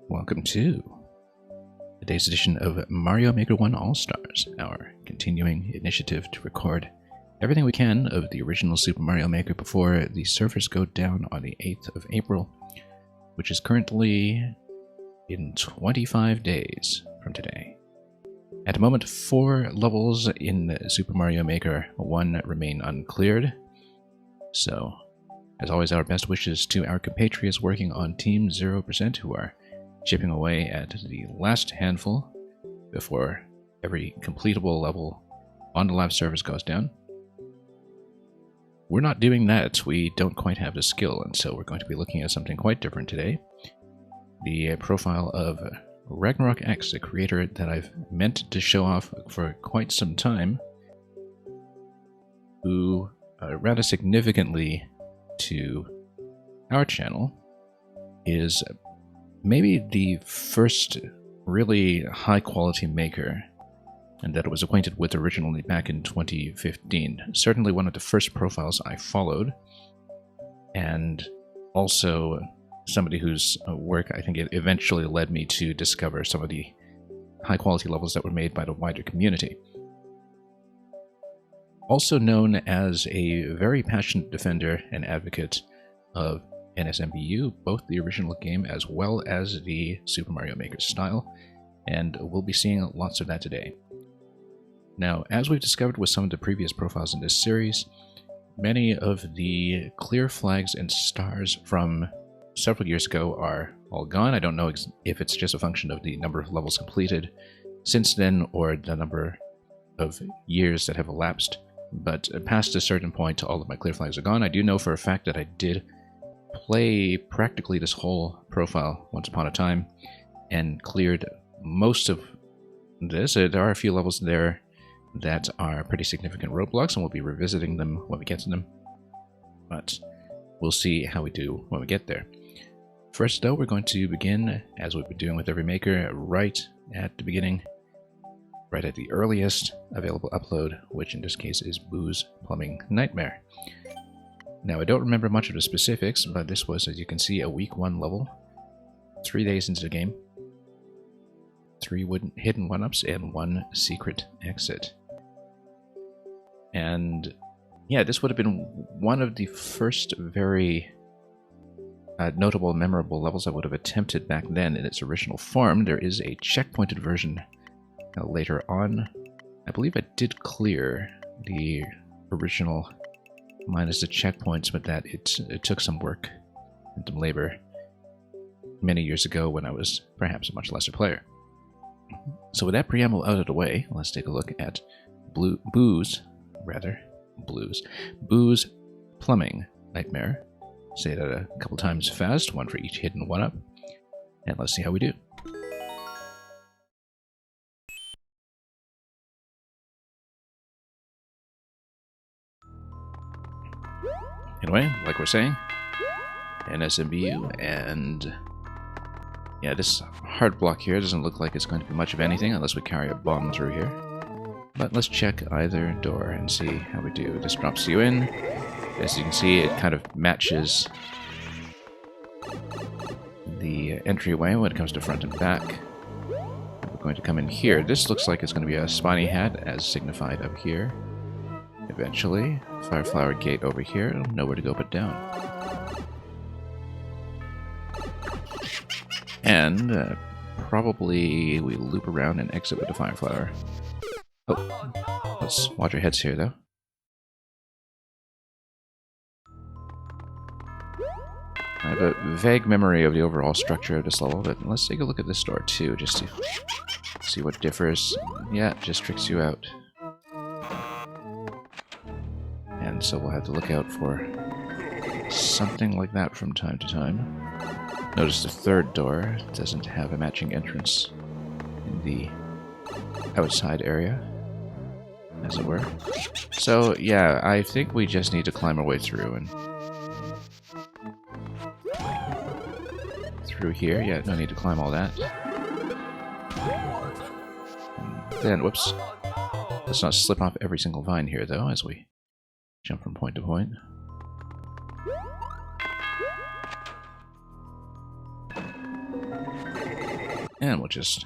Welcome to today's edition of Mario Maker 1 All-Stars, our continuing initiative to record everything we can of the original Super Mario Maker before the servers go down on the 8th of April, which is currently in 25 days from today. At the moment, 4 levels in Super Mario Maker 1 remain uncleared, so as always, our best wishes to our compatriots working on Team 0% who are chipping away at the last handful before every completable level on the lab servers goes down. We're not doing that. We don't quite have the skill, and so we're going to be looking at something quite different today. The profile of RagnarokX, a creator that I've meant to show off for quite some time, who rather significantly to our channel is maybe the first really high quality maker and that I was acquainted with originally back in 2015. Certainly one of the first profiles I followed, and also somebody whose work I think it eventually led me to discover some of the high quality levels that were made by the wider community. Also known as a very passionate defender and advocate of SMM1, both the original game as well as the Super Mario Maker style, and we'll be seeing lots of that today. Now, as we've discovered with some of the previous profiles in this series, many of the clear flags and stars from several years ago are all gone. I don't know if it's just a function of the number of levels completed since then or the number of years that have elapsed. But past a certain point, all of my clear flags are gone. I do know for a fact that I did play practically this whole profile once upon a time and cleared most of this. There are a few levels there that are pretty significant roadblocks, and we'll be revisiting them when we get to them. But we'll see how we do when we get there. First, though, we're going to begin, as we've been doing with every maker, right at the beginning. Right at the earliest available upload, which in this case is Boo's Plumbing Nightmare. Now, I don't remember much of the specifics, but this was, as you can see, a week 1 level. 3 days into the game. 3 hidden 1-ups and 1 secret exit. And yeah, this would have been one of the first very notable, memorable levels I would have attempted back then in its original form. There is a checkpointed version later on. I believe I did clear the original minus the checkpoints, but that it took some work and some labor many years ago when I was perhaps a much lesser player. So with that preamble out of the way, let's take a look at Boo's Plumbing Nightmare. Say that a couple times fast, 1 for each hidden 1-up, and let's see how we do. Anyway, like we're saying, SMM1, and yeah, this hard block here doesn't look like it's going to be much of anything unless we carry a bomb through here. But let's check either door and see how we do. This drops you in. As you can see, it kind of matches the entryway when it comes to front and back. We're going to come in here. This looks like it's going to be a spiny hat, as signified up here. Eventually, Fireflower Gate over here, nowhere to go but down. And probably we loop around and exit with the Fireflower. Oh, let's watch our heads here though. I have a vague memory of the overall structure of this level, but let's take a look at this door too, just to see what differs. Yeah, it just tricks you out. And so we'll have to look out for something like that from time to time. Notice the third door doesn't have a matching entrance in the outside area, as it were. So yeah, I think we just need to climb our way through and through here. Yeah, no need to climb all that. And then, whoops. Let's not slip off every single vine here, though, as we jump from point to point. And we'll just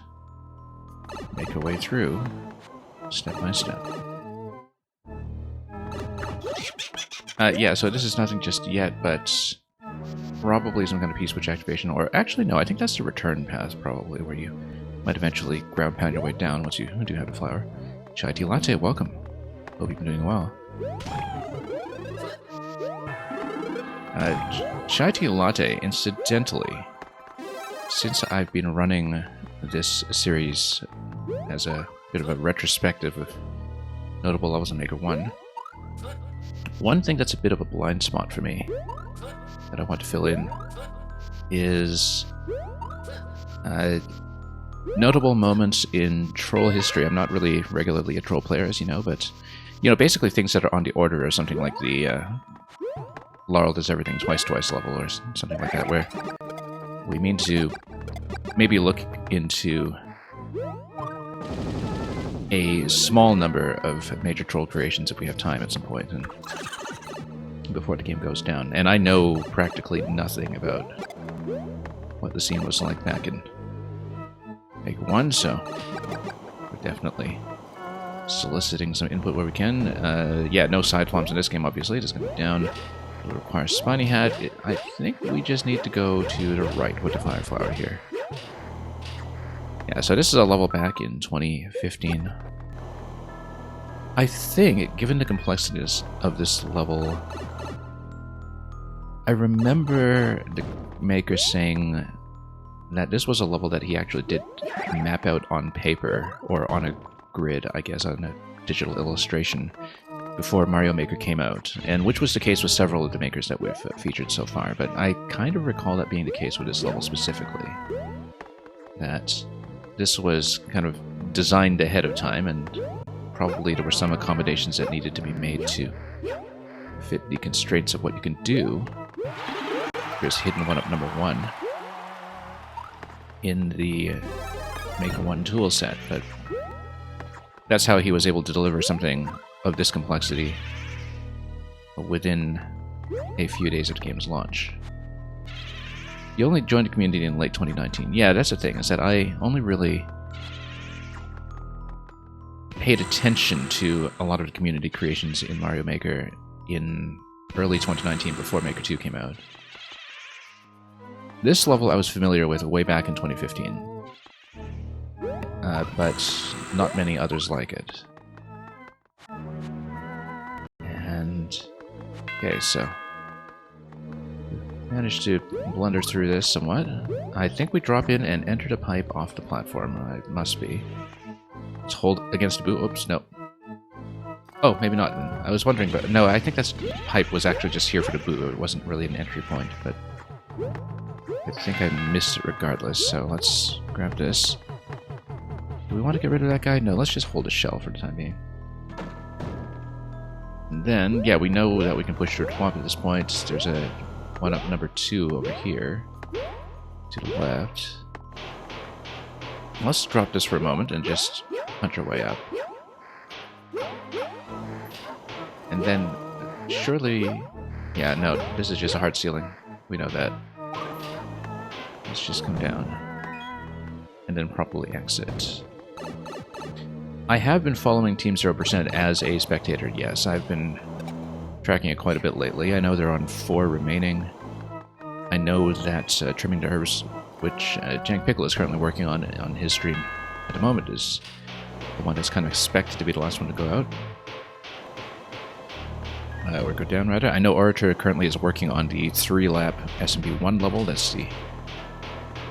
make our way through step by step. Yeah, so this is nothing just yet, but probably some kind of P-switch activation, or actually no, I think that's the return path probably, where you might eventually ground pound your way down once you do have the flower. Chai tea latte, welcome. Hope you've been doing well. Chai tea latte, incidentally, since I've been running this series as a bit of a retrospective of notable levels in Maker 1, one thing that's a bit of a blind spot for me that I want to fill in is notable moments in troll history. I'm not really regularly a troll player, as you know, but basically things that are on the order of something like the Laurel does everything twice level or something like that, where we mean to maybe look into a small number of major troll creations if we have time at some point, and before the game goes down. And I know practically nothing about what the scene was like back in Maker 1, so we're definitely soliciting some input where we can. Yeah, no side flumps in this game, obviously. It is going to be down. It will require Spiny Hat. I think we just need to go to the right with the Fire Flower here. Yeah, so this is a level back in 2015. I think, given the complexities of this level, I remember the maker saying that this was a level that he actually did map out on paper, or on a grid, I guess, on a digital illustration, before Mario Maker came out, and which was the case with several of the makers that we've featured so far, but I kind of recall that being the case with this level specifically. That this was kind of designed ahead of time, and probably there were some accommodations that needed to be made to fit the constraints of what you can do. There's Hidden 1-Up number 1 in the Maker 1 tool set, but that's how he was able to deliver something of this complexity within a few days of the game's launch. You only joined the community in late 2019. Yeah, that's the thing, is that I only really paid attention to a lot of the community creations in Mario Maker in early 2019, before Maker 2 came out. This level I was familiar with way back in 2015, but not many others like it. And okay, so managed to blunder through this somewhat. I think we drop in and enter the pipe off the platform. It must be. Let's hold against the boot. Oops, no. Oh, maybe not. I was wondering, but no, I think that pipe was actually just here for the boot. It wasn't really an entry point, but I think I missed it regardless, so let's grab this. Do we want to get rid of that guy? No, let's just hold a shell for the time being. And then, yeah, we know that we can push through Twomp at this point. There's a 1-Up number 2 over here to the left. Let's drop this for a moment and just punch our way up. And then, surely... Yeah, no, this is just a hard ceiling. We know that. Let's just come down. And then properly exit. I have been following Team 0% as a spectator, yes. I've been tracking it quite a bit lately. I know they're on 4 remaining. I know that Trimming the Herbs, which Jank Pickle is currently working on his stream at the moment, is the one that's kind of expected to be the last one to go out. Or go down, rather. I know Orator currently is working on the 3-lap SMM1 level. That's the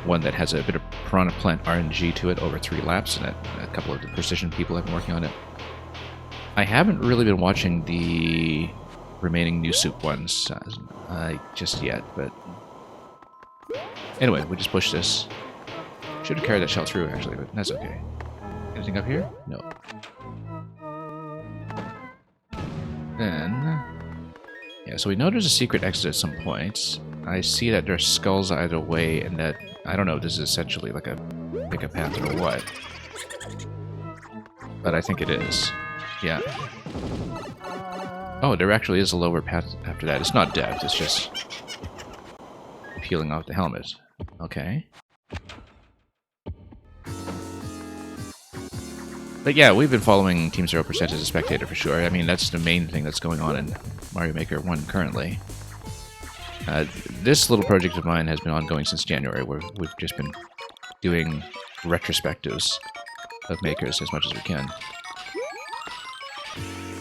one that has a bit of Piranha Plant RNG to it over 3 laps, and a couple of the Precision people have been working on it. I haven't really been watching the remaining New Soup ones just yet, but anyway, we just push this. Should have carried that shell through, actually, but that's okay. Anything up here? No. Then... yeah, so we know there's a secret exit at some point. I see that there's skulls either way, and that... I don't know if this is essentially like a pickup path or what. But I think it is. Yeah. Oh, there actually is a lower path after that. It's not death, it's just peeling off the helmet. Okay. But yeah, we've been following Team 0% as a spectator for sure. I mean, that's the main thing that's going on in Mario Maker 1 currently. This little project of mine has been ongoing since January, where we've just been doing retrospectives of makers as much as we can.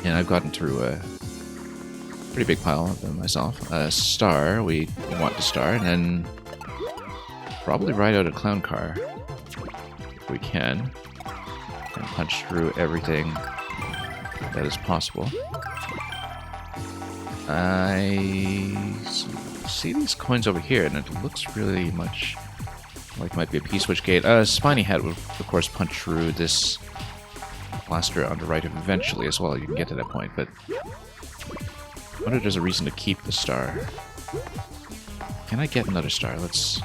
And I've gotten through a pretty big pile of them myself. Star, we want to star, and then probably ride out a clown car if we can. And punch through everything that is possible. I see these coins over here, and it looks really much like it might be a P-switch gate. Spiny Hat would, of course, punch through this blaster on the right eventually as well. You can get to that point, but I wonder if there's a reason to keep the star. Can I get another star? Let's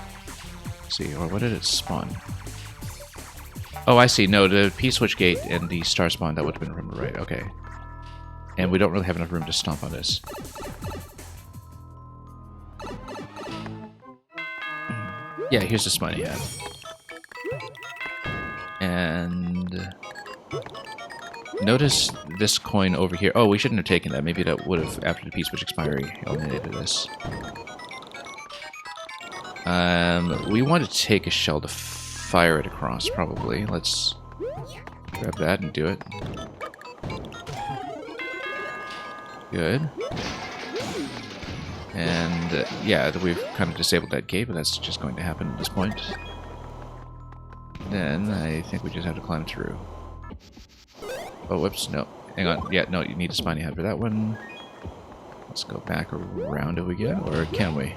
see. Or what did it spawn? Oh, I see. No, the P-switch gate and the star spawn, that would have been from the right. Okay. And we don't really have enough room to stomp on this. Yeah, here's the Spiny Hat. And notice this coin over here. Oh, we shouldn't have taken that. Maybe that would have, after the P-switch expiry, eliminated this. We want to take a shell to fire it across, probably. Let's grab that and do it. Good. And, yeah, we've kind of disabled that gate, but that's just going to happen at this point. Then, I think we just have to climb through. Oh, whoops, no. Hang on. Yeah, no, you need a Spiny Hat for that one. Let's go back around if we get, or can we?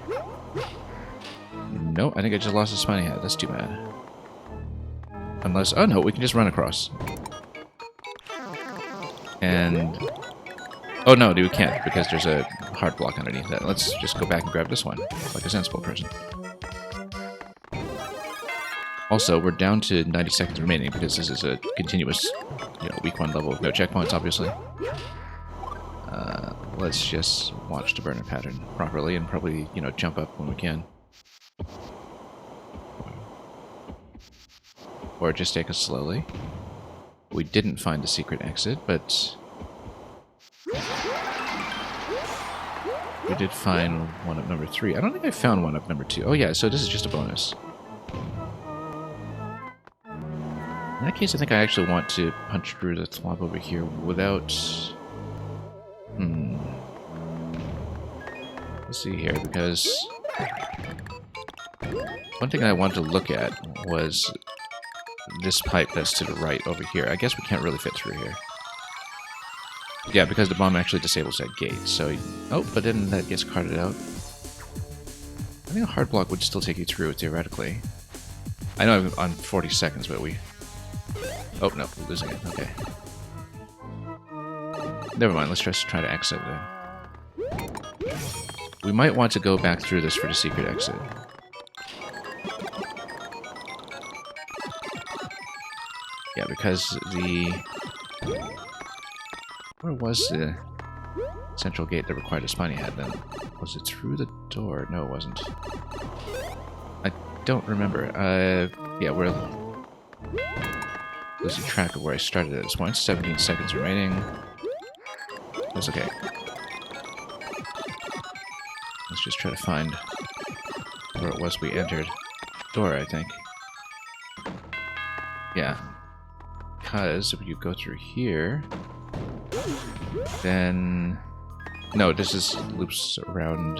No, I think I just lost a Spiny Hat. That's too bad. Unless... Oh, no, we can just run across. And... Oh, no, we can't, because there's a hard block underneath that. Let's just go back and grab this one, like a sensible person. Also, we're down to 90 seconds remaining, because this is a continuous, week 1 level with no checkpoints, obviously. Let's just watch the burner pattern properly, and probably, jump up when we can. Or just take us slowly. We didn't find the secret exit, but we did find one up number 3. I don't think I found one up number 2. Oh yeah, so this is just a bonus. In that case, I think I actually want to punch through the thwomp over here without... Let's see here, because... One thing I wanted to look at was this pipe that's to the right over here. I guess we can't really fit through here. Yeah, because the bomb actually disables that gate, so... Oh, but then that gets carted out. I think a hard block would still take you through, theoretically. I know I'm on 40 seconds, but we... Oh, no, we're losing it. Okay. Never mind, let's just try to exit then. We might want to go back through this for the secret exit. Yeah, because the... Where was the central gate that required a Spiny Hat then? Was it through the door? No, it wasn't. I don't remember. Yeah, we're losing track of where I started at this point. 17 seconds remaining. That's okay. Let's just try to find where it was we entered. Door, I think. Yeah. Because if you go through here... Then... No, this is loops around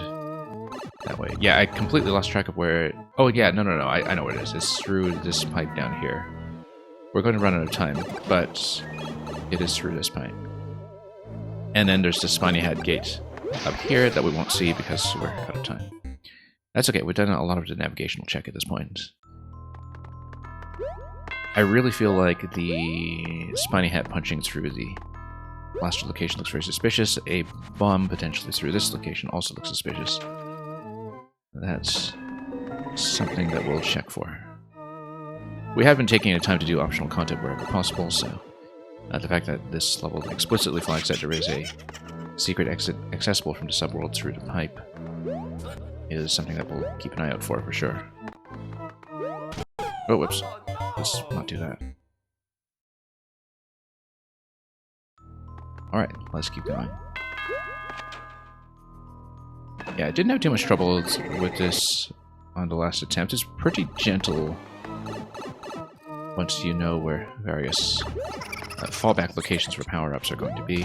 that way. Yeah, I completely lost track of where... Oh, yeah, no, I know where it is. It's through this pipe down here. We're going to run out of time, but it is through this pipe. And then there's the Spiny Hat gate up here that we won't see because we're out of time. That's okay, we've done a lot of the navigational check at this point. I really feel like the Spiny Hat punching through the blaster location looks very suspicious. A bomb potentially through this location also looks suspicious. That's something that we'll check for. We have been taking the time to do optional content wherever possible, so the fact that this level explicitly flags that there is a secret exit accessible from the subworld through the pipe is something that we'll keep an eye out for sure. Oh, whoops. Let's not do that. Alright, let's keep going. Yeah, I didn't have too much trouble with this on the last attempt. It's pretty gentle once you know where various fallback locations for power-ups are going to be.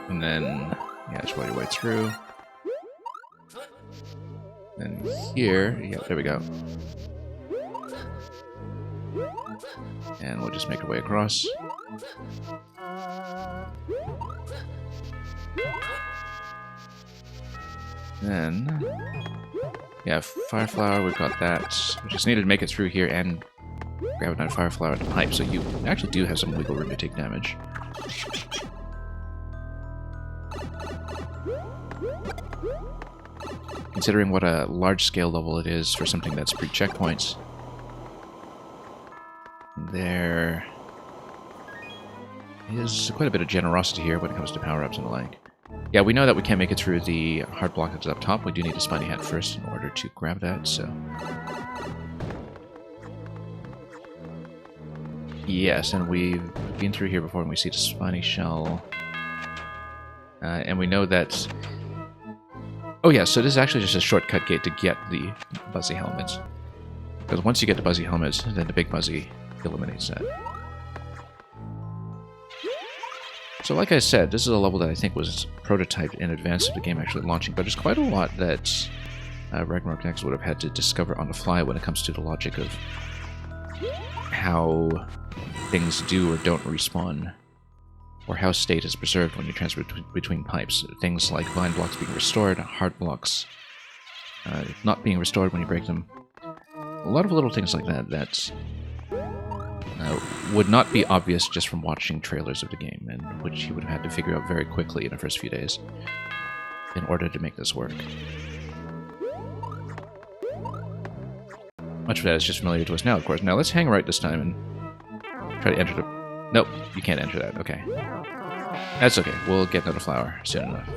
And then, yeah, just roll your way through. And here, yeah, there we go. And we'll just make our way across. Then, yeah, Fire Flower, we've got that. We just needed to make it through here and grab that Fire Flower at the pipe, so you actually do have some wiggle room to take damage. Considering what a large-scale level it is for something that's pre-checkpoints, there is quite a bit of generosity here when it comes to power-ups and the like. Yeah, we know that we can't make it through the hard block that's up top. We do need a spiny hat first in order to grab that, so... Yes, and we've been through here before and we see the spiny shell. And we know that... Oh yeah, so this is actually just a shortcut gate to get the Buzzy helmets. Because once you get the Buzzy helmets, then the Big Buzzy eliminates that. So like I said, this is a level that I think was prototyped in advance of the game actually launching, but there's quite a lot that RagnarokX would have had to discover on the fly when it comes to the logic of how things do or don't respawn, or how state is preserved when you transfer between pipes. Things like vine blocks being restored, hard blocks not being restored when you break them. A lot of little things like that that would not be obvious just from watching trailers of the game, and which you would have had to figure out very quickly in the first few days in order to make this work. Much of that is just familiar to us now, of course. Now let's hang right this time and try to enter the... Nope, you can't enter that. Okay. That's okay. We'll get another flower soon enough.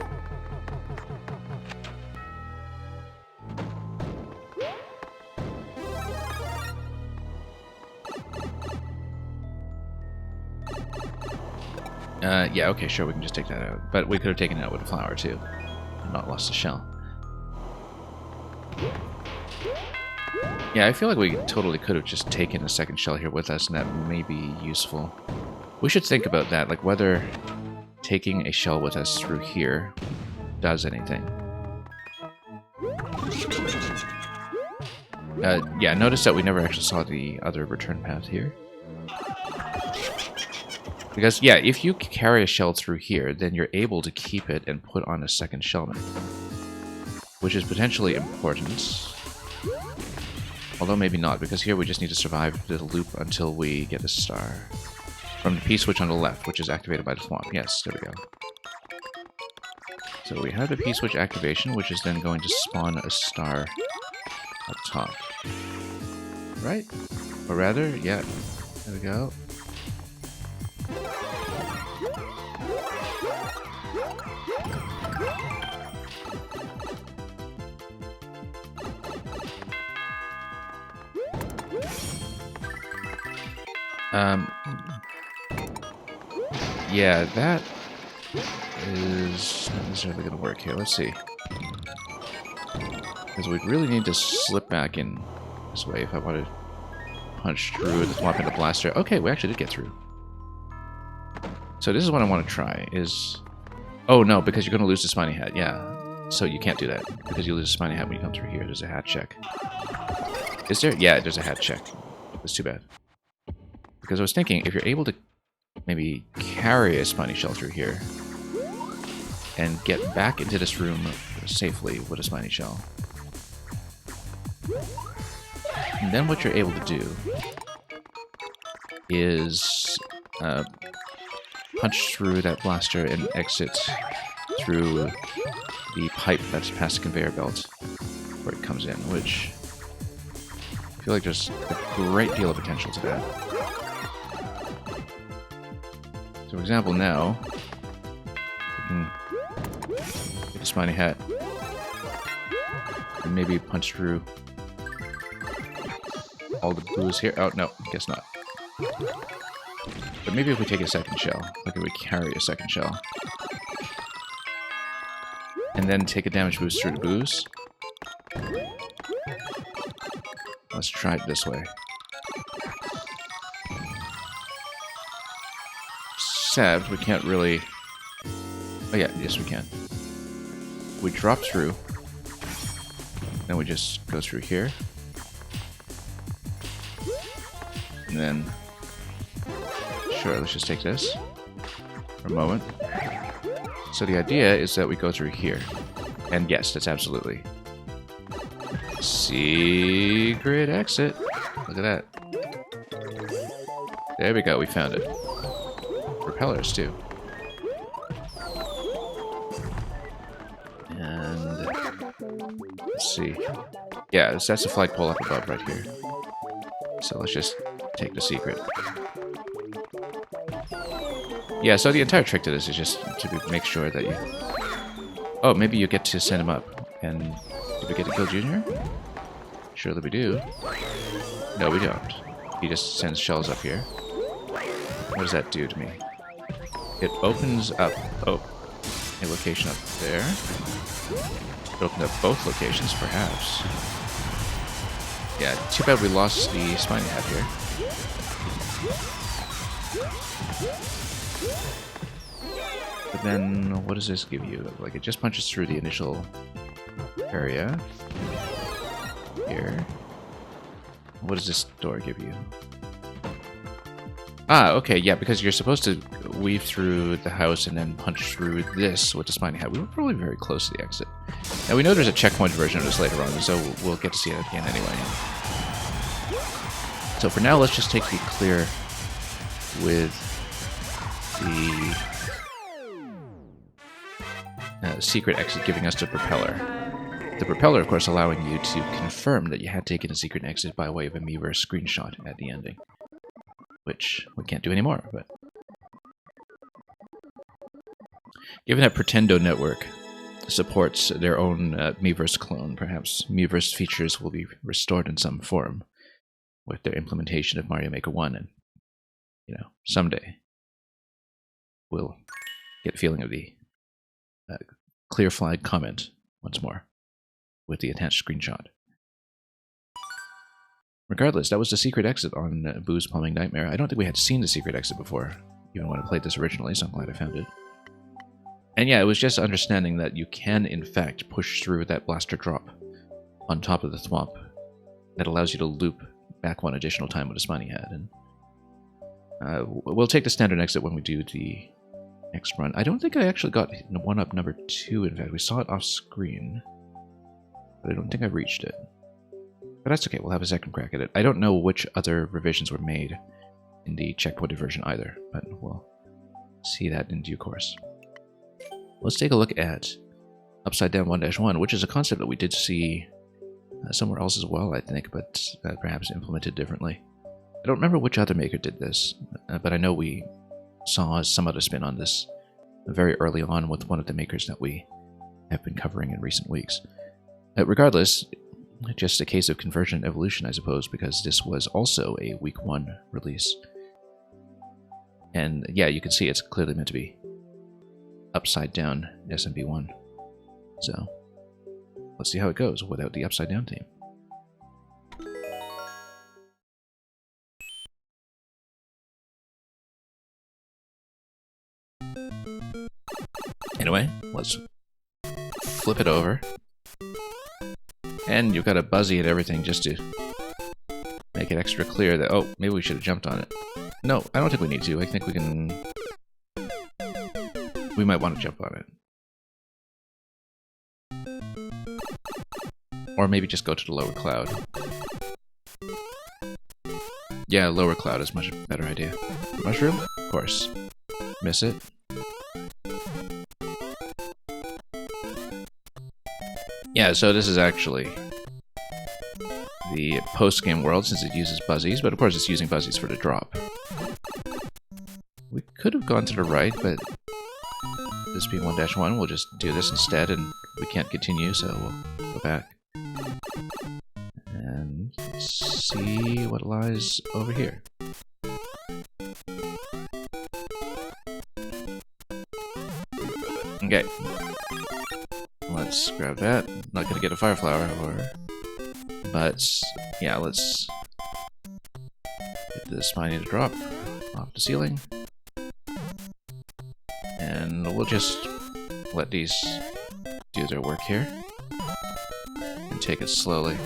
Yeah, okay, sure, we can just take that out. But we could have taken it out with a flower, too. And not lost the shell. Yeah, I feel like we totally could have just taken a second shell here with us, and that may be useful. We should think about that, like whether taking a shell with us through here does anything. Yeah, notice that we never actually saw the other return path here. Because, yeah, if you carry a shell through here, then you're able to keep it and put on a second shellman. Which is potentially important. Although maybe not, because here we just need to survive the loop until we get a star. From the P-switch on the left, which is activated by the swamp. Yes, there we go. So we have the P-switch activation, which is then going to spawn a star up top. Right? Or rather, yeah. There we go. Yeah, that is not necessarily going to work here. Let's see. Because we'd really need to slip back in this way if I want to punch through the swamp into blaster. Okay, we actually did get through. So this is what I want to try, is... Oh, no, because you're going to lose the spiny hat, yeah. So you can't do that, because you lose the spiny hat when you come through here. There's a hat check. Is there? Yeah, there's a hat check. That's too bad. Because I was thinking, if you're able to maybe carry a spiny shell through here and get back into this room safely with a spiny shell, and then what you're able to do is punch through that blaster and exit through the pipe that's past the conveyor belt where it comes in, which I feel like there's a great deal of potential to that. So, for example, now we can get a spiny hat and maybe punch through all the blues here. Oh, no, guess not. But maybe if we take a second shell, like if we carry a second shell, and then take a damage boost through the boost. Let's try it this way. Except we can't really... Oh yeah, yes we can. We drop through. Then we just go through here. And then... Sure, let's just take this for a moment. So the idea is that we go through here. And yes, that's absolutely... Secret exit. Look at that. There we go, we found it. Propellers, too. And... Let's see. Yeah, that's the flagpole up above right here. So let's just take the secret. Yeah, so the entire trick to this is just to make sure that you... Oh, maybe you get to send him up. And did we get to kill Junior? Surely we do. No, we don't. He just sends shells up here. What does that do to me? It opens up... Oh, a location up there. It opened up both locations, perhaps. Yeah, too bad we lost the spiny head here. But then, what does this give you? Like, it just punches through the initial area. Here. What does this door give you? Ah, okay, yeah, because you're supposed to weave through the house and then punch through this with the spiny head. We were probably very close to the exit. Now, we know there's a checkpoint version of this later on, so we'll get to see it again anyway. So for now, let's just take the clear with the secret exit giving us the propeller. The propeller, of course, allowing you to confirm that you had taken a secret exit by way of a Miiverse screenshot at the ending. Which we can't do anymore, but... Given that Pretendo Network supports their own Miiverse clone, perhaps Miiverse features will be restored in some form with their implementation of Mario Maker 1, and, you know, someday we'll get a feeling of the clear flag comment once more with the attached screenshot. Regardless, that was the secret exit on Boo's Plumbing Nightmare. I don't think we had seen the secret exit before, even when I played this originally, so I'm glad I found it. And yeah, it was just understanding that you can, in fact, push through that blaster drop on top of the thwomp that allows you to loop back one additional time with a spiny head. And we'll take the standard exit when we do the next run. I don't think I actually got 1-up number 2, in fact. We saw it off screen, but I don't think I reached it. But that's okay, we'll have a second crack at it. I don't know which other revisions were made in the checkpointed version either, but we'll see that in due course. Let's take a look at Upside Down 1-1, which is a concept that we did see somewhere else as well, I think, but perhaps implemented differently. I don't remember which other maker did this, but I know we saw some other spin on this very early on with one of the makers that we have been covering in recent weeks. Regardless, just a case of conversion and evolution, I suppose, because this was also a Week 1 release. And yeah, you can see it's clearly meant to be upside down SMB1. So, let's see how it goes without the upside down team. Anyway, let's flip it over. And you've got a buzzy and everything just to make it extra clear that, oh, maybe we should have jumped on it. No, I don't think we need to. I think we can... We might want to jump on it. Or maybe just go to the lower cloud. Yeah, lower cloud is much better idea. Mushroom? Of course. Miss it. Yeah, so this is actually the post-game world since it uses buzzies, but of course it's using buzzies for the drop. We could have gone to the right, but this being 1-1, we'll just do this instead, and we can't continue, so we'll go back. And see what lies over here. Okay. Let's grab that. Not gonna get a fire flower, but yeah, let's get this spiny to drop off the ceiling. And we'll just let these do their work here. And take it slowly.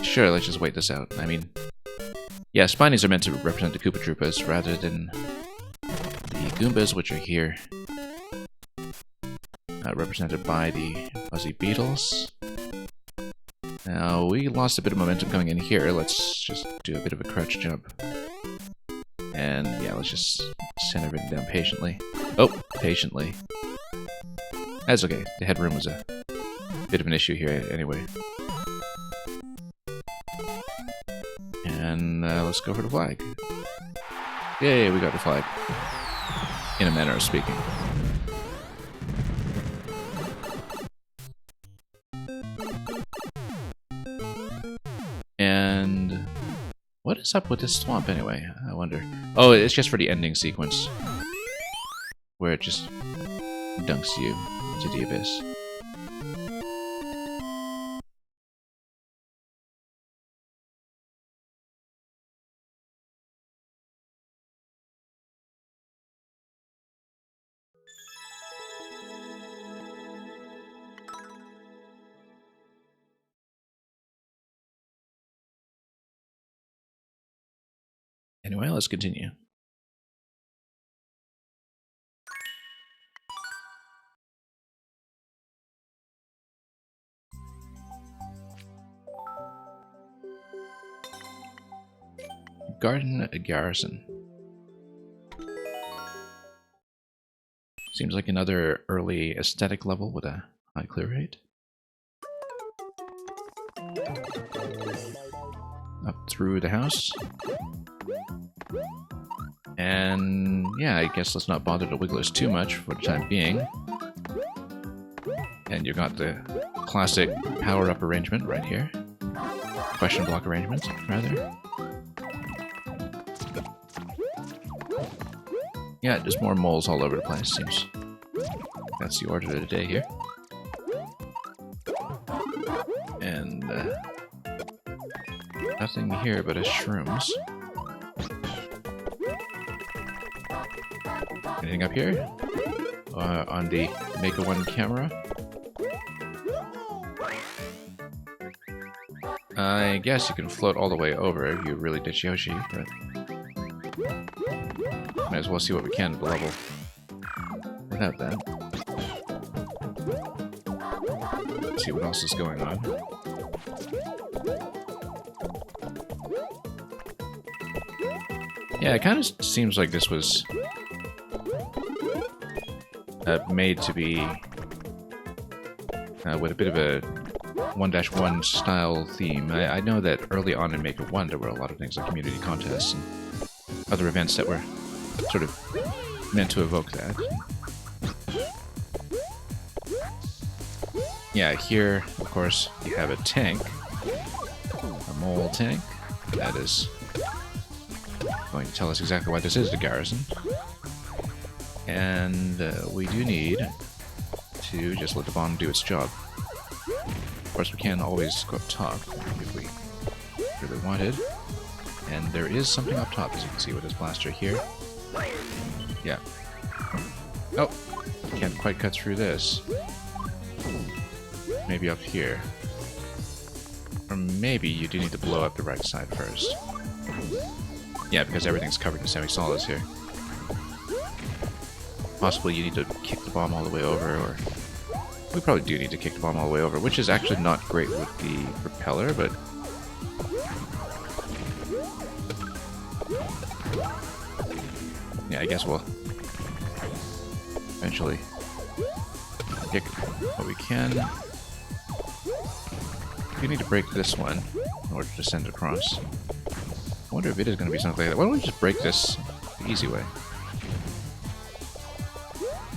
Sure, let's just wait this out. I mean, yeah, spinies are meant to represent the Koopa Troopas rather than the Goombas, which are here. Represented by the Fuzzy Beetles. Now, we lost a bit of momentum coming in here. Let's just do a bit of a crouch jump. And yeah, let's just send everything down patiently. Oh, patiently. That's okay. The headroom was a bit of an issue here anyway. And let's go for the flag. Yay, we got the flag. In a manner of speaking. And what is up with this swamp anyway? I wonder. Oh, it's just for the ending sequence. Where it just dunks you into the abyss. Anyway, let's continue. Garden Garrison. Seems like another early aesthetic level with a high clear rate. Up through the house. And yeah, I guess let's not bother the Wigglers too much for the time being. And you've got the classic power-up arrangement right here. Question block arrangement, rather. Yeah, just more moles all over the place, seems. That's the order of the day here. And nothing here but shrooms. Anything up here? On the Mega 1 camera? I guess you can float all the way over if you really ditch Yoshi, but might as well see what we can at the level without that. Let's see what else is going on. Yeah, it kind of seems like this was made to be with a bit of a 1-1 style theme. I know that early on in Maker 1 there were a lot of things like community contests and other events that were sort of meant to evoke that. Yeah, here, of course, you have a tank. A mole tank. That is going to tell us exactly why this is the garrison. And we do need to just let the bomb do its job. Of course, we can always go up top if we really wanted. And there is something up top, as you can see with this blaster here. Yeah. Oh! Can't quite cut through this. Maybe up here. Or maybe you do need to blow up the right side first. Yeah, because everything's covered in semi-solids here. Possibly you need to kick the bomb all the way over, or... We probably do need to kick the bomb all the way over, which is actually not great with the propeller, but... Yeah, I guess we'll eventually kick what we can. We need to break this one in order to send it across. I wonder if it is going to be something like that. Why don't we just break this the easy way?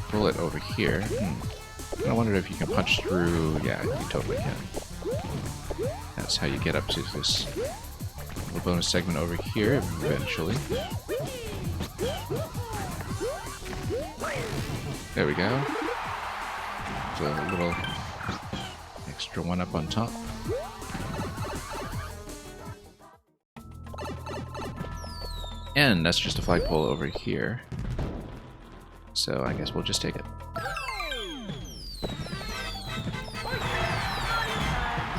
Pull it over here. I wonder if you can punch through... Yeah, you totally can. That's how you get up to this little bonus segment over here eventually. There we go. So a little extra one up on top. And that's just a flagpole over here. So I guess we'll just take it.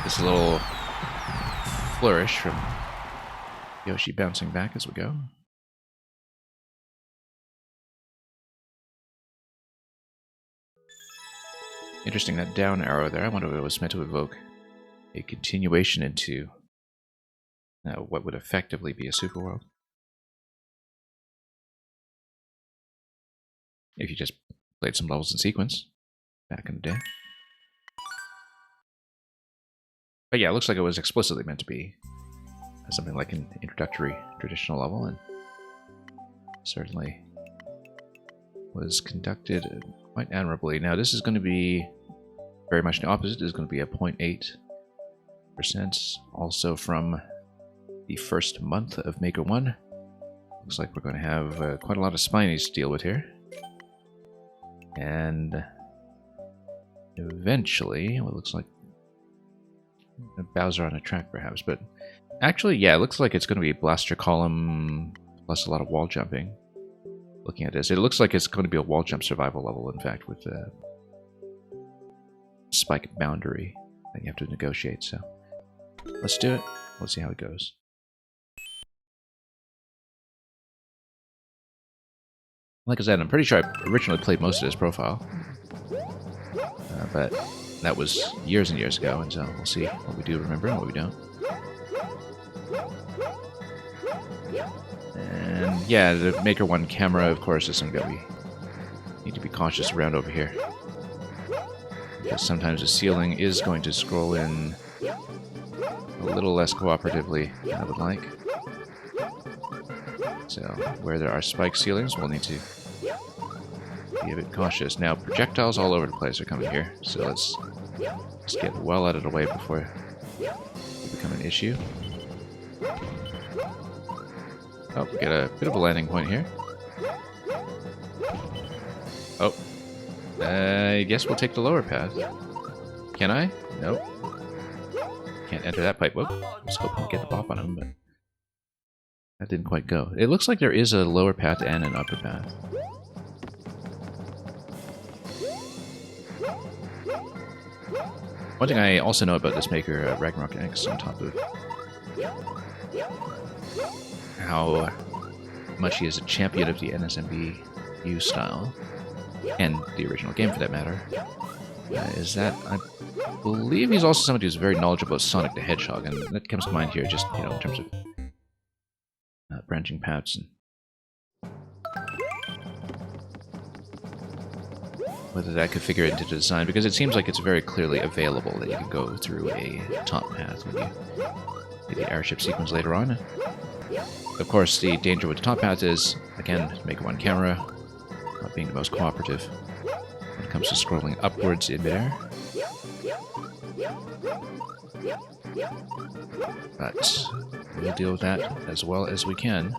This little flourish from Yoshi bouncing back as we go. Interesting, that down arrow there. I wonder if it was meant to evoke a continuation into what would effectively be a super world. If you just played some levels in sequence back in the day. But yeah, it looks like it was explicitly meant to be something like an introductory traditional level, and certainly was conducted quite admirably. Now this is going to be very much the opposite. This is going to be a 0.8%, also from the first month of Maker 1. Looks like we're going to have quite a lot of spinies to deal with here. And eventually, what looks like a Bowser on a track perhaps, but actually, yeah, it looks like it's going to be Blaster Column plus a lot of wall jumping. Looking at this, it looks like it's going to be a wall jump survival level, in fact, with a spike boundary that you have to negotiate. So let's do it. Let's see how it goes. Like I said, I'm pretty sure I originally played most of this profile, but that was years and years ago, and so we'll see what we do remember and what we don't. And yeah, the Maker 1 camera, of course, is something that we need to be cautious around over here. Because sometimes the ceiling is going to scroll in a little less cooperatively than I would like. So, where there are spike ceilings, we'll need to be a bit cautious. Now, projectiles all over the place are coming here, so let's just get well out of the way before they become an issue. Oh, we got a bit of a landing point here. Oh. I guess we'll take the lower path. Can I? Nope. Can't enter that pipe. Whoop. I was hoping to get the pop on him, but that didn't quite go. It looks like there is a lower path and an upper path. One thing I also know about this maker, RagnarokX, on top of how much he is a champion of the NSMBU style, and the original game for that matter, is that I believe he's also somebody who's very knowledgeable about Sonic the Hedgehog, and that comes to mind here just, you know, in terms of branching paths and whether that could figure into the design, because it seems like it's very clearly available that you can go through a top path when you do the airship sequence later on. Of course, the danger with the top path is, again, Maker 1 camera not being the most cooperative when it comes to scrolling upwards in there. But we'll deal with that as well as we can.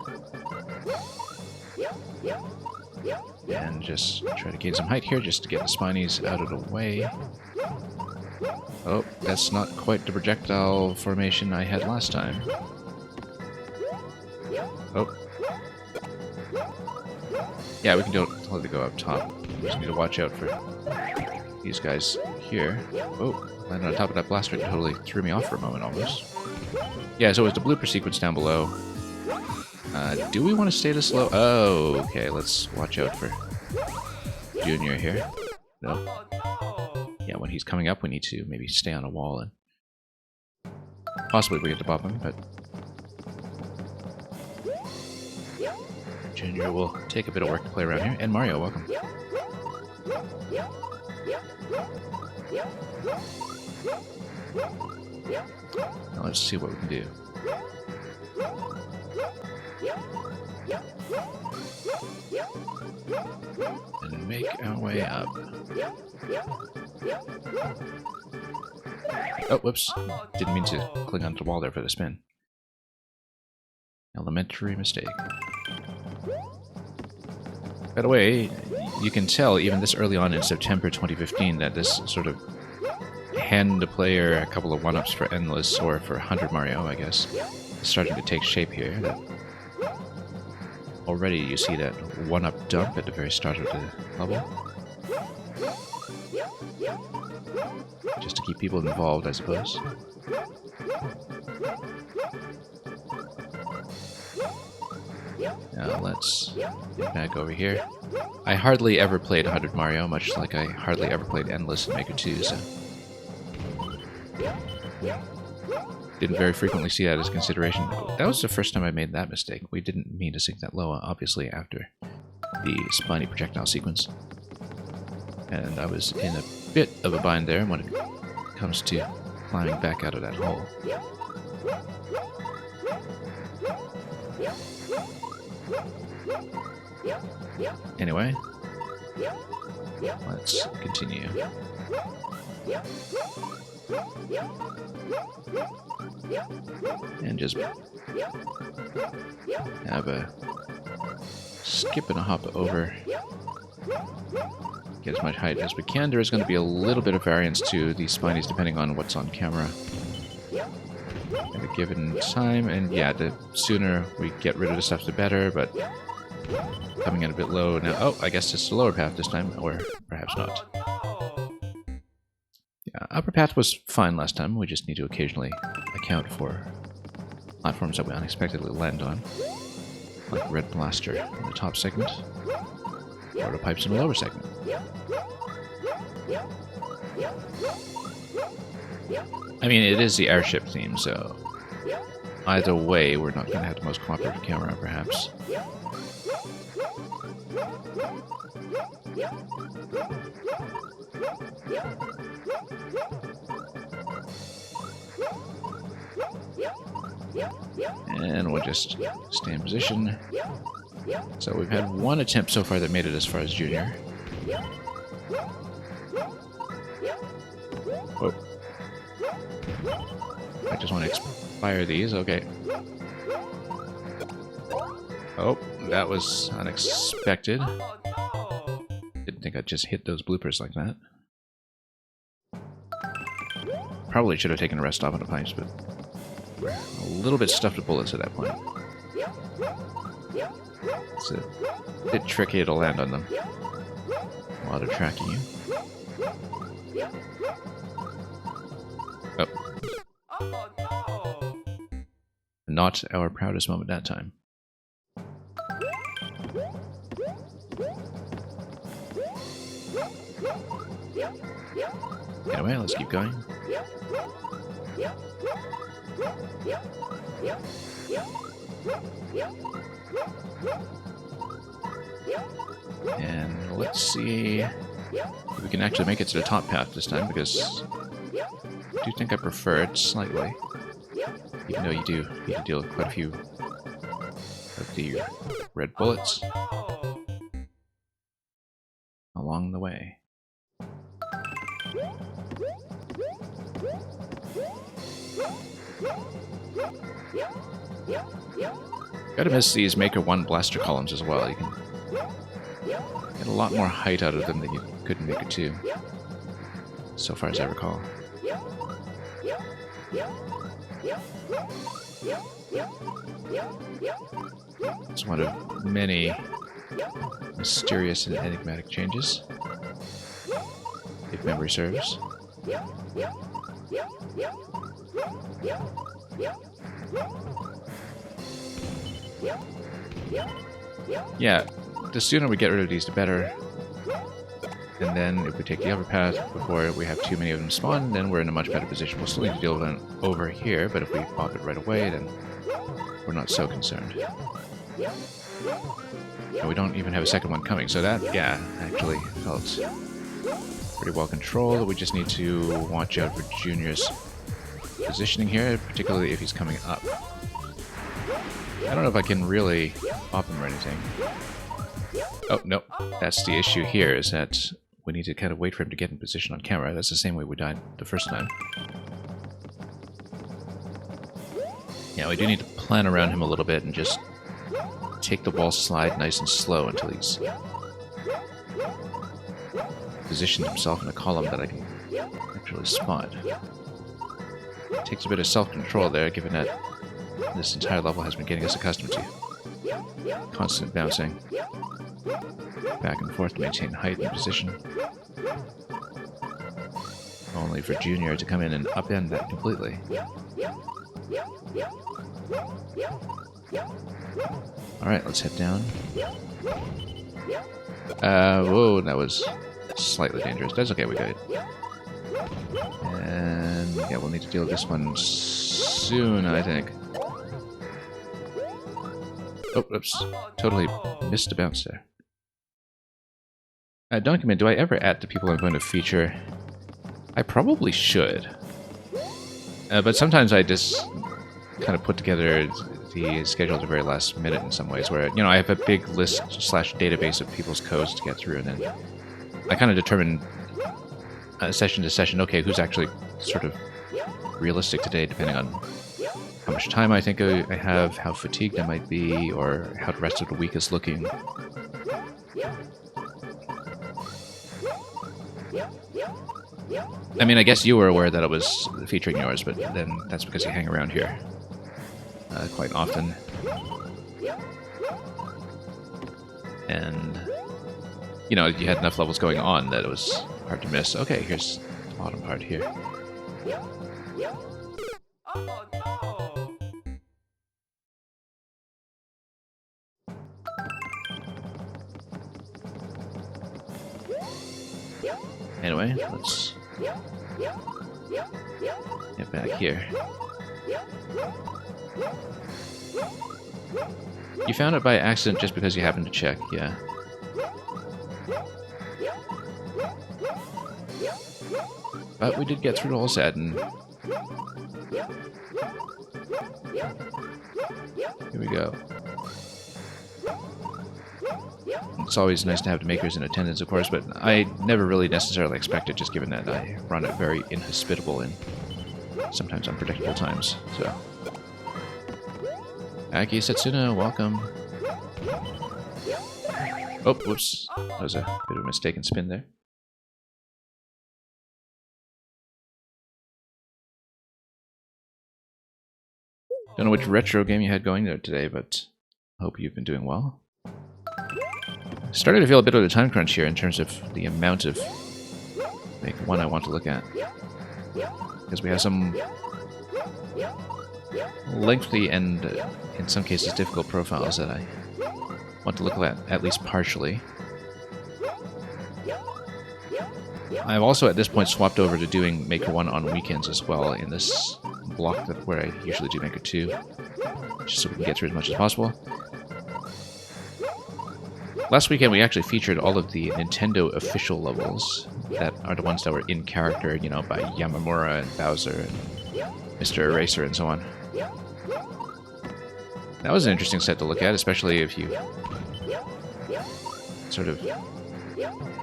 And just try to gain some height here just to get the spinies out of the way. Oh, that's not quite the projectile formation I had last time. Oh. Yeah, we can totally go up top. We just need to watch out for these guys here. Oh, landed on top of that blaster. It totally threw me off for a moment almost. Yeah, so it's the blooper sequence down below. Do we want to stay this low? Oh, okay, let's watch out for Junior here. Nope. Yeah, when he's coming up, we need to maybe stay on a wall and possibly we get to bop him, but Junior will take a bit of work to play around here. And Mario, welcome. Now let's see what we can do. And make our way up. Oh, whoops. Didn't mean to cling onto the wall there for the spin. Elementary mistake. By the way, you can tell even this early on in September 2015 that this sort of hand to player a couple of one-ups for Endless or for 100 Mario, I guess, is starting to take shape here. That already you see that one-up dump at the very start of the level. Just to keep people involved, I suppose. Now let's get back over here. I hardly ever played 100 Mario, much like I hardly ever played Endless in Maker 2, so didn't very frequently see that as consideration. That was the first time I made that mistake. We didn't mean to sink that low, obviously, after the spiny projectile sequence. And I was in a bit of a bind there when it comes to climbing back out of that hole. Anyway, let's continue. And just have a skip and a hop over. Get as much height as we can. There is going to be a little bit of variance to these spinies depending on what's on camera at a given time. And yeah, the sooner we get rid of the stuff, the better, but coming in a bit low now. Oh, I guess it's the lower path this time, or perhaps not. Yeah, upper path was fine last time. We just need to occasionally account for platforms that we unexpectedly land on, like Red Blaster in the top segment, or the pipes in the lower segment. I mean, it is the airship theme, so either way, we're not going to have the most cooperative camera, perhaps. And we'll just stay in position. So we've had one attempt so far that made it as far as Junior. Oh. I just want to expire these, okay. Oh, that was unexpected. Didn't think I'd just hit those bloopers like that. Probably should have taken a rest stop on the pipes, but a little bit stuffed with bullets at that point. It's a bit tricky to land on them while they're tracking you. Oh. Not our proudest moment that time. Anyway, let's keep going. And let's see if we can actually make it to the top path this time, because I do think I prefer it slightly. Even though you do need to deal with quite a few of the red bullets along the way. Gotta miss these Maker 1 blaster columns as well. You can get a lot more height out of them than you could in Maker 2, so far as I recall. It's one of many mysterious and enigmatic changes, if memory serves. Yeah, the sooner we get rid of these, the better. And then if we take the upper path before we have too many of them spawn, then we're in a much better position. We'll still need to deal with them over here, but if we pop it right away, then we're not so concerned. And we don't even have a second one coming, so that, yeah, actually felt pretty well controlled. We just need to watch out for Junior's positioning here, particularly if he's coming up. I don't know if I can really pop him or anything. Oh, no. That's the issue here, is that we need to kind of wait for him to get in position on camera. That's the same way we died the first time. Yeah, we do need to plan around him a little bit and just take the wall slide nice and slow until he's positioned himself in a column that I can actually spot. Takes a bit of self-control there, given that this entire level has been getting us accustomed to constant bouncing back and forth to maintain height and position. Only for Junior to come in and upend that completely. Alright, let's head down. Whoa, that was slightly dangerous. That's okay, we got it. And yeah, we'll need to deal with this one soon, I think. Oh, oops. Totally missed a bounce there. Document, do I ever add the people I'm going to feature? I probably should. But sometimes I just kind of put together the schedule at the very last minute in some ways, where, you know, I have a big list / database of people's codes to get through, and then I kind of determine session to session, okay, who's actually sort of realistic today, depending on how much time I think I have, how fatigued I might be, or how the rest of the week is looking. I mean, I guess you were aware that I was featuring yours, but then that's because you hang around here quite often. And, you know, you had enough levels going on that it was hard to miss. Okay, here's the bottom part here. Oh, no. Anyway, let's get back here. You found it by accident just because you happened to check, yeah. But we did get through all set, and here we go. It's always nice to have the makers in attendance, of course, but I never really necessarily expect it, just given that I run at very inhospitable and sometimes unpredictable times, so. Aki Setsuna, welcome. Oh, whoops. That was a bit of a mistaken spin there. Don't know which retro game you had going there today, but hope you've been doing well. Starting to feel a bit of a time crunch here in terms of the amount of one I want to look at. Because we have some lengthy and, in some cases, difficult profiles that I want to look at least partially. I've also, at this point, swapped over to doing Maker 1 on weekends as well in this block where I usually do Maker 2, just so we can get through as much as possible. Last weekend, we actually featured all of the Nintendo official levels that are the ones that were in character, you know, by Yamamura and Bowser and Mr. Eraser and so on. That was an interesting set to look at, especially if you sort of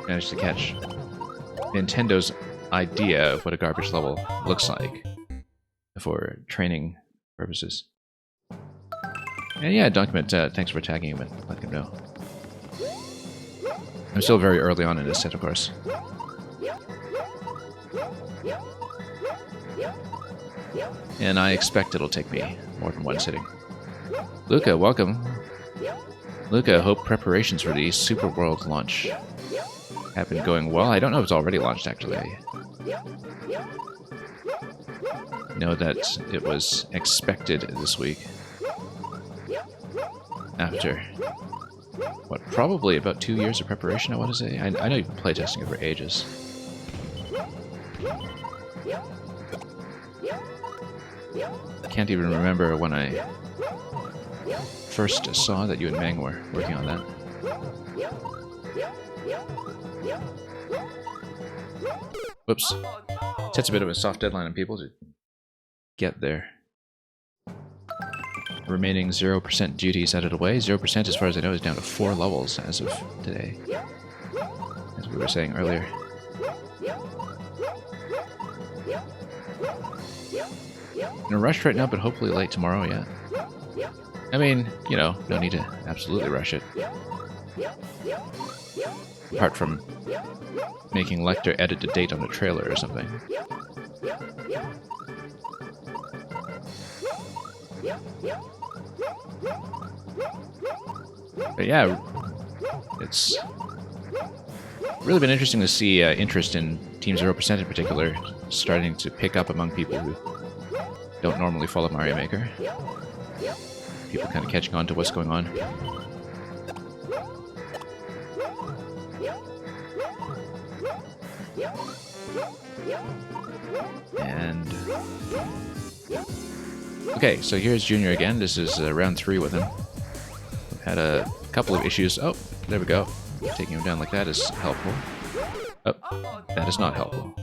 managed to catch Nintendo's idea of what a garbage level looks like for training purposes. And yeah, Document, thanks for tagging him and letting him know. I'm still very early on in this set, of course. And I expect it'll take me more than one sitting. Luca, welcome. Luca, hope preparations for the Super World launch have been going well. I don't know if it's already launched, actually. I know that it was expected this week. After, what, probably about 2 years of preparation, I want to say? I know you've been playtesting it for ages. I can't even remember when I first saw that you and Meng were working on that. Whoops. Sets a bit of a soft deadline on people to get there. Remaining 0% duties out of the way. 0%, as far as I know, is down to 4 levels as of today, as we were saying earlier. In a rush right now, but hopefully late tomorrow, yeah. I mean, you know, no need to absolutely rush it. Apart from making Lecter edit the date on the trailer or something. But yeah, it's really been interesting to see interest in Team 0% in particular starting to pick up among people who don't normally follow Mario Maker. People kind of catching on to what's going on. And okay, so here's Junior again. This is round 3 with him. We've had a couple of issues. Oh, there we go. Taking him down like that is helpful. Oh, that is not helpful.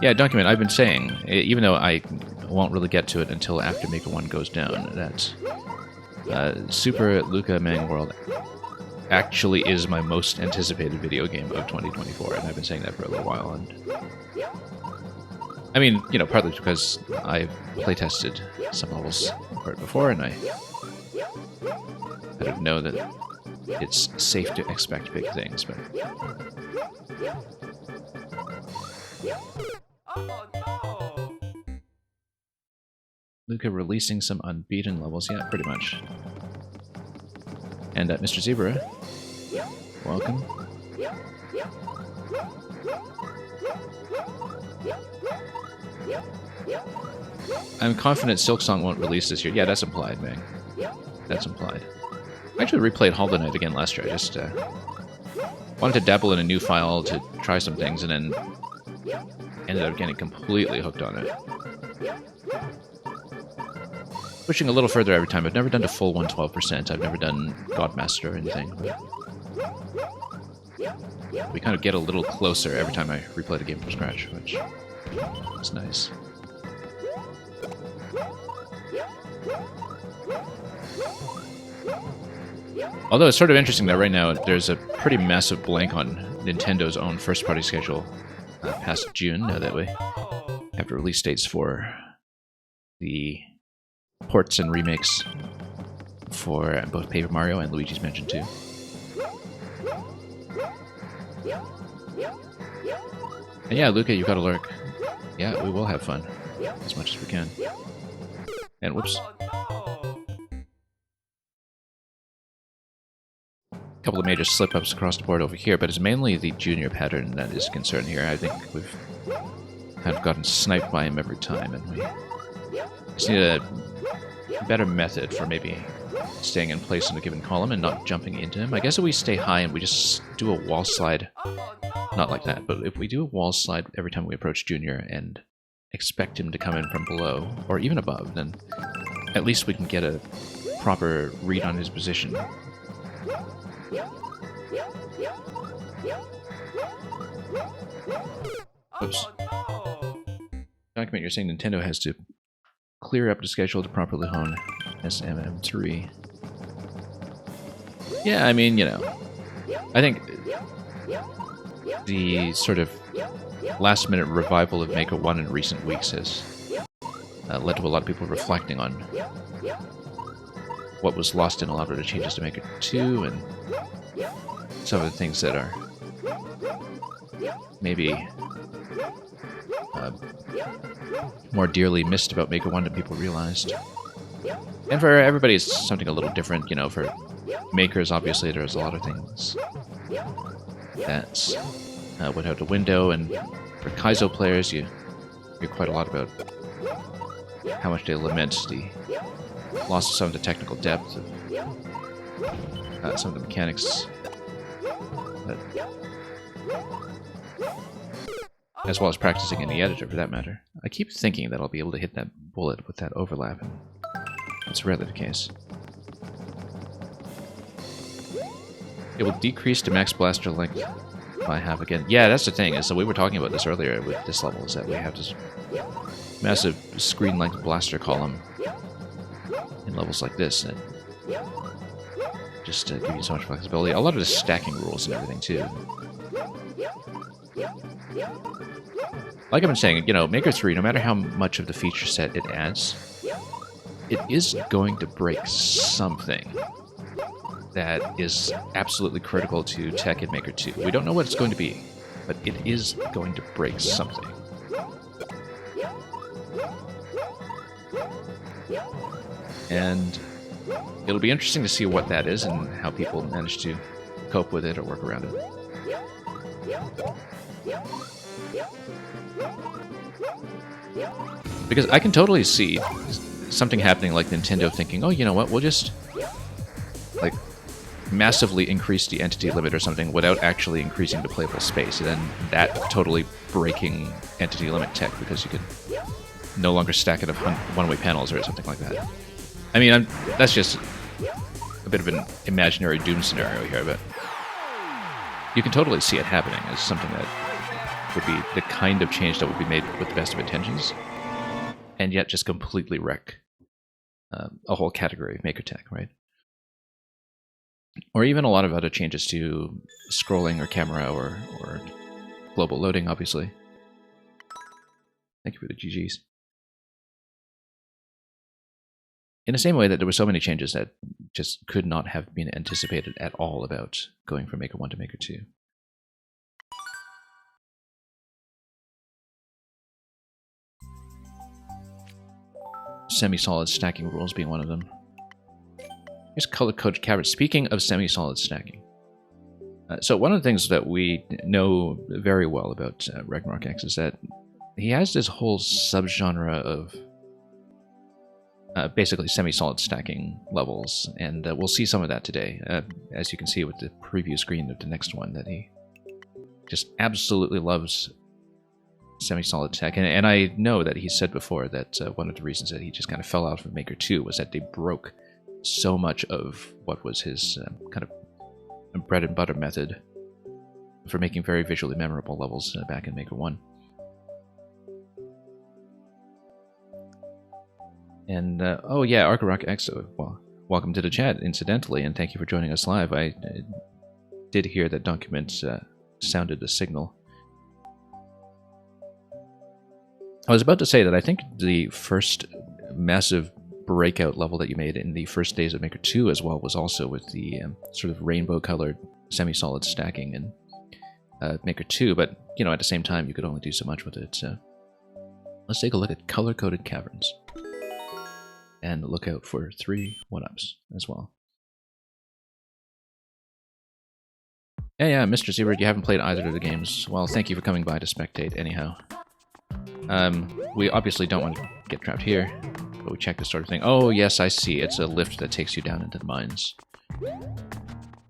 Yeah, Document, I've been saying, even though I won't really get to it until after Maker 1 goes down, that Super Luca Mang World actually is my most anticipated video game of 2024, and I've been saying that for a little while. And I mean, you know, partly because I've playtested some levels for it before, and I kind of know that it's safe to expect big things, but... Oh no! Luca releasing some unbeaten levels, yeah, pretty much. And Mr. Zebra, welcome. I'm confident Silksong won't release this year. Yeah, that's implied, man. That's implied. I actually replayed Hollow Knight again last year. I just wanted to dabble in a new file to try some things, and then ended up getting completely hooked on it. Pushing a little further every time. I've never done to full 112%. I've never done Godmaster or anything. But we kind of get a little closer every time I replay the game from scratch, which is nice. Although it's sort of interesting that right now there's a pretty massive blank on Nintendo's own first-party schedule past June, now that we have the release dates for the ports and remakes for both Paper Mario and Luigi's Mansion 2. And yeah, Luca, you've got to lurk. Yeah, we will have fun as much as we can. And whoops. A couple of major slip-ups across the board over here, but it's mainly the Junior pattern that is concerned here. I think we've kind of gotten sniped by him every time, and we just need a better method for maybe staying in place in a given column and not jumping into him. I guess if we stay high and we just do a wall slide, not like that, but if we do a wall slide every time we approach Junior and expect him to come in from below, or even above, then at least we can get a proper read on his position. Oops. Document, you're saying Nintendo has to clear up the schedule to properly hone SMM3. Yeah, I mean, you know, I think the sort of last-minute revival of Maker 1 in recent weeks has led to a lot of people reflecting on what was lost in a lot of the changes to Maker 2 and some of the things that are maybe more dearly missed about Maker 1 than people realized. And for everybody, it's something a little different. You know, for makers, obviously, there's a lot of things that went out the window, and for Kaizo players, you hear quite a lot about how much they lament the loss of some of the technical depth of some of the mechanics, as well as practicing in the editor, for that matter. I keep thinking that I'll be able to hit that bullet with that overlap, and it's rarely the case. It will decrease the max blaster length by half again. Yeah, that's the thing. So we were talking about this earlier with this level, is that we have this massive screen length blaster column in levels like this, and just to give you so much flexibility. A lot of the stacking rules and everything too. Like I've been saying, you know, Maker 3, no matter how much of the feature set it adds, it is going to break something. that is absolutely critical to tech in Maker 2. We don't know what it's going to be, but it is going to break something. And it'll be interesting to see what that is and how people manage to cope with it or work around it. Because I can totally see something happening like Nintendo thinking, oh, you know what, we'll just like massively increase the entity limit or something without actually increasing the playable space, and then that totally breaking entity limit tech because you could no longer stack it of one-way panels or something like that. I mean, that's just a bit of an imaginary doom scenario here, but you can totally see it happening as something that would be the kind of change that would be made with the best of intentions, and yet just completely wreck a whole category of maker tech, right? Or even a lot of other changes to scrolling or camera or global loading, obviously. Thank you for the GGs. In the same way that there were so many changes that just could not have been anticipated at all about going from Maker 1 to Maker 2. Semi-solid stacking rules being one of them. Here's color-coded carrots. Speaking of semi-solid stacking. So one of the things that we know very well about RagnarokX is that he has this whole subgenre of basically semi-solid stacking levels, and we'll see some of that today. As you can see with the preview screen of the next one, that he just absolutely loves semi-solid tech. And I know that he said before that one of the reasons that he just kind of fell out of Maker 2 was that they broke so much of what was his kind of bread and butter method for making very visually memorable levels back in Maker 1. And, oh yeah, RagnarokX, well, welcome to the chat, incidentally, and thank you for joining us live. I did hear that Document sounded the signal. I was about to say that I think the first massive breakout level that you made in the first days of Maker 2 as well was also with the sort of rainbow-colored semi-solid stacking in Maker 2, but, you know, at the same time, you could only do so much with it, so... Let's take a look at color-coded caverns. And look out for 3 1-ups as well. Yeah, Mr. Siebert, you haven't played either of the games. Well, thank you for coming by to spectate, anyhow. We obviously don't want to get trapped here, but we check this sort of thing. Oh, yes, I see. It's a lift that takes you down into the mines.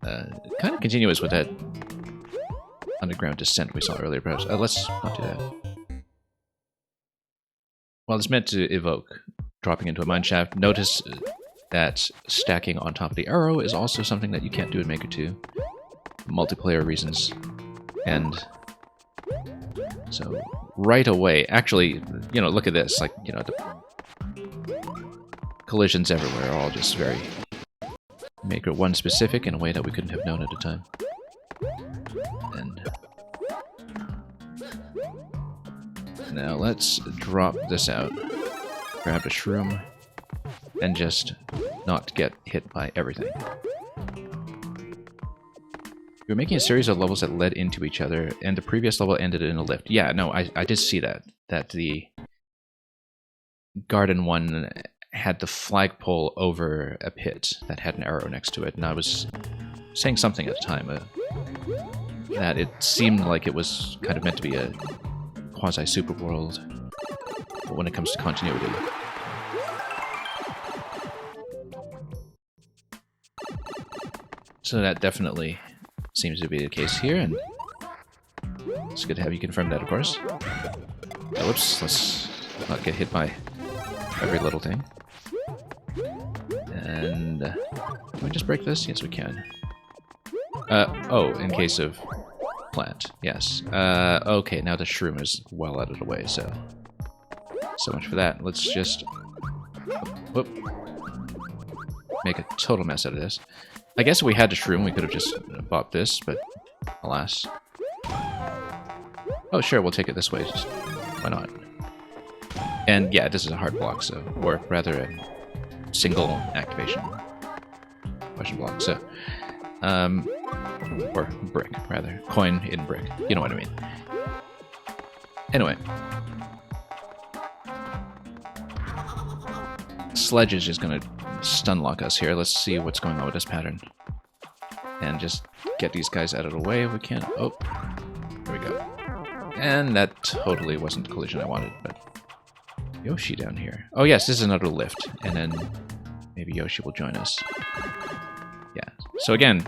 Kind of continuous with that underground descent we saw earlier, perhaps. Let's not do that. Well, it's meant to evoke dropping into a mine shaft. Notice that stacking on top of the arrow is also something that you can't do in Maker 2. Multiplayer reasons. And so right away, actually, you know, look at this. Like, you know, the collisions everywhere are all just very Maker 1 specific in a way that we couldn't have known at the time. And now let's drop this out. Grab a shroom, and just not get hit by everything. You're making a series of levels that led into each other, and the previous level ended in a lift. Yeah, no, I did see that. That the garden one had the flagpole over a pit that had an arrow next to it, and I was saying something at the time that it seemed like it was kind of meant to be a quasi-super world. But when it comes to continuity. So that definitely seems to be the case here, and it's good to have you confirm that, of course. Oh, whoops, let's not get hit by every little thing. And can we just break this? Yes, we can. Oh, in case of plant, yes. Okay, now the shroom is well out of the way, so much for that. Let's just whoop, make a total mess out of this. I guess if we had the shroom, we could have just bopped this, but alas. Oh, sure, we'll take it this way. Just, why not? And yeah, this is a hard block, so, or rather a single activation. question block. So, or brick rather, coin in brick. You know what I mean. Anyway, Sledge is just gonna stun lock us here. Let's see what's going on with this pattern, and just get these guys out of the way if we can. Oh, there we go. And that totally wasn't the collision I wanted, but Yoshi down here. Oh yes, this is another lift, and then maybe Yoshi will join us. Yeah. So again,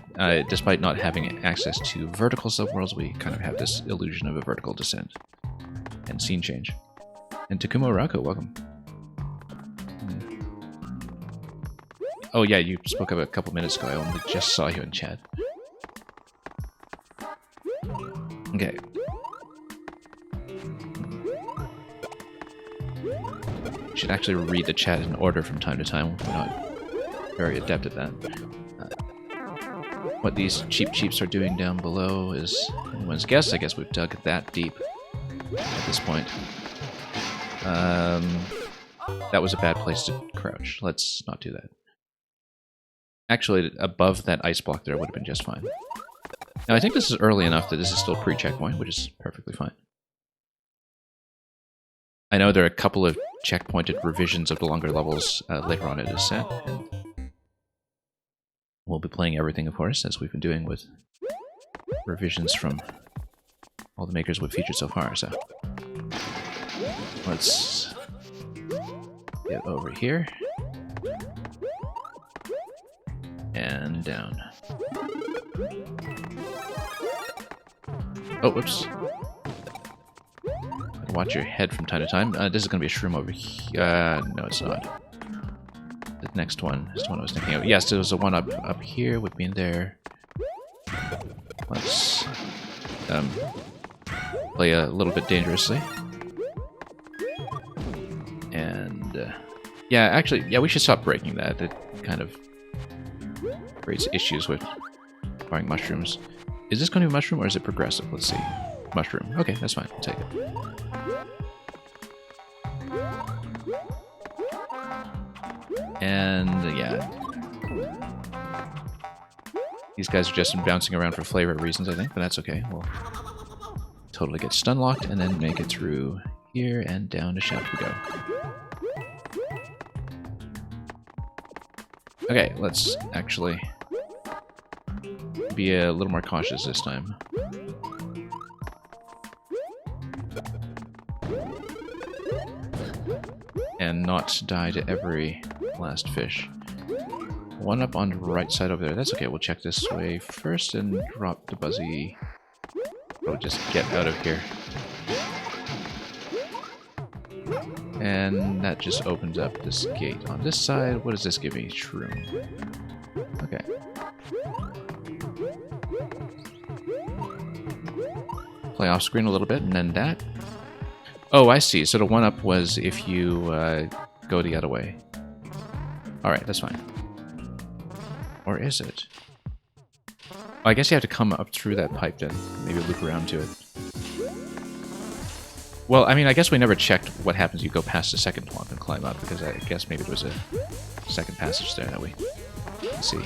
despite not having access to vertical subworlds, we kind of have this illusion of a vertical descent and scene change. And Takumo Rako, welcome. Oh yeah, you spoke up a couple minutes ago. I only just saw you in chat. Okay. Should actually read the chat in order from time to time. We're not very adept at that. What these cheaps are doing down below is anyone's guess. I guess we've dug that deep at this point. That was a bad place to crouch. Let's not do that. Actually, above that ice block there would have been just fine. Now, I think this is early enough that this is still pre-checkpoint, which is perfectly fine. I know there are a couple of checkpointed revisions of the longer levels later on in this set, and we'll be playing everything, of course, as we've been doing with revisions from all the makers we've featured so far, so let's get over here and down. Oh, whoops. Watch your head from time to time. This is going to be a shroom over here. No, it's not. The next one is the one I was thinking of. Yes, there was a one up here. Would be in there. Let's play a little bit dangerously. And yeah, actually, yeah, we should stop breaking that. It kind of creates issues with firing mushrooms. Is this going to be mushroom or is it progressive? Let's see. Mushroom. Okay, that's fine. I'll take it. And yeah, these guys are just bouncing around for flavor reasons, I think, but that's okay. We'll totally get stun locked and then make it through here and down the shaft we go. Okay, let's actually be a little more cautious this time. And not die to every last fish. One up on the right side over there. That's okay, we'll check this way first and drop the buzzy. Oh, just get out of here. And that just opens up this gate. On this side, what does this give me? Shroom. Okay. Play off screen a little bit, and then that. Oh, I see. So the one-up was if you go the other way. Alright, that's fine. Or is it? Oh, I guess you have to come up through that pipe then. Maybe loop around to it. Well, I mean, I guess we never checked what happens if you go past the second plump and climb up, because I guess maybe there was a second passage there that we can see.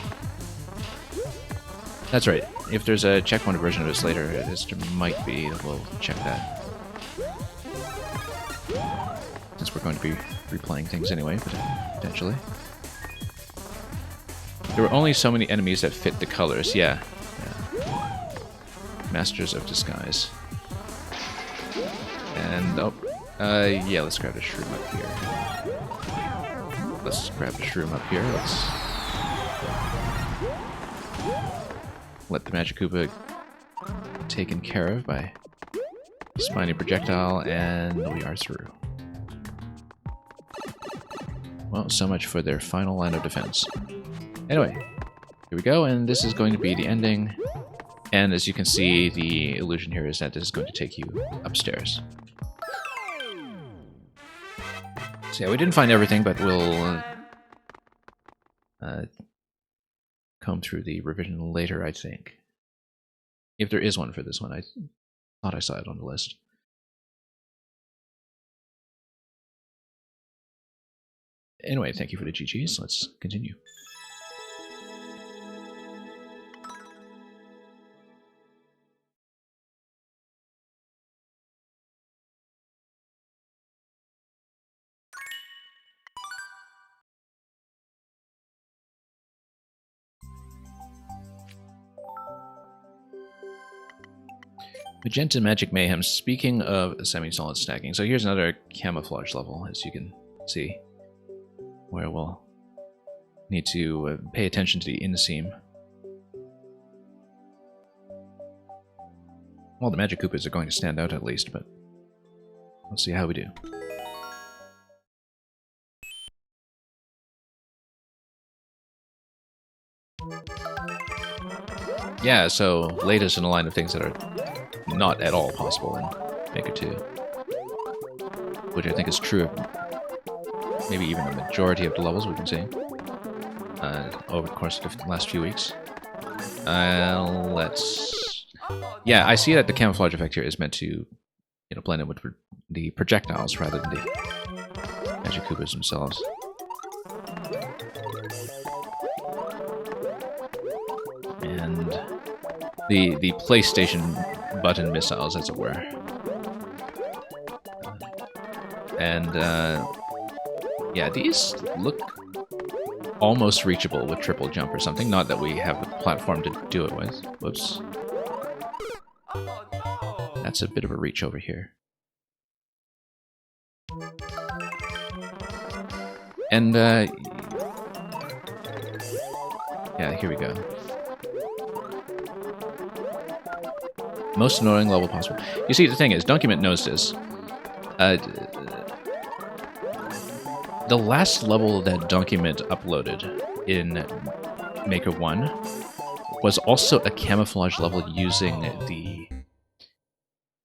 That's right. If there's a checkpoint version of this later, there might be. We'll check that. Since we're going to be replaying things anyway, potentially. There were only so many enemies that fit the colors, yeah. Masters of Disguise. And, oh, yeah, let's grab the shroom up here. Let's grab the shroom up here, let's let the Magic Koopa taken care of by Spiny Projectile, and we are through. Well, so much for their final line of defense. Anyway, here we go, and this is going to be the ending. And as you can see, the illusion here is that this is going to take you upstairs. So yeah, we didn't find everything, but we'll comb through the revision later, I think. If there is one for this one, I thought I saw it on the list. Anyway, thank you for the GGs. Let's continue. Magenta Magic Mayhem. Speaking of semi-solid stacking, so here's another camouflage level, as you can see, where we'll need to pay attention to the inseam. Well, the Magic Koopas are going to stand out at least, but let's see how we do. Yeah, so latest in a line of things that are not at all possible in Maker 2. Which I think is true of maybe even the majority of the levels we've been seeing over the course of the last few weeks. Let's... Yeah, I see that the camouflage effect here is meant to, blend in with the projectiles rather than the Magic Koopas themselves. And the PlayStation button missiles, as it were. And yeah, these look almost reachable with triple jump or something. Not that we have the platform to do it with. Whoops. That's a bit of a reach over here. And yeah, here we go. Most annoying level possible. You see, the thing is, Document knows this. The last level that Document uploaded in Maker 1 was also a camouflage level using the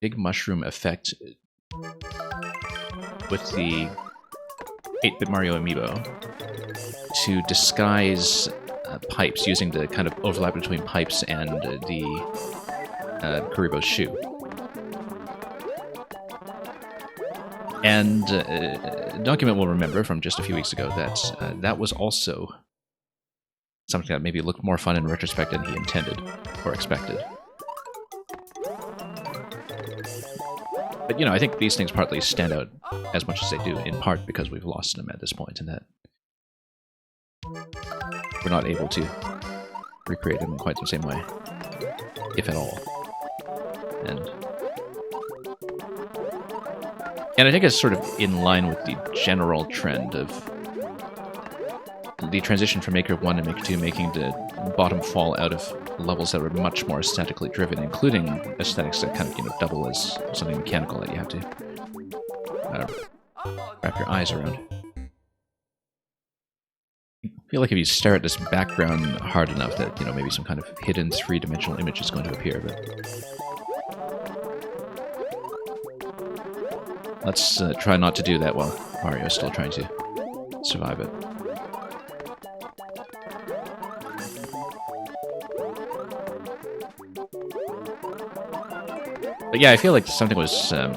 Big Mushroom effect with the 8-bit Mario amiibo to disguise pipes, using the kind of overlap between pipes and the Kuribo's shoe. And Document will remember from just a few weeks ago that that was also something that maybe looked more fun in retrospect than he intended or expected. But, I think these things partly stand out as much as they do, in part because we've lost them at this point, and that we're not able to recreate them in quite the same way, if at all. And I think it's sort of in line with the general trend of the transition from Maker 1 to Maker 2, making the bottom fall out of levels that were much more aesthetically driven, including aesthetics that kind of, double as something mechanical that you have to wrap your eyes around. I feel like if you stare at this background hard enough that, maybe some kind of hidden three-dimensional image is going to appear, but... Let's try not to do that while Mario's still trying to survive it. But yeah, I feel like something was, from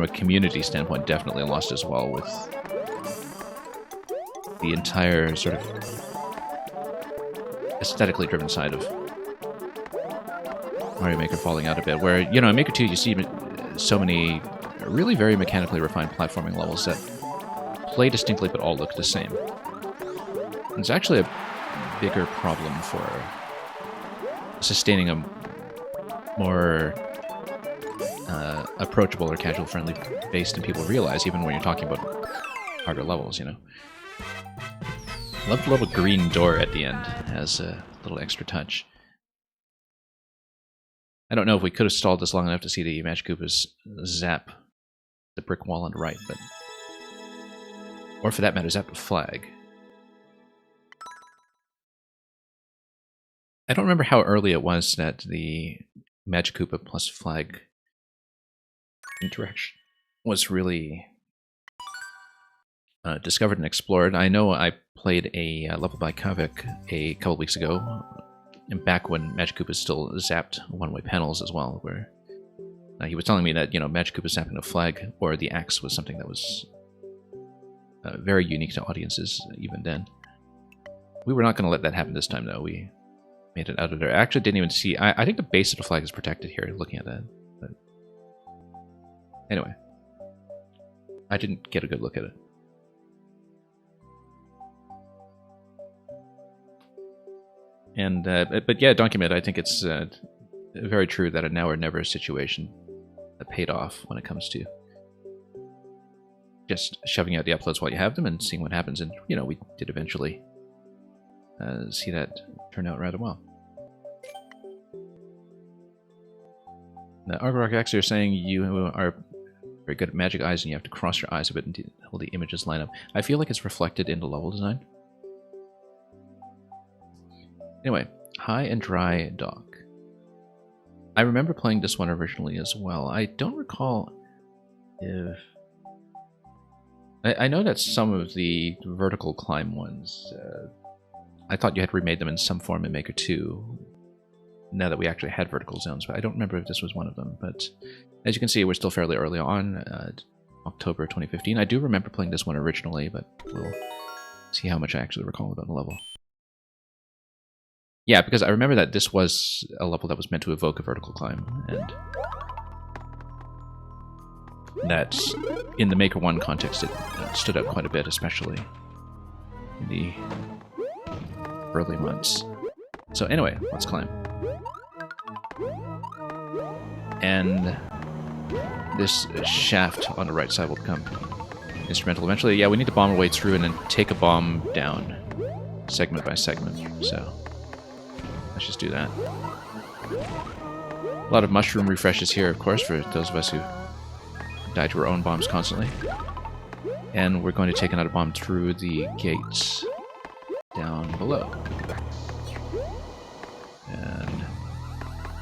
a community standpoint, definitely lost as well, with the entire sort of aesthetically driven side of Mario Maker falling out a bit. Where, in Maker 2 you see so many really very mechanically refined platforming levels that play distinctly but all look the same. It's actually a bigger problem for sustaining a more approachable or casual-friendly base than people realize, even when you're talking about harder levels, Love the little green door at the end as a little extra touch. I don't know if we could have stalled this long enough to see the Magic Koopas zap the brick wall on the right, but... Or for that matter, zap the flag. I don't remember how early it was that the Magic Koopa plus flag interaction was really discovered and explored. I know I played a level by Kavik a couple weeks ago, and back when Magic Koopa still zapped one-way panels as well, where he was telling me that, Magic Koopa zapping the flag or the axe was something that was very unique to audiences even then. We were not going to let that happen this time, though. We made it out of there. I actually didn't even see... I think the base of the flag is protected here, looking at that. But anyway. I didn't get a good look at it. And, but yeah, Document, I think it's very true that a now or never situation that paid off when it comes to just shoving out the uploads while you have them and seeing what happens. And, you know, we did eventually see that turn out rather well. Now, RagnarokX, you're saying you are very good at magic eyes and you have to cross your eyes a bit until the images line up. I feel like it's reflected in the level design. Anyway, High and Dry Dock. I remember playing this one originally as well. I don't recall if... I know that some of the vertical climb ones, I thought you had remade them in some form in Maker 2, now that we actually had vertical zones, but I don't remember if this was one of them. But as you can see, we're still fairly early on, October 2015. I do remember playing this one originally, but we'll see how much I actually recall about the level. Yeah, because I remember that this was a level that was meant to evoke a vertical climb, and that in the Maker 1 context it stood out quite a bit, especially in the early months. So anyway, let's climb. And this shaft on the right side will become instrumental eventually. Yeah, we need to bomb our way through and then take a bomb down segment by segment, so let's just do that. A lot of mushroom refreshes here, of course, for those of us who die to our own bombs constantly. And we're going to take another bomb through the gates down below. And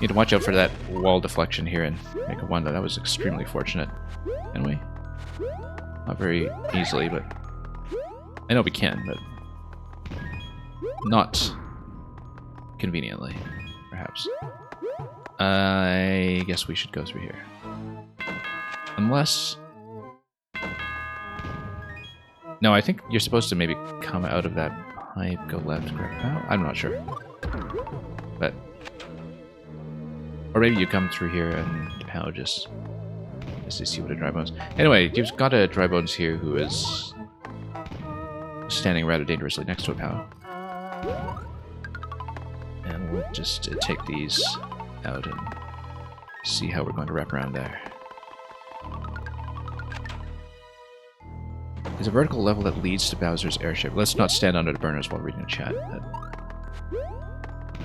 need to watch out for that wall deflection here in Maker 1. That was extremely fortunate. Can we? Not very easily, but I know we can, but not conveniently, perhaps. I guess we should go through here. Unless... No, I think you're supposed to maybe come out of that pipe, go left, grab pow. I'm not sure. But... Or maybe you come through here and pow just to see what a dry bones. Anyway, you've got a dry bones here who is standing rather dangerously next to a pow. And we'll just take these out and see how we're going to wrap around there. There's a vertical level that leads to Bowser's airship. Let's not stand under the burners while reading a chat. That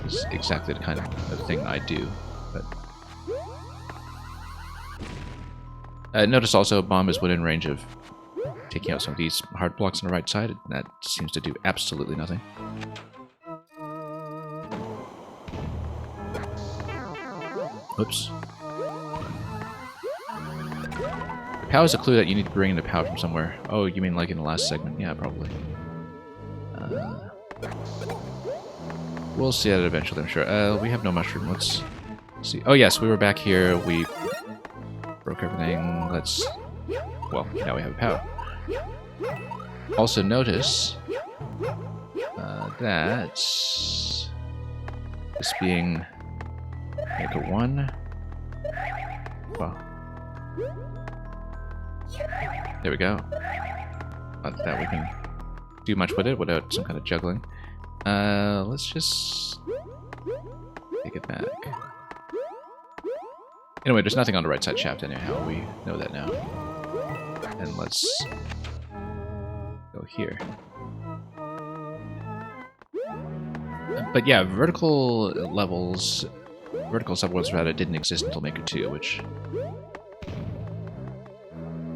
is exactly the kind of thing I do. But notice also bomb is within range of taking out some of these hard blocks on the right side. And that seems to do absolutely nothing. Oops. The POW is a clue that you need to bring in the POW from somewhere. Oh, you mean like in the last segment? Yeah, probably. We'll see that eventually, I'm sure. We have no mushroom. Let's see. Oh, yes, we were back here. We broke everything. Let's... Well, now we have a POW. Also notice that this being Maker 1. Well, there we go. Not that we can do much with it without some kind of juggling. Let's just take it back. Anyway, there's nothing on the right side shaft anyhow. We know that now. And let's go here. But yeah, vertical subworlds rather, didn't exist until Maker 2, which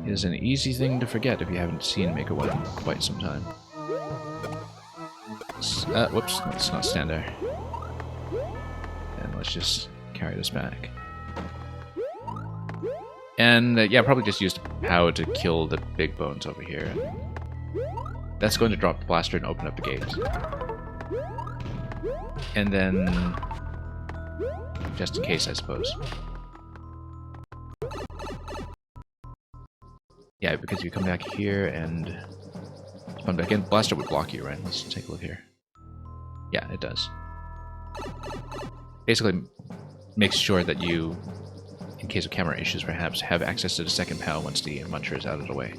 is an easy thing to forget if you haven't seen Maker 1 in quite some time. Whoops, let's not stand there. And let's just carry this back. And yeah, probably just use POW to kill the big bones over here. That's going to drop the blaster and open up the gate. And then, just in case, I suppose. Yeah, because you come back here and spawn back in, blaster would block you, right? Let's take a look here. Yeah, it does. Basically, makes sure that you, in case of camera issues perhaps, have access to the second POW once the muncher is out of the way.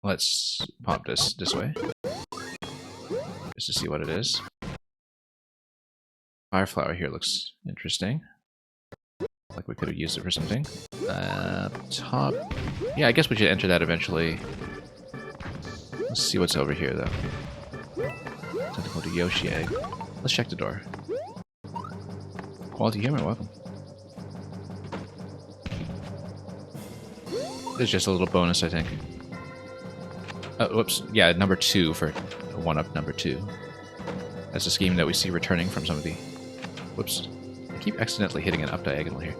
Let's pop this way, just to see what it is. fire flower here looks interesting. Like we could have used it for something. Top. Yeah, I guess we should enter that eventually. Let's see what's over here, though. Tentacle to Yoshi egg. Let's check the door. Quality human, welcome. There's just a little bonus, I think. Oh, whoops. Yeah, number 2 for 1-up number 2. That's a scheme that we see returning from some of the... Whoops. I keep accidentally hitting an up diagonal here.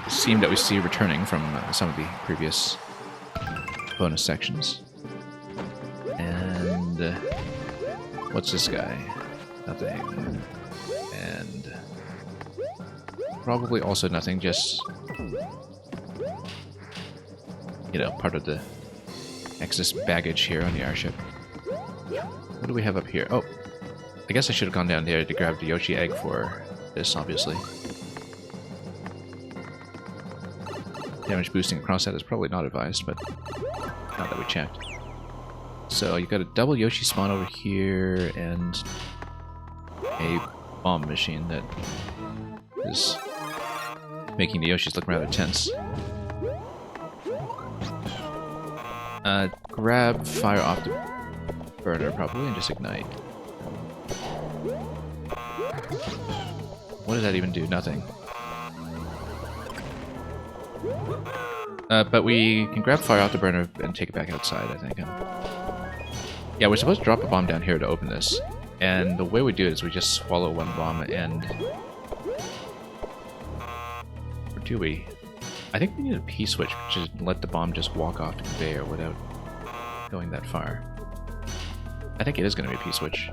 A scheme that we see returning from some of the previous bonus sections. And... what's this guy? Nothing. And... probably also nothing, just... you know, part of the excess baggage here on the airship. What do we have up here? Oh, I guess I should have gone down there to grab the Yoshi egg for this, obviously. Damage boosting across that is probably not advised, but not that we checked. So you got a double Yoshi spawn over here and a bomb machine that is making the Yoshis look rather tense. Grab fire off the burner probably and just ignite. What does that even do? Nothing. But we can grab fire off the burner and take it back outside, I think. Yeah, we're supposed to drop a bomb down here to open this. And the way we do it is we just swallow one bomb and... or do we? I think we need a P-switch, which is let the bomb just walk off the conveyor without going that far. I think it is going to be a P-switch.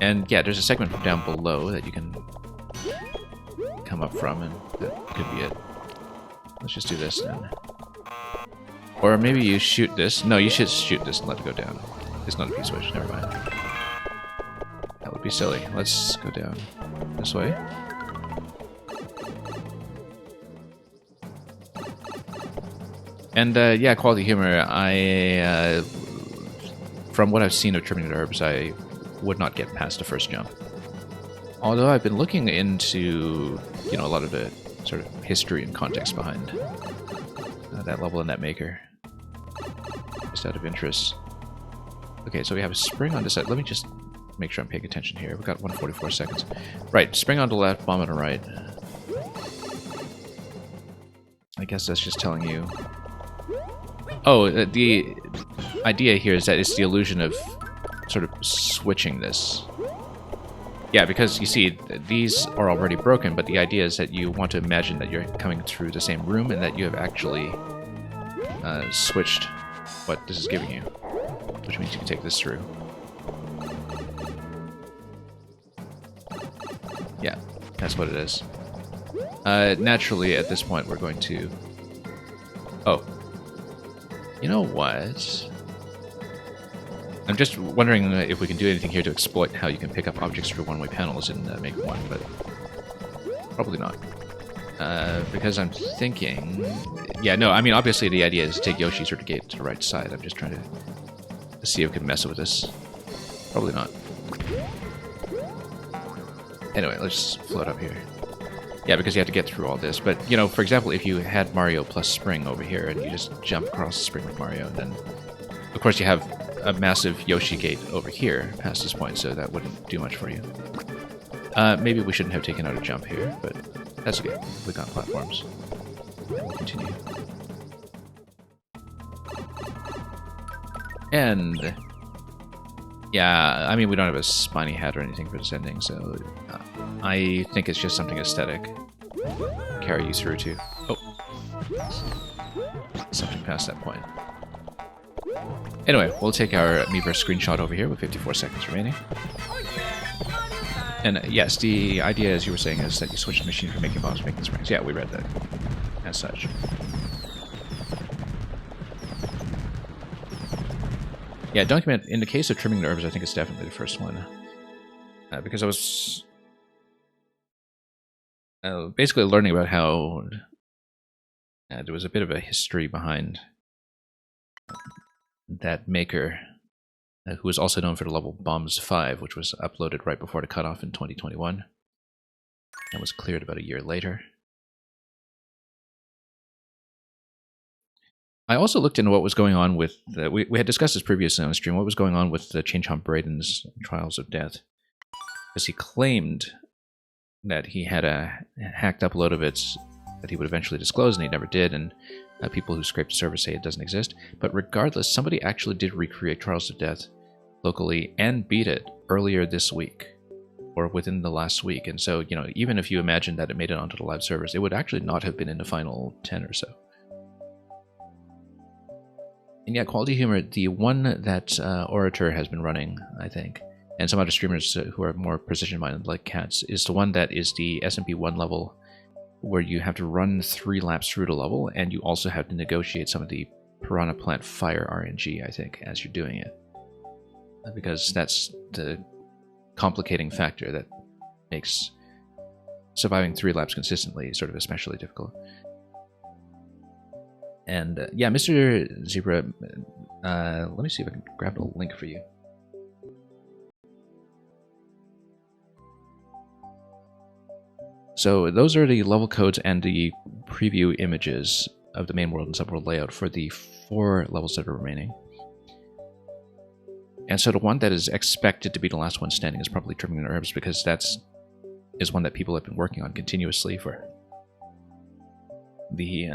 And yeah, there's a segment from down below that you can come up from, and that could be it. Let's just do this then. Or maybe you shoot this. No, you should shoot this and let it go down. It's not a P-switch, never mind. That would be silly. Let's go down this way. And yeah, quality humor, from what I've seen of Trimming the Herbs, I would not get past the first jump. Although I've been looking into, you know, a lot of the sort of history and context behind that level and that maker. Just out of interest. Okay, so we have a spring on this side. Let me just make sure I'm paying attention here. We've got 144 seconds. Right, spring on the left, bomb on the right. I guess that's just telling you... Oh, the idea here is that it's the illusion of sort of switching this. Yeah, because you see, these are already broken, but the idea is that you want to imagine that you're coming through the same room and that you have actually switched what this is giving you, which means you can take this through. Yeah, that's what it is. Naturally, at this point, we're going to... Oh. You know what? I'm just wondering if we can do anything here to exploit how you can pick up objects through one-way panels in Make 1, but probably not. Because I'm thinking... Yeah, no, I mean, obviously the idea is to take Yoshi's or to gate to the right side. I'm just trying to see if we can mess with this. Probably not. Anyway, let's float up here. Yeah, because you have to get through all this. But, you know, for example, if you had Mario plus Spring over here and you just jump across the Spring with Mario, then, of course, you have a massive Yoshi gate over here past this point, so that wouldn't do much for you. Maybe we shouldn't have taken out a jump here, but that's okay. We got platforms. And we'll continue. And... yeah, I mean, we don't have a spiny hat or anything for this ending, so I think it's just something aesthetic. Carry you through to... oh. Something past that point. Anyway, we'll take our Miiverse screenshot over here with 54 seconds remaining. And yes, the idea, as you were saying, is that you switch the machine from making bombs to making springs. Yeah, we read that as such. Yeah, document, in the case of Trimming the Herbs, I think it's definitely the first one. Because I was basically learning about how there was a bit of a history behind that maker who was also known for the level Bombs 5, which was uploaded right before the cutoff in 2021 and was cleared about a year later. I also looked into what was going on with we had discussed this previously on the stream, what was going on with the Changeon Brayden's Trials of Death, because he claimed that he had a hacked upload of it that he would eventually disclose, and he never did, and people who scraped the server say it doesn't exist. But regardless, somebody actually did recreate Trials of Death locally and beat it earlier this week, or within the last week. And so, you know, even if you imagine that it made it onto the live servers, it would actually not have been in the final 10 or so. And yeah, Quality Humor, the one that Orator has been running, I think, and some other streamers who are more precision-minded like Cats, is the one that is the SMM1 level, where you have to run 3 laps through the level, and you also have to negotiate some of the Piranha Plant Fire RNG, I think, as you're doing it. Because that's the complicating factor that makes surviving 3 laps consistently sort of especially difficult. And yeah, Mr. Zebra, let me see if I can grab a link for you. So those are the level codes and the preview images of the main world and subworld layout for the 4 levels that are remaining. And so the one that is expected to be the last one standing is probably Trimming the Herbs, because is one that people have been working on continuously for the...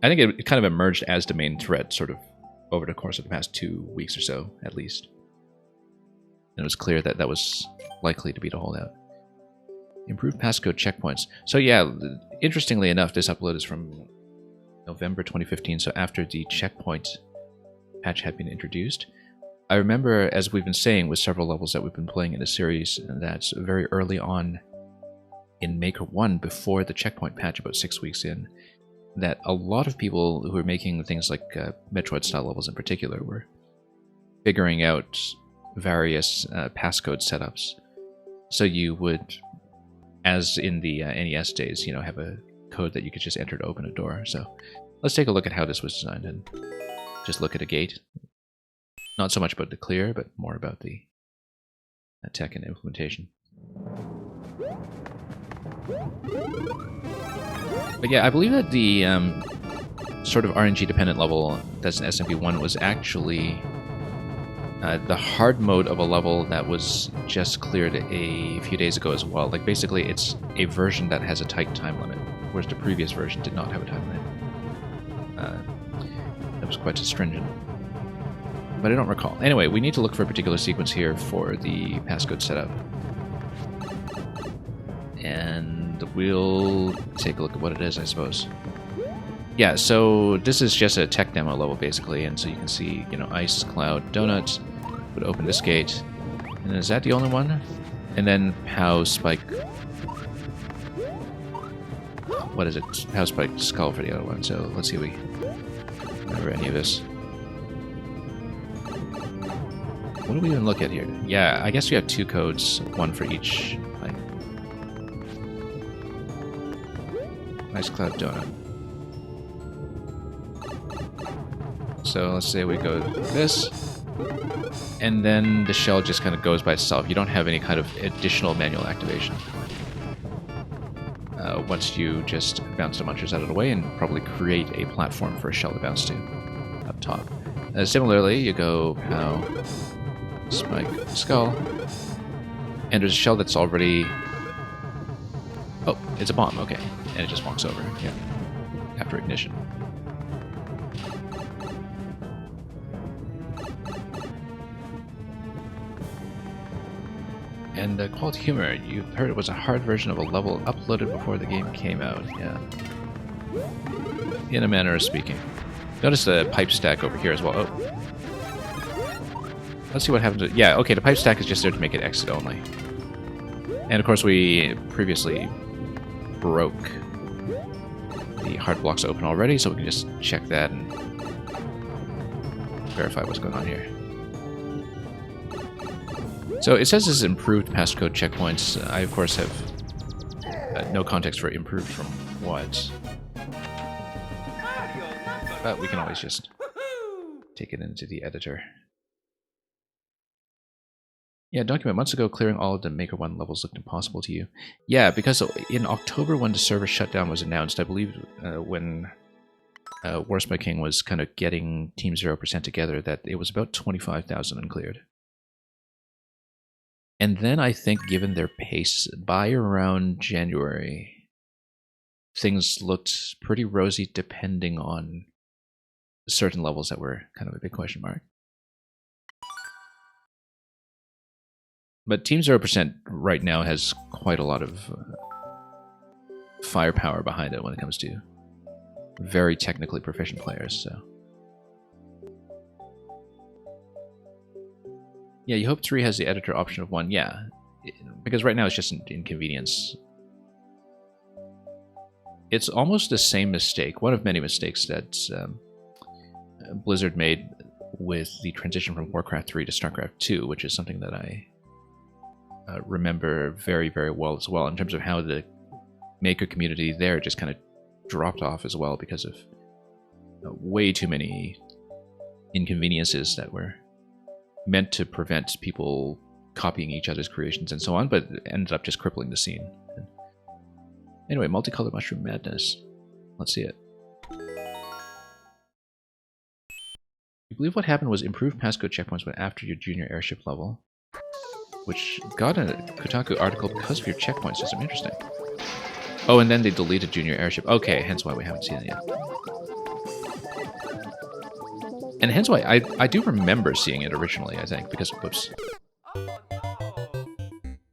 I think it kind of emerged as the main thread sort of over the course of the past 2 weeks or so, at least. And it was clear that that was likely to be the holdout. Improved passcode checkpoints. So yeah, interestingly enough, this upload is from November 2015, so after the checkpoint patch had been introduced. I remember, as we've been saying with several levels that we've been playing in the series, that's very early on in Maker 1, before the checkpoint patch, about 6 weeks in, that a lot of people who were making things like Metroid-style levels in particular were figuring out various passcode setups. So you would, as in the NES days, you know, have a code that you could just enter to open a door. So let's take a look at how this was designed and just look at a gate. Not so much about the clear, but more about the tech and implementation. But yeah, I believe that the sort of RNG-dependent level that's in SMM1 was actually the hard mode of a level that was just cleared a few days ago as well. Like, basically, it's a version that has a tight time limit, whereas the previous version did not have a time limit. That was quite stringent. But I don't recall. Anyway, we need to look for a particular sequence here for the passcode setup. And we'll take a look at what it is, I suppose. Yeah, so this is just a tech demo level, basically, and so you can see, you know, ice, cloud, donuts. Would open this gate. And then is that the only one? And then Pow, Spike... What is it? Pow, Spike, Skull for the other one. So let's see if we remember any of this. What do we even look at here? Yeah, I guess we have 2 codes, one for each. Like, ice, cloud, donut. So let's say we go this, and then the shell just kind of goes by itself. You don't have any kind of additional manual activation. Once you just bounce the munchers out of the way and probably create a platform for a shell to bounce to up top. Similarly, you go Pow, Spike, Skull, and there's a shell that's already... Oh, it's a bomb, okay. And it just walks over, yeah, after ignition. And Quality Humor, you heard it was a hard version of a level uploaded before the game came out, yeah. In a manner of speaking. Notice the pipe stack over here as well. Oh. Let's see what happens. Yeah, okay, the pipe stack is just there to make it exit only. And of course we previously broke the hard blocks open already, so we can just check that and verify what's going on here. So it says this is improved passcode checkpoints. I, of course, have no context for improved from what. But we can always just take it into the editor. Yeah, document months ago, clearing all of the Maker 1 levels looked impossible to you. Yeah, because in October when the server shutdown was announced, I believe when Worst by King was kind of getting Team 0% together, that it was about 25,000 uncleared. And then I think, given their pace, by around January, things looked pretty rosy depending on certain levels that were kind of a big question mark. But Team 0% right now has quite a lot of firepower behind it when it comes to very technically proficient players, so... Yeah, you hope 3 has the editor option of 1, yeah. Because right now it's just an inconvenience. It's almost the same mistake, one of many mistakes that Blizzard made with the transition from Warcraft 3 to StarCraft 2, which is something that I remember very, very well as well, in terms of how the Maker community there just kind of dropped off as well because of way too many inconveniences that were meant to prevent people copying each other's creations and so on, but ended up just crippling the scene. Anyway, multicolored mushroom madness. Let's see it. You believe what happened was improved passcode checkpoints went after your junior airship level, which got a Kotaku article because of your checkpoint system. Interesting. Oh, and then they deleted junior airship. Okay, hence why we haven't seen it yet. And hence why I do remember seeing it originally, I think, because, whoops.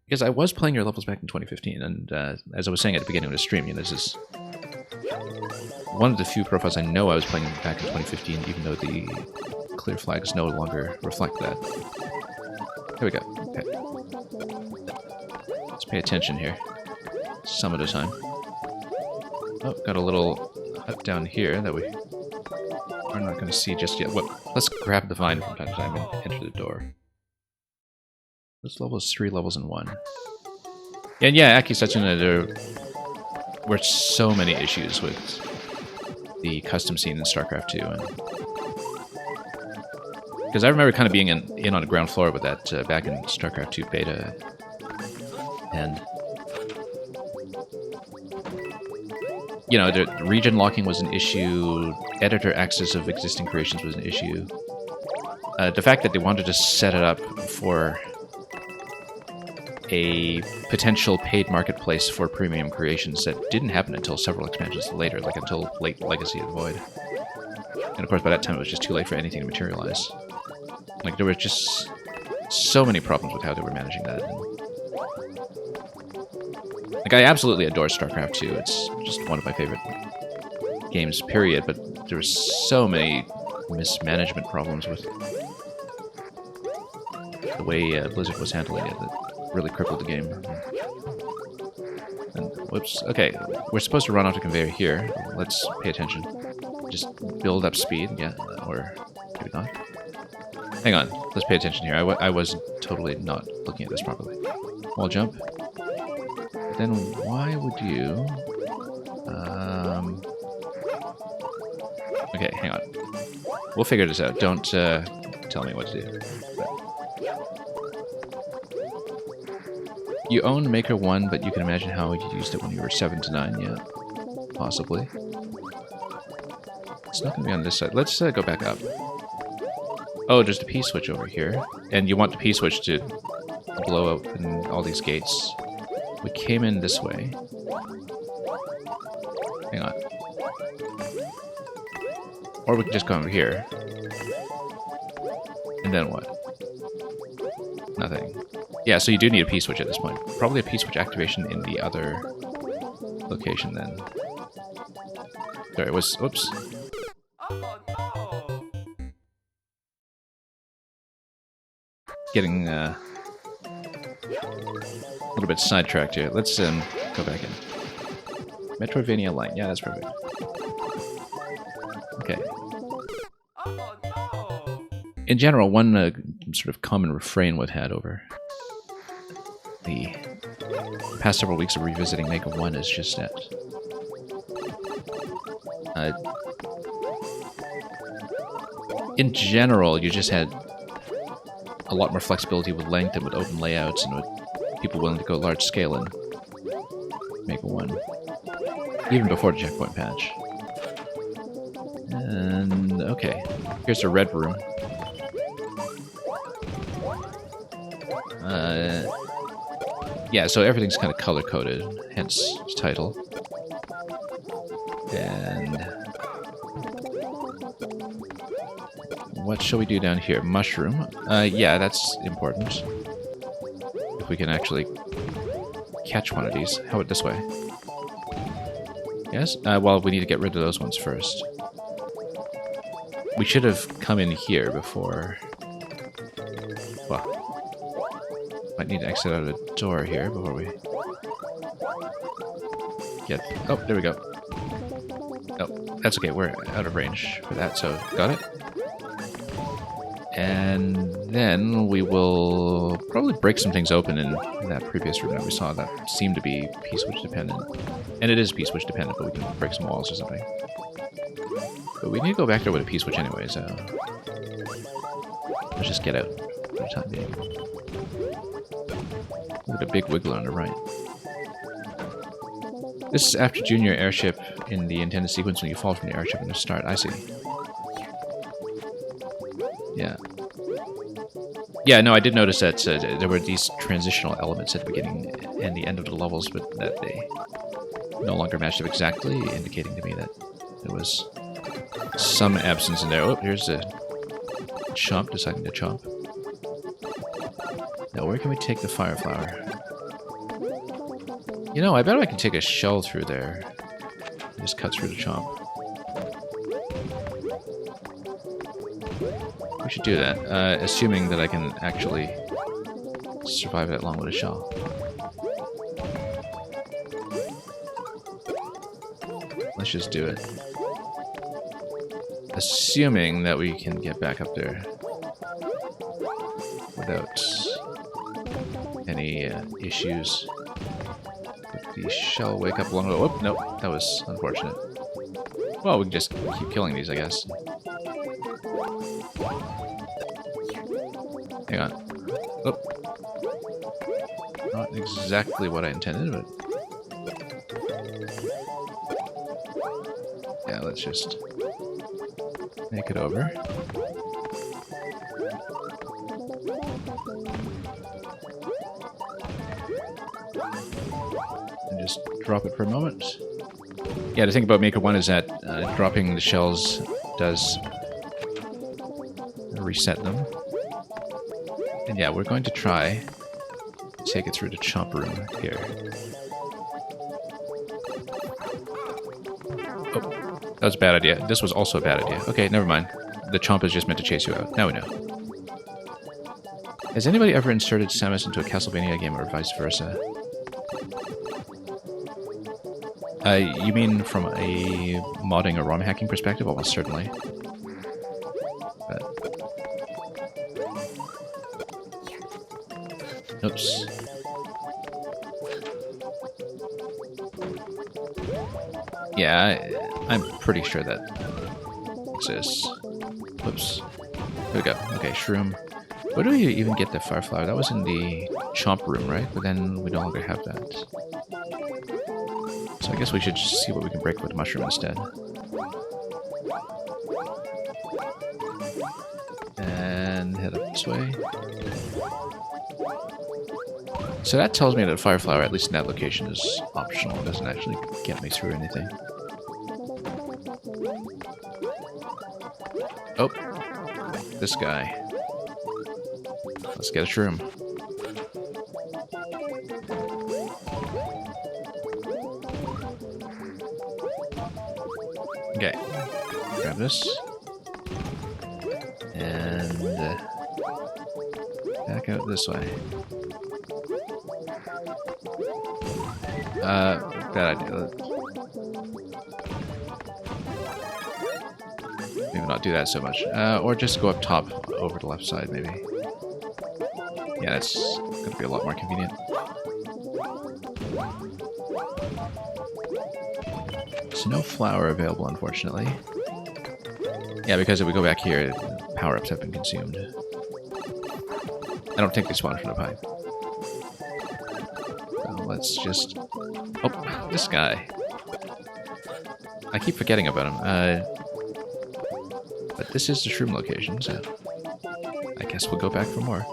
Because I was playing your levels back in 2015, and as I was saying at the beginning of the stream, you know, this is one of the few profiles I know I was playing back in 2015, even though the clear flags no longer reflect that. Here we go. Okay. Let's pay attention here. Some of the time. Oh, got a little hut down here that we are not going to see just yet. Well, let's grab the vine from time to time and enter the door. This level is 3 levels in 1. And yeah, Aki Setsuna, there were so many issues with the custom scene in StarCraft 2. Because I remember kind of being in on the ground floor with that back in StarCraft 2 beta. And you know, the region locking was an issue, editor access of existing creations was an issue. The fact that they wanted to set it up for a potential paid marketplace for premium creations that didn't happen until several expansions later, like until late Legacy of the Void. And of course, by that time, it was just too late for anything to materialize. Like, there were just so many problems with how they were managing that. Like, I absolutely adore StarCraft 2. It's just one of my favorite games, period. But there were so many mismanagement problems with the way Blizzard was handling it that really crippled the game. And, whoops. Okay, we're supposed to run off the conveyor here. Let's pay attention. Just build up speed, yeah, or maybe not. Hang on, let's pay attention here. I was totally not looking at this properly. Wall jump. Then why would you... Okay, hang on. We'll figure this out. Don't tell me what to do. But... You own Maker 1, but you can imagine how you used it when you were 7 to 9, yeah. Possibly. It's not going to be on this side. Let's go back up. Oh, there's the P-switch over here. And you want the P-switch to blow open all these gates. We came in this way. Hang on. Or we can just go over here. And then what? Nothing. Yeah, so you do need a P-switch at this point. Probably a P-switch activation in the other location then. Sorry, it was... Oops. Getting a little bit sidetracked here. Let's go back in. Metroidvania Light. Yeah, that's perfect. Okay. In general, one sort of common refrain we've had over the past several weeks of revisiting Maker 1 is just that in general, you just had a lot more flexibility with length and with open layouts and with people willing to go large scale in Maker 1. Even before the checkpoint patch. And okay, here's the red room. Yeah, so everything's kind of color-coded, hence its title. And what shall we do down here? Mushroom. Yeah, that's important. If we can actually catch one of these. How about this way? Yes? Well, we need to get rid of those ones first. We should have come in here before... Well, might need to exit out of the door here before we get... Oh, there we go. Oh, that's okay. We're out of range for that, so got it. And then we will probably break some things open in that previous room that we saw that seemed to be P-switch dependent. And it is P-switch dependent, but we can break some walls or something. But we need to go back there with a P-switch anyway, so... Let's just get out for the time being. Look at a big wiggler on the right. This is after Junior airship in the intended sequence when you fall from the airship in the start. I see. Yeah. Yeah, no, I did notice that there were these transitional elements at the beginning and the end of the levels, but that they no longer matched up exactly, indicating to me that there was some absence in there. Oh, here's a chomp deciding to chomp. Now, where can we take the fire flower? You know, I bet I can take a shell through there. Just cut through the chomp. We should do that, assuming that I can actually survive that long with a shell. Let's just do it. Assuming that we can get back up there without any issues. The shell wake up along the... Oh, nope, that was unfortunate. Well, we can just keep killing these, I guess. Hang on. Oh. Not exactly what I intended, but... Yeah, let's just make it over. And just drop it for a moment. Yeah, the thing about Maker 1 is that dropping the shells does reset them. And yeah, we're going to try to take it through the chomp room here. Oh, that was a bad idea. This was also a bad idea. Okay, never mind. The chomp is just meant to chase you out. Now we know. Has anybody ever inserted Samus into a Castlevania game or vice versa? You mean from a modding or ROM hacking perspective? Almost certainly. But... Oops. Yeah, I'm pretty sure that exists. Whoops. There we go. Okay, shroom. Where do we even get the fire flower? That was in the chomp room, right? But then we no longer have that. So I guess we should just see what we can break with the mushroom instead. And head up this way. So that tells me that fire flower, at least in that location, is optional. It doesn't actually get me through anything. Oh, this guy. Let's get a shroom. Okay, grab this. And back out this way. Bad idea. Maybe not do that so much. Or just go up top over the left side, maybe. Yeah, that's going to be a lot more convenient. There's no flower available, unfortunately. Yeah, because if we go back here, power-ups have been consumed. don't think they spawn from the pipe. So let's just... Oh, this guy. I keep forgetting about him. But this is the shroom location, so... I guess we'll go back for more.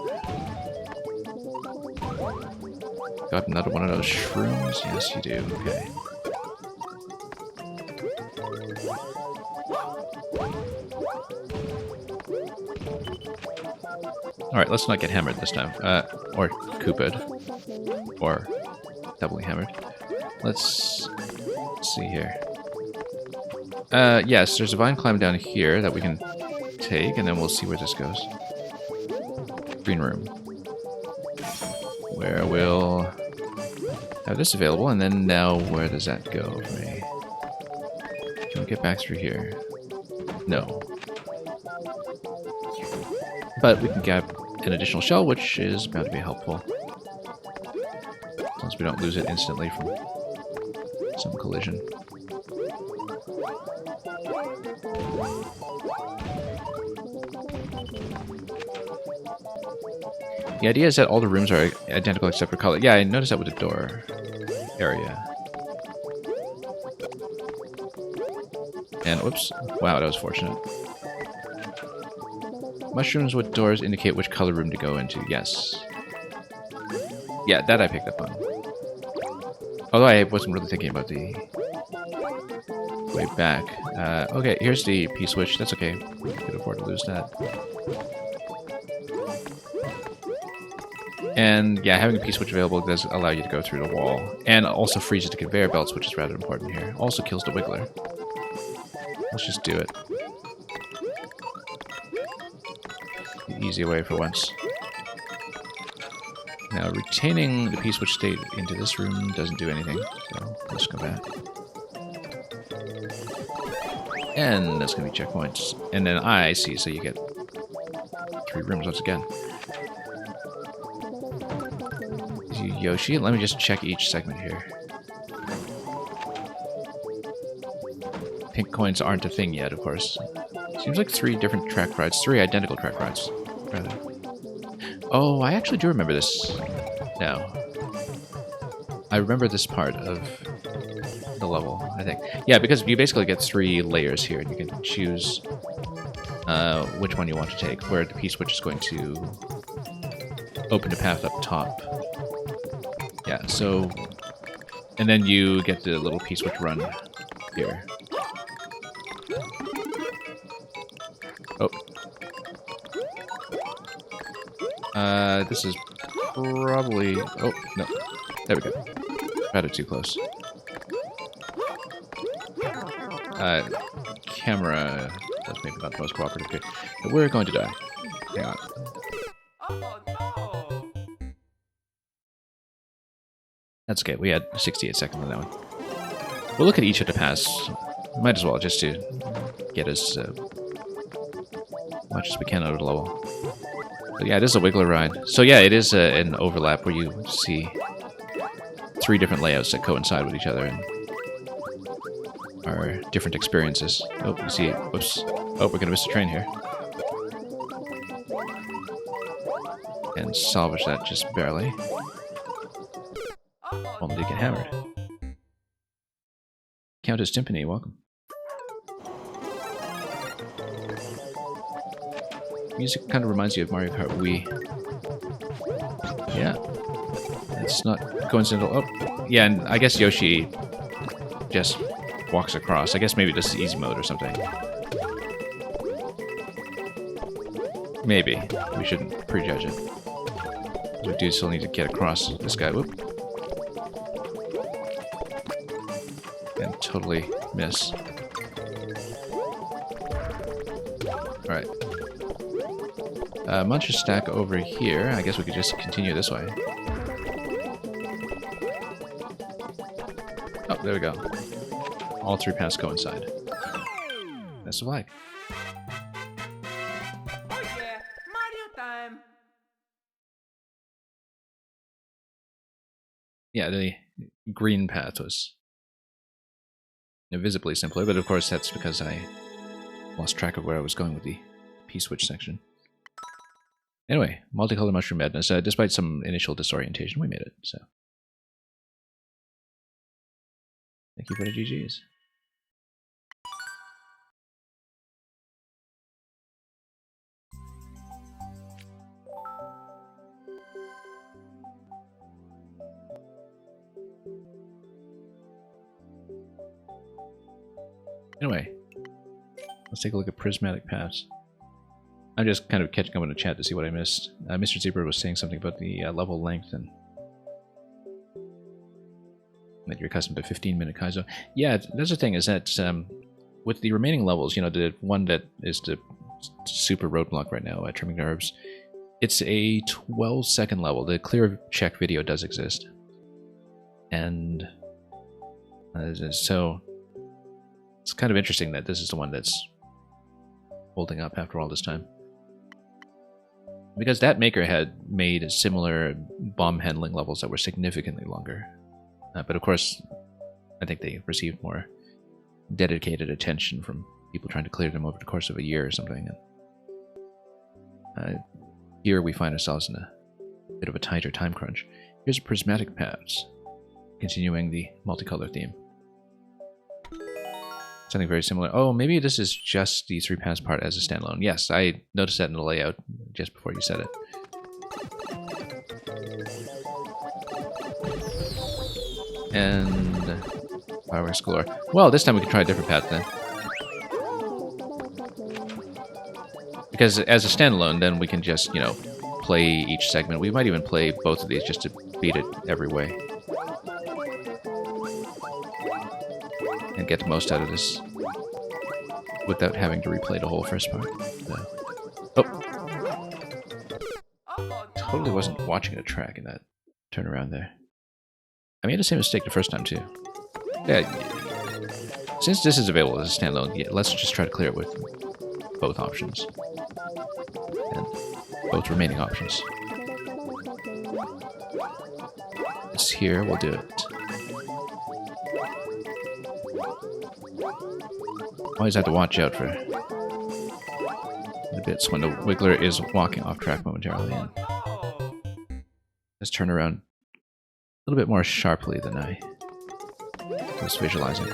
Got another one of those shrooms? Yes, you do. Okay. Alright, let's not get hammered this time. Or Koopaed. Or doubly hammered. Let's see here. Yes, there's a vine climb down here that we can take, and then we'll see where this goes. Green room. Where we'll have this available, and then now where does that go for me? Can we get back through here? No. But we can get an additional shell, which is bound to be helpful. As long as we don't lose it instantly from some collision. The idea is that all the rooms are identical except for color. Yeah, I noticed that with the door area. And, whoops. Wow, that was fortunate. Mushrooms with doors indicate which color room to go into. Yes. Yeah, that I picked up on. Although I wasn't really thinking about the way back. Okay, here's the P-switch. That's okay. We could afford to lose that. And yeah, having a P-switch available does allow you to go through the wall. And also freezes the conveyor belts, which is rather important here. Also kills the Wiggler. Let's just do it. The easy way for once. Now, retaining the P-switch state into this room doesn't do anything, so let's go back. And that's going to be checkpoints. And then I see, so you get 3 rooms once again. Yoshi, let me just check each segment here. Pink coins aren't a thing yet, of course. Seems like 3 different track rides. 3 identical track rides, rather. Oh, I actually do remember this now. I remember this part of the level, I think. Yeah, because you basically get 3 layers here, and you can choose which one you want to take, where the P-switch is going to open the path up top. Yeah, so... And then you get the little P-switch run here. Oh. This is probably... Oh, no. There we go. Got it too close. Camera... That's maybe not the most cooperative here. But we're going to die. Hang on. Oh no! That's okay. We had 68 seconds on that one. We'll look at each of the paths. Might as well, just to get as much as we can out of the level. But yeah, it is a Wiggler ride. So yeah, it is an overlap where you see 3 different layouts that coincide with each other and are different experiences. Oh, you see, whoops. Oh, we're gonna miss the train here. And salvage that just barely. Only to get hammered. Countess Timpani, welcome. Music kind of reminds you of Mario Kart Wii. Yeah. It's not coincidental. Oh, yeah, and I guess Yoshi just walks across. I guess maybe this is easy mode or something. Maybe. We shouldn't prejudge it. We do still need to get across this guy. Whoop. And totally miss. Alright. Muncher stack over here. I guess we could just continue this way. Oh, there we go. All 3 paths coincide. That's the flag. Oh yeah, Mario time! Yeah, the green path was visibly simpler, but of course that's because I lost track of where I was going with the P-switch section. Anyway, multicolored mushroom madness. Despite some initial disorientation, we made it. So, thank you for the GGs. Anyway, let's take a look at prismatic paths. I'm just kind of catching up in the chat to see what I missed. Mr. Zebra was saying something about the level length and that you're accustomed to 15-minute Kaizo. Yeah, that's the thing, is that with the remaining levels, you know, the one that is the super roadblock right now, Trimming Nerves, it's a 12-second level. The clear check video does exist. And so it's kind of interesting that this is the one that's holding up after all this time. Because that maker had made similar bomb handling levels that were significantly longer. But of course, I think they received more dedicated attention from people trying to clear them over the course of a year or something. And here we find ourselves in a bit of a tighter time crunch. Here's prismatic paths, continuing the multicolor theme. Something very similar. Oh, maybe this is just the 3 paths part as a standalone. Yes, I noticed that in the layout just before you said it. And fireworks galore. Well, this time we can try a different path then. Because as a standalone, then we can just, you know, play each segment. We might even play both of these just to beat it every way. And get the most out of this without having to replay the whole first part. Oh! Totally wasn't watching a track in that turnaround there. I made the same mistake the first time too. Yeah, since this is available as a standalone, yeah, let's just try to clear it with both options. And both remaining options. It's here, we'll do it. Always have to watch out for the bits when the Wiggler is walking off track momentarily. And let's turn around a little bit more sharply than I was visualizing.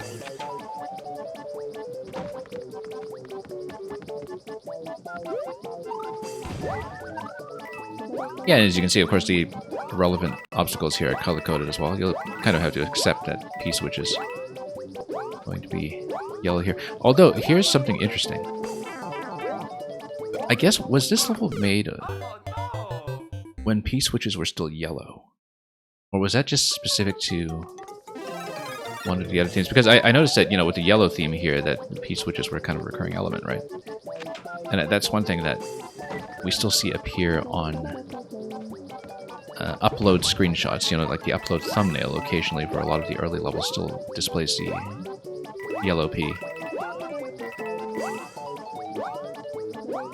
Yeah, and as you can see, of course, the relevant obstacles here are color-coded as well. You'll kind of have to accept that P-switch is going to be yellow here. Although, here's something interesting. I guess, was this level made when P-switches were still yellow? Or was that just specific to one of the other themes? Because I noticed that, you know, with the yellow theme here, that P-switches were kind of a recurring element, right? And that's one thing that we still see appear on upload screenshots, you know, like the upload thumbnail occasionally for a lot of the early levels still displays the yellow P.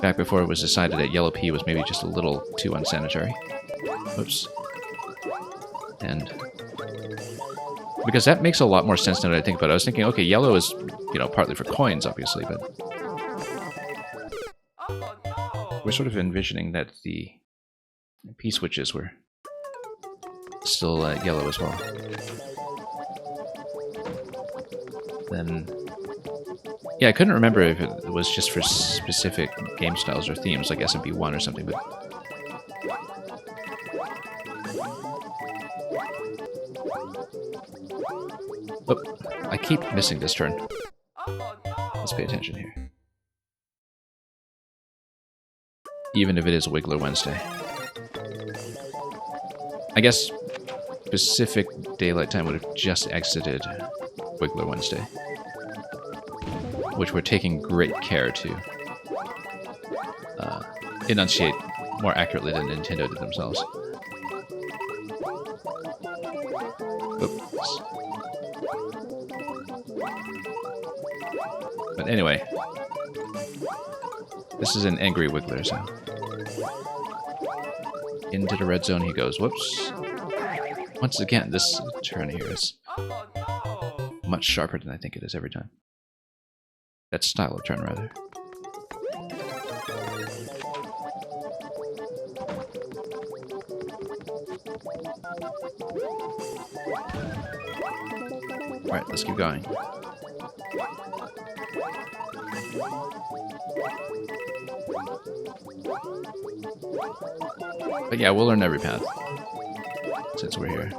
Back before it was decided that yellow P was maybe just a little too unsanitary. Oops. And because that makes a lot more sense than I think about it. I was thinking, okay, yellow is, you know, partly for coins, obviously, but we're sort of envisioning that the P-switches were still yellow as well. Then, yeah, I couldn't remember if it was just for specific game styles or themes, like SMM1 or something, but oh, I keep missing this turn. Let's pay attention here. Even if it is Wiggler Wednesday. I guess Pacific Daylight Time would have just exited Wiggler Wednesday, which we're taking great care to enunciate more accurately than Nintendo did themselves. Oops. But anyway, this is an angry Wiggler, so into the red zone he goes. Whoops. Once again, this turn here is much sharper than I think it is every time. That style of turn, rather. Alright, let's keep going. But yeah, we'll learn every path since we're here.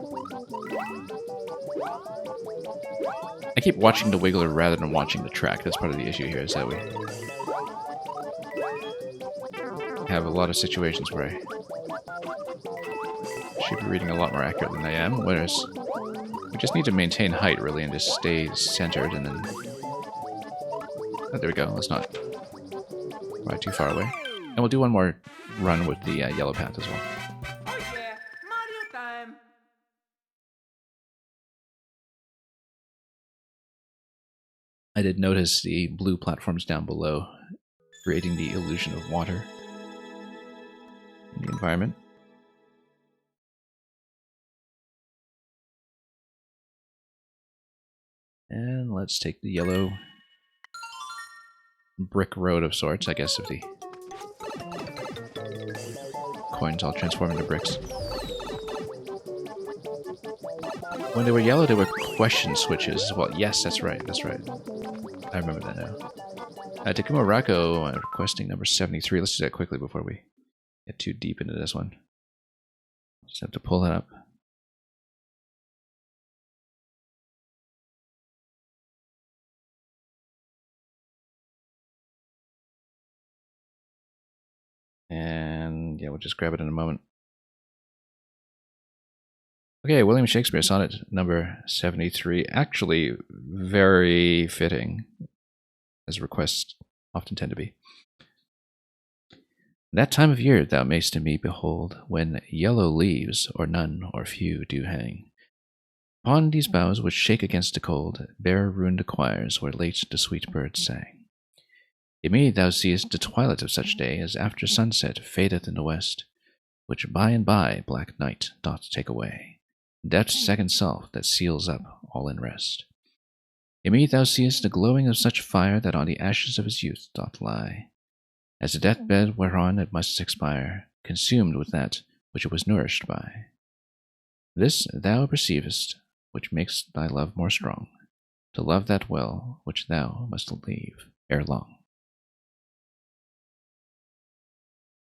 I keep watching the Wiggler rather than watching the track. That's part of the issue here, is that we have a lot of situations where I should be reading a lot more accurate than I am, whereas we just need to maintain height, really, and just stay centered, and then... Oh, there we go. Let's not ride too far away. And we'll do one more run with the yellow path as well. Oh yeah, Mario time. I did notice the blue platforms down below, creating the illusion of water in the environment. And let's take the yellow brick road of sorts, I guess, if the coins all transform into bricks. When they were yellow, they were question switches as well. Yes, that's right, that's right. I remember that now. Takuma Rako requesting number 73. Let's do that quickly before we get too deep into this one. Just have to pull that up. And yeah, we'll just grab it in a moment. Okay, William Shakespeare, sonnet number 73. Actually, very fitting, as requests often tend to be. That time of year thou mayst in me behold, when yellow leaves, or none, or few, do hang. Upon these boughs which shake against the cold, bare ruined choirs where late the sweet birds sang. In me thou seest the twilight of such day as after sunset fadeth in the west, which by and by black night doth take away, death's second self that seals up all in rest. In me thou seest the glowing of such fire that on the ashes of his youth doth lie, as a deathbed whereon it must expire, consumed with that which it was nourished by. This thou perceivest, which makes thy love more strong, to love that well which thou must leave ere long.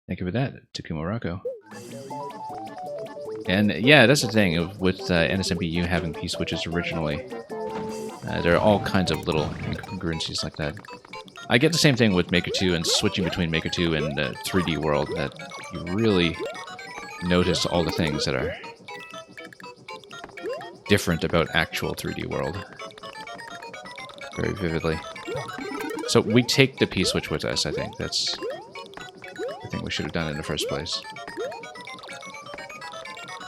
Thank you for that, Takuma Rako. And yeah, that's the thing with NSMBU having P-switches originally. There are all kinds of little incongruencies like that. I get the same thing with Maker 2 and switching between Maker 2 and 3D World, that you really notice all the things that are different about actual 3D World very vividly. So we take the P-switch with us, I think. That's the thing we should have done in the first place.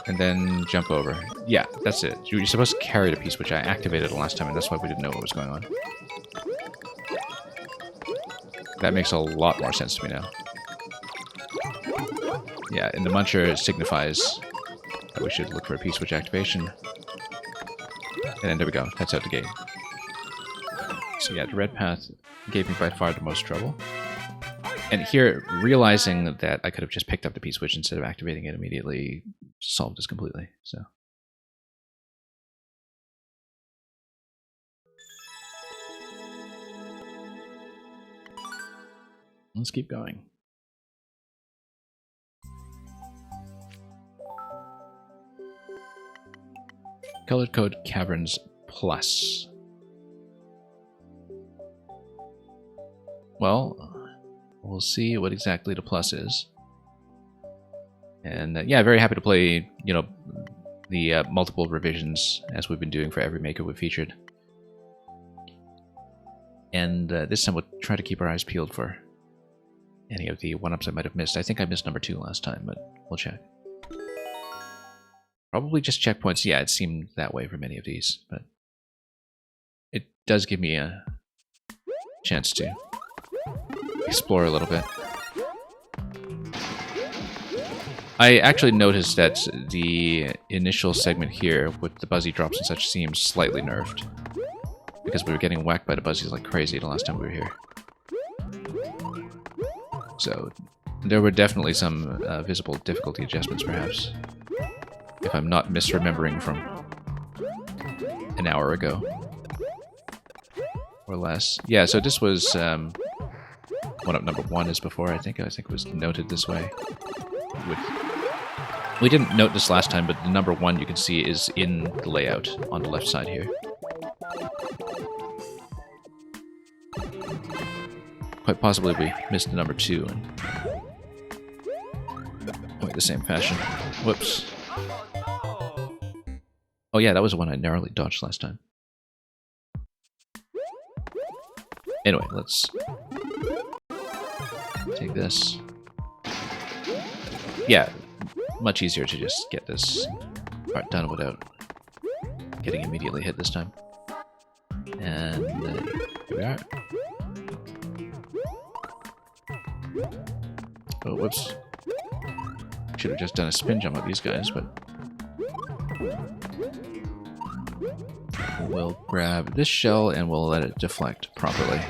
And then jump over. Yeah, that's it. You're supposed to carry the piece, which I activated the last time, and that's why we didn't know what was going on. That makes a lot more sense to me now. Yeah, and the muncher signifies that we should look for a P-switch activation. And then there we go. That's out the gate. So yeah, the red path gave me by far the most trouble. And here, realizing that I could have just picked up the P-switch instead of activating it immediately solved this completely, so. Let's keep going. Colored Code Caverns Plus. Well, we'll see what exactly the plus is. And yeah, very happy to play, you know, the multiple revisions as we've been doing for every maker we've featured. And this time we'll try to keep our eyes peeled for any of the one-ups I might have missed. I think I missed number 2 last time, but we'll check. Probably just checkpoints. Yeah, it seemed that way for many of these, but it does give me a chance to explore a little bit. I actually noticed that the initial segment here with the buzzy drops and such seems slightly nerfed, because we were getting whacked by the buzzies like crazy the last time we were here. So there were definitely some visible difficulty adjustments, perhaps. If I'm not misremembering from an hour ago. Or less. Yeah, so this was what up number 1 is before, I think it was noted this way. We didn't note this last time, but the number 1 you can see is in the layout on the left side here. Quite possibly we missed the number 2 in quite the same fashion. Whoops. Oh yeah, that was the one I narrowly dodged last time. Anyway, let's take this. Yeah, much easier to just get this part done without getting immediately hit this time. And here we are. Oh, whoops. Should have just done a spin jump with these guys, but we'll grab this shell and we'll let it deflect properly.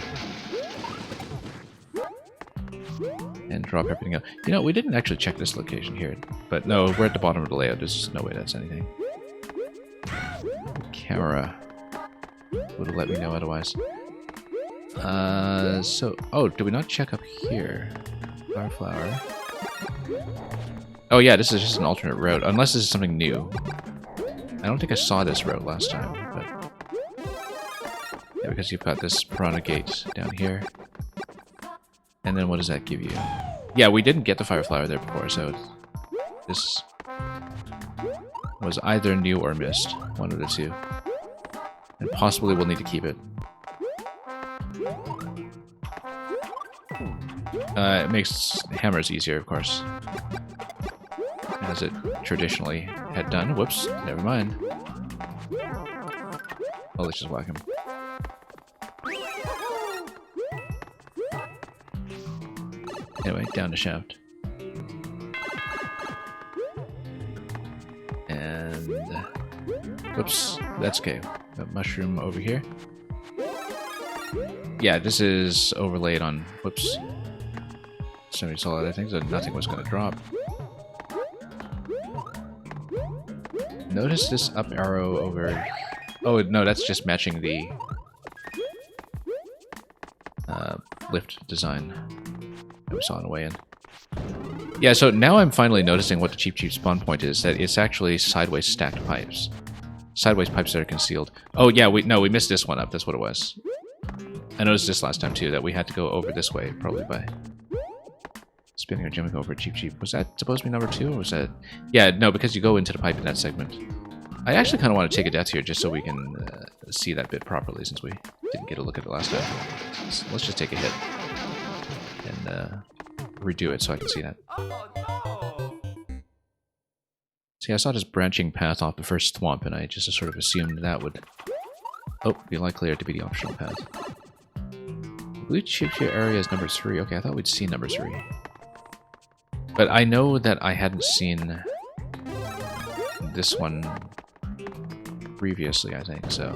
And drop everything out. You know, we didn't actually check this location here, but no, we're at the bottom of the layout. There's no way that's anything. The camera would have let me know otherwise. So, oh, did we not check up here? Flower. Oh yeah, this is just an alternate route, unless this is something new. I don't think I saw this route last time, but yeah, because you've got this piranha gate down here. And then what does that give you? Yeah, we didn't get the fire flower there before, so this was either new or missed. One of the two. And possibly we'll need to keep it. It makes hammers easier, of course. As it traditionally had done. Whoops, never mind. Oh, let's just whack him. Anyway, down the shaft. And... whoops, that's okay. Got mushroom over here. Yeah, this is overlaid on... whoops. Semi-solid, I think, so nothing was going to drop. Notice this up arrow over... oh, no, that's just matching the... lift design that we saw on the way in. Yeah, so now I'm finally noticing what the Cheep Cheep spawn point is, that it's actually sideways stacked pipes. Sideways pipes that are concealed. Oh, yeah, we missed this one up, that's what it was. I noticed this last time, too, that we had to go over this way, probably by... spinning or jumping over Cheep Cheep. Was that supposed to be number 2, or was that... yeah, no, because you go into the pipe in that segment. I actually kind of want to take a death here just so we can see that bit properly, since we didn't get a look at it last time. So let's just take a hit and redo it so I can see that. See, I saw this branching path off the first swamp, and I just sort of assumed that would be likelier to be the optional path. Blue Cheep Cheep area is number 3. Okay, I thought we'd seen number 3. But I know that I hadn't seen this one previously, I think, so...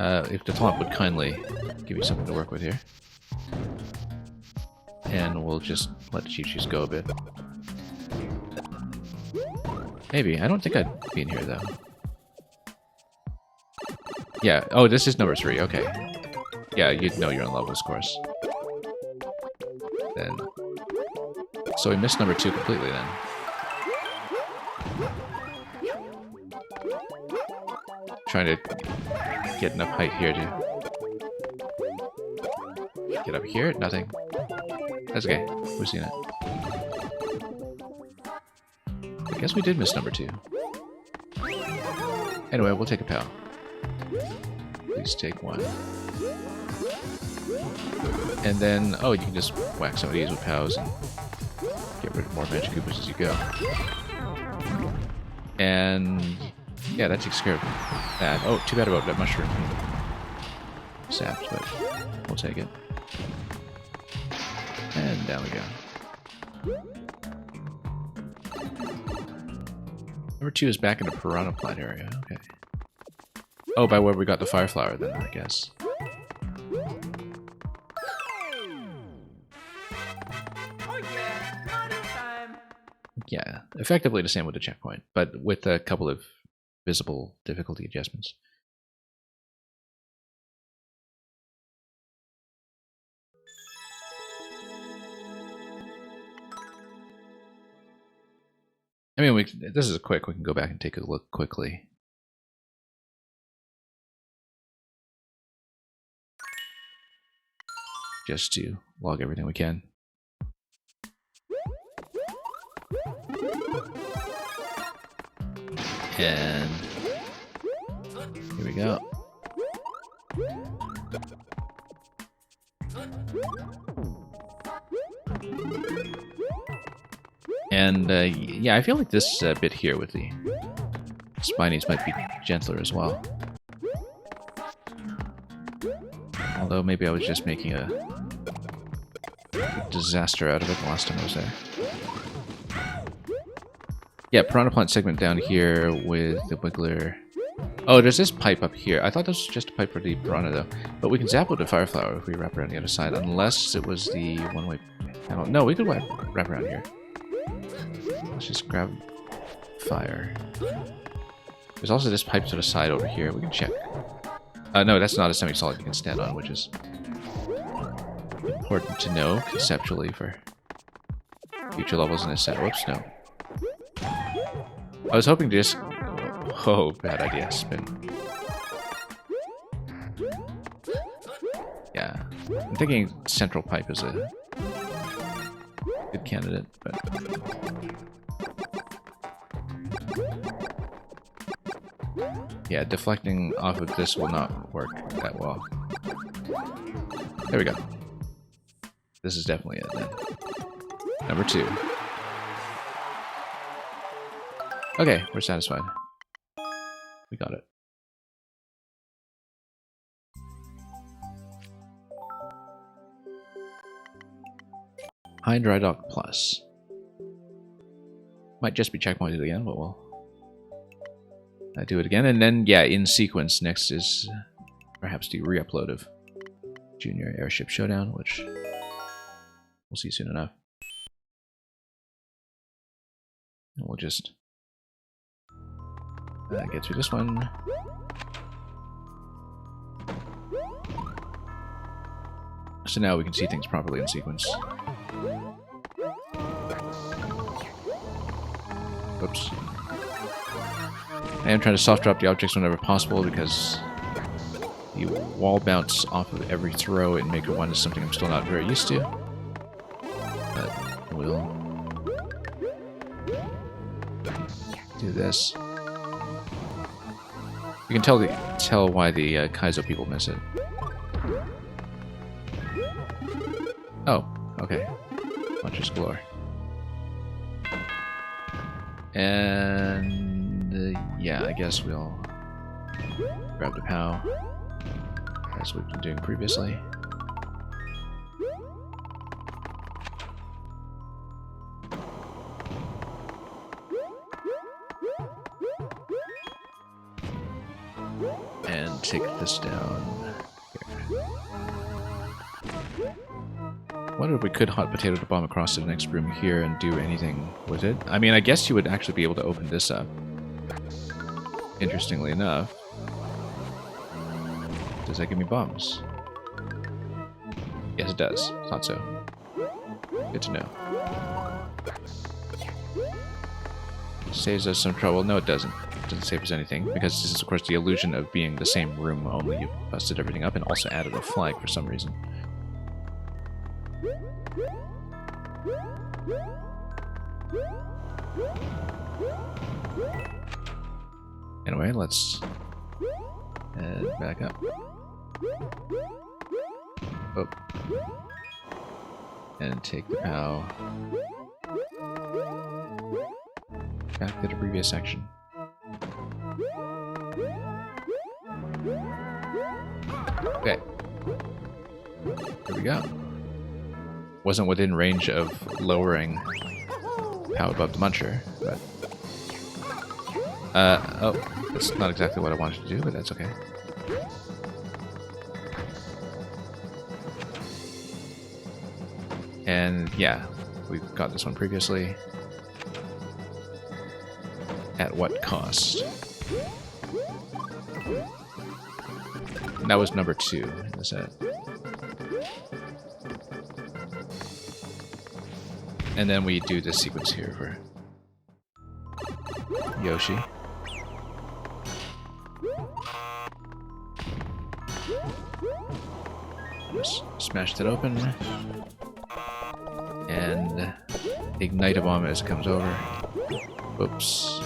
if the taunt would kindly give me something to work with here. And we'll just let the Cheep Cheeps go a bit. Maybe. I don't think I'd be in here, though. Yeah. Oh, this is number 3. Okay. Yeah, you'd know you're on levels, of course. Then... so we missed number 2 completely, then. Trying to get enough height here to get up here. Nothing. That's okay. We've seen it. I guess we did miss number 2. Anyway, we'll take a POW. Please take 1. And then, oh, you can just whack some of these with POWs and get rid of more Magic Koopas as you go. And yeah, that takes care of that. Oh, too bad about that mushroom. Sapped, but we'll take it. And down we go. Number 2 is back in the Piranha Plant area. Okay. Oh, by where we got the Fire Flower then, I guess. yeah, effectively the same with the checkpoint, but with a couple of visible difficulty adjustments. I mean, this is quick. We can go back and take a look quickly. Just to log everything we can. And here we go. And yeah, I feel like this bit here with the spinies might be gentler as well. Although maybe I was just making a disaster out of it the last time I was there. Yeah, piranha plant segment down here with the wiggler. Oh, there's this pipe up here. I thought this was just a pipe for the piranha though. But we can zap with the fire flower if we wrap around the other side, unless it was the one-way panel. No, we could wrap around here. Let's just grab fire. There's also this pipe to the side over here. We can check. No, that's not a semi-solid you can stand on, which is important to know conceptually for future levels in this set. Whoops, no. I was hoping to just... Oh, bad idea. Spin. Yeah. I'm thinking central pipe is a good candidate, but... Yeah, deflecting off of this will not work that well. There we go. This is definitely it then. Number 2. Okay, we're satisfied. We got it. High Dry Dock Plus. Might just be checkpointed again, but we'll do it again. And then, yeah, in sequence, next is perhaps the re-upload of Junior Airship Showdown, which we'll see soon enough. And we'll just get through this one. So now we can see things properly in sequence. Whoops. I am trying to soft drop the objects whenever possible because the wall bounce off of every throw in Maker 1 is something I'm still not very used to. But we'll do this. You can tell why the Kaizo people miss it. Oh, okay. Punches galore. And yeah, I guess we'll grab the POW as we've been doing previously. And take this down here. I wonder if we could hot potato the bomb across to the next room here and do anything with it. I mean, I guess you would actually be able to open this up. Interestingly enough. Does that give me bombs? Yes, it does. Thought so. Good to know. Saves us some trouble. No, it doesn't. It doesn't save us anything, because this is, of course, the illusion of being the same room, only you've busted everything up and also added a flag for some reason. Anyway, let's head back up. Oh. And take the POW back to the previous section. Okay. Here we go. Wasn't within range of lowering POW above the muncher, but... oh, that's not exactly what I wanted to do, but that's okay. And yeah, we've got this one previously. At what cost? And that was number 2. Is that? And then we do this sequence here for Yoshi. Just smash that open. And ignite a bomb as it comes over. Whoops.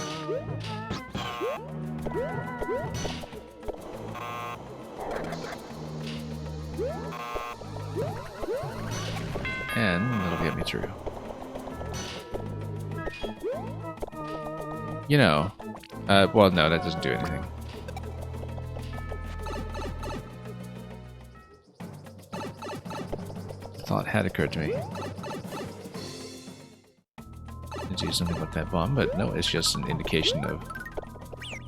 And that'll get me through. You know, well, no, that doesn't do anything. Thought had occurred to me to do something with that bomb, but no, it's just an indication of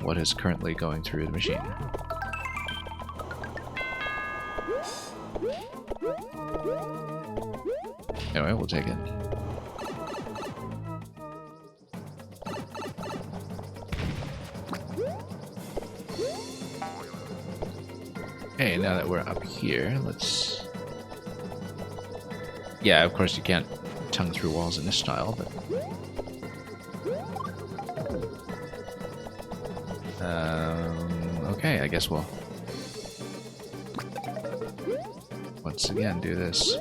what is currently going through the machine. Anyway, we'll take it. Okay, now that we're up here, let's... Yeah, of course you can't tongue through walls in this style, but... Okay, I guess we'll... once again do this.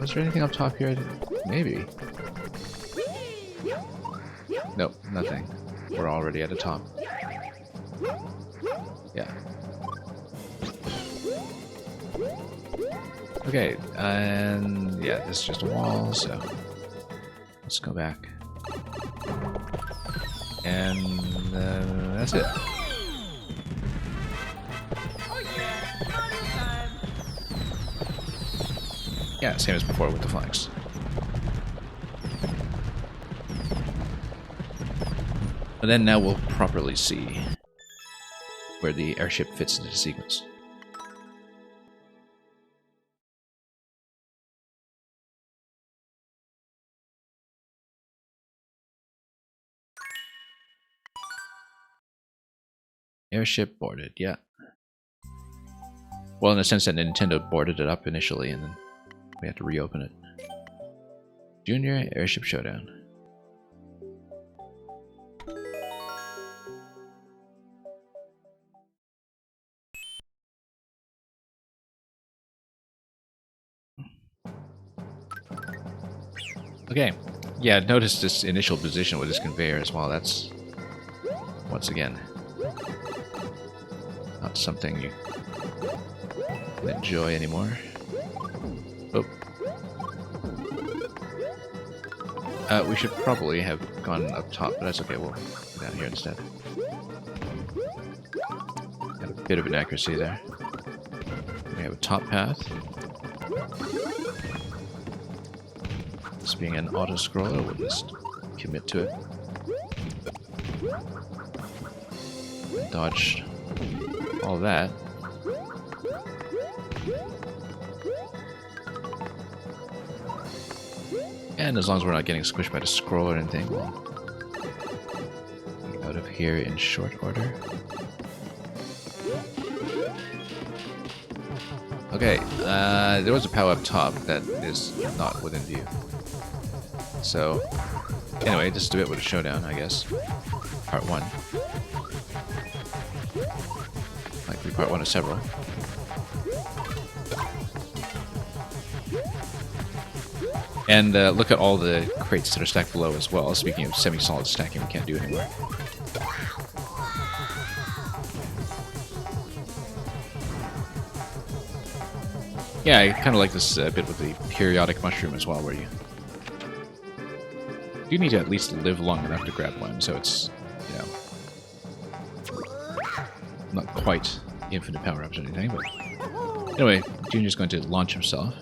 Was there anything up top here? Maybe. Nope, nothing. We're already at the top. Yeah. Okay, and yeah, this is just a wall, so let's go back. And that's it. Yeah, same as before with the flags. And then now we'll properly see where the airship fits into the sequence. Airship boarded, yeah. Well, in the sense that Nintendo boarded it up initially, and then we have to reopen it. Junior Airship Showdown. Okay, yeah, notice this initial position with this conveyor as well. That's, once again, not something you can enjoy anymore. Oh. We should probably have gone up top, but that's okay. We'll go down here instead. Got a bit of inaccuracy there. We have a top path. This being an auto-scroller, we'll just commit to it. Dodge all that. And as long as we're not getting squished by the scroll or anything, we'll be out of here in short order. Okay, there was a power up top that is not within view. So, anyway, this is a bit with a showdown, I guess. Part 1. Likely part 1 of several. And look at all the crates that are stacked below as well. Speaking of semi-solid stacking, we can't do anymore. Yeah, I kind of like this bit with the periodic mushroom as well, where you do need to at least live long enough to grab one, so it's, you know, not quite infinite power-ups or anything, but anyway, Junior's going to launch himself.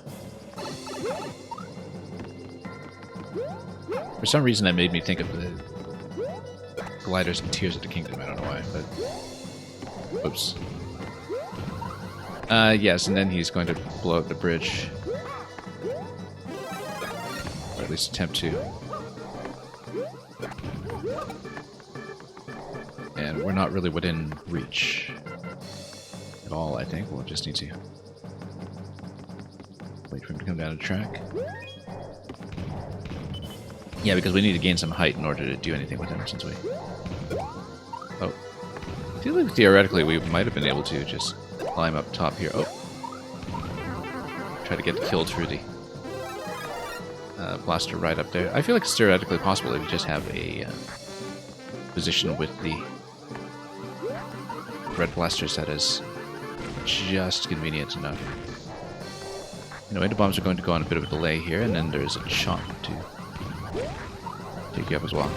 For some reason that made me think of the gliders in Tears of the Kingdom, I don't know why, but... Whoops. Yes, and then he's going to blow up the bridge. Or at least attempt to. And we're not really within reach at all, I think. We'll just need to wait for him to come down the track. Yeah, because we need to gain some height in order to do anything with him, since we... Oh. I feel like theoretically we might have been able to just climb up top here. Oh. Try to get the kill through the blaster right up there. I feel like it's theoretically possible if we just have a position with the red blasters that is just convenient enough. Anyway, the bombs are going to go on a bit of a delay here, and then there's a chomp to take you up as well.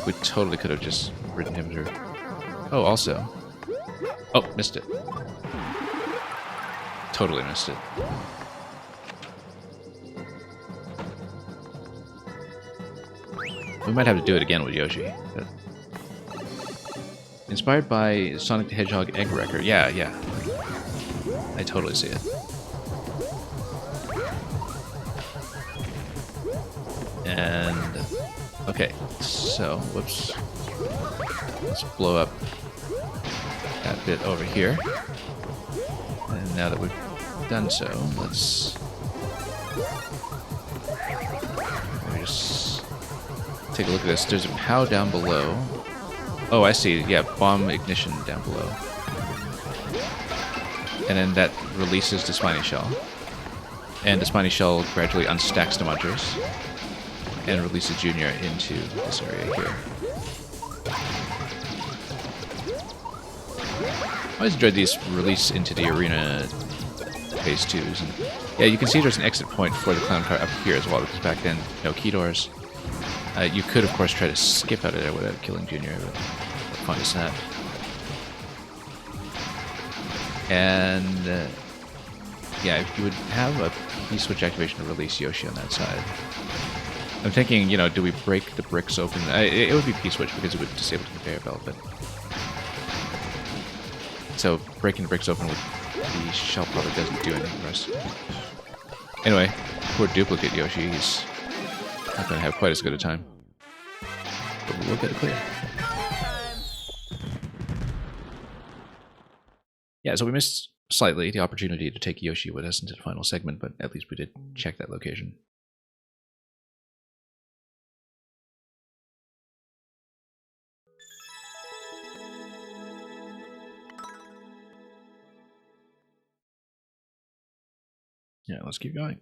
We totally could have just ridden him through. Oh, also... Oh, missed it. Totally missed it. We might have to do it again with Yoshi. But... Inspired by Sonic the Hedgehog Egg Wrecker. Yeah, yeah. I totally see it. And... Okay, so, whoops. Let's blow up that bit over here. And now that we've done so, let's... Let me just take a look at this. There's a POW down below. Oh, I see. Yeah, bomb ignition down below. And then that releases the spiny shell. And the spiny shell gradually unstacks the munchers. And releases Junior into this area here. I always enjoyed these release into the arena phase 2s. And yeah, you can see there's an exit point for the clown car up here as well, because back then, no key doors. You could, of course, try to skip out of there without killing Junior, but what fun is that? And yeah, if you would have a P-switch activation to release Yoshi on that side. I'm thinking, you know, do we break the bricks open? It would be P-switch because it would disable the conveyor belt, but... So, breaking the bricks open with the shell probably doesn't do anything for us. Anyway, poor duplicate Yoshi, he's not going to have quite as good a time. But we'll get it clear. Yeah, so we missed slightly the opportunity to take Yoshi with us into the final segment, but at least we did check that location. Yeah, let's keep going.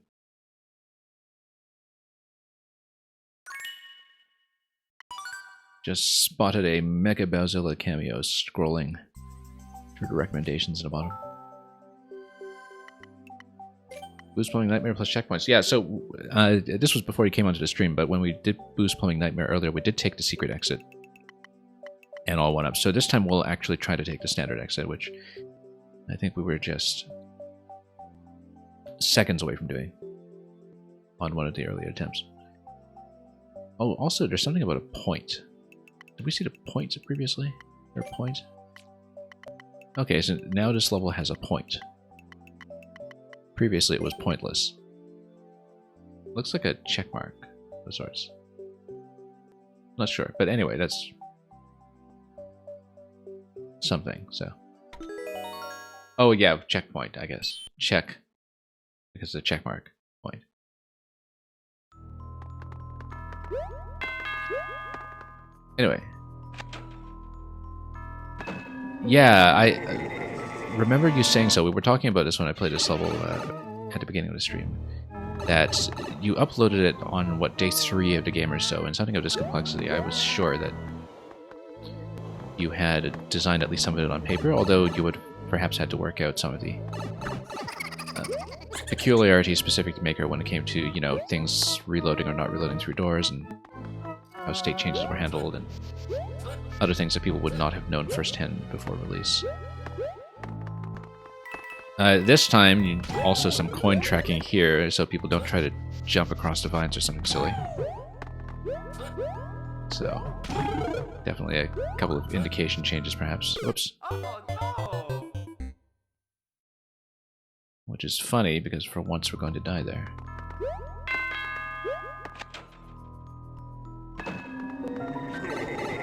Just spotted a Mega Bowzilla cameo scrolling through the recommendations at the bottom. Boost Plumbing Nightmare plus checkpoints. Yeah, so this was before you came onto the stream, but when we did Boost Plumbing Nightmare earlier, we did take the secret exit. And all one up. So this time we'll actually try to take the standard exit, which I think we were just seconds away from doing on one of the earlier attempts. Oh, also, there's something about a point. Did we see the point previously? Or a point? Okay, so now this level has a point. Previously, it was pointless. Looks like a check mark of sorts. Not sure, but anyway, that's something, so. Oh, yeah, checkpoint, I guess. Check. Because it's a check mark point. Anyway. Yeah, I remember you saying so. We were talking about this when I played this level at the beginning of the stream. That you uploaded it on, what, day 3 of the game or so, and something of this complexity. I was sure that you had designed at least some of it on paper, although you would perhaps had to work out some of the peculiarities specific to Maker when it came to, you know, things reloading or not reloading through doors, and how state changes were handled, and other things that people would not have known firsthand before release. This time, also some coin tracking here, so people don't try to jump across the vines or something silly. So, definitely a couple of indication changes, perhaps. Oops. Oh no! Which is funny, because for once we're going to die there.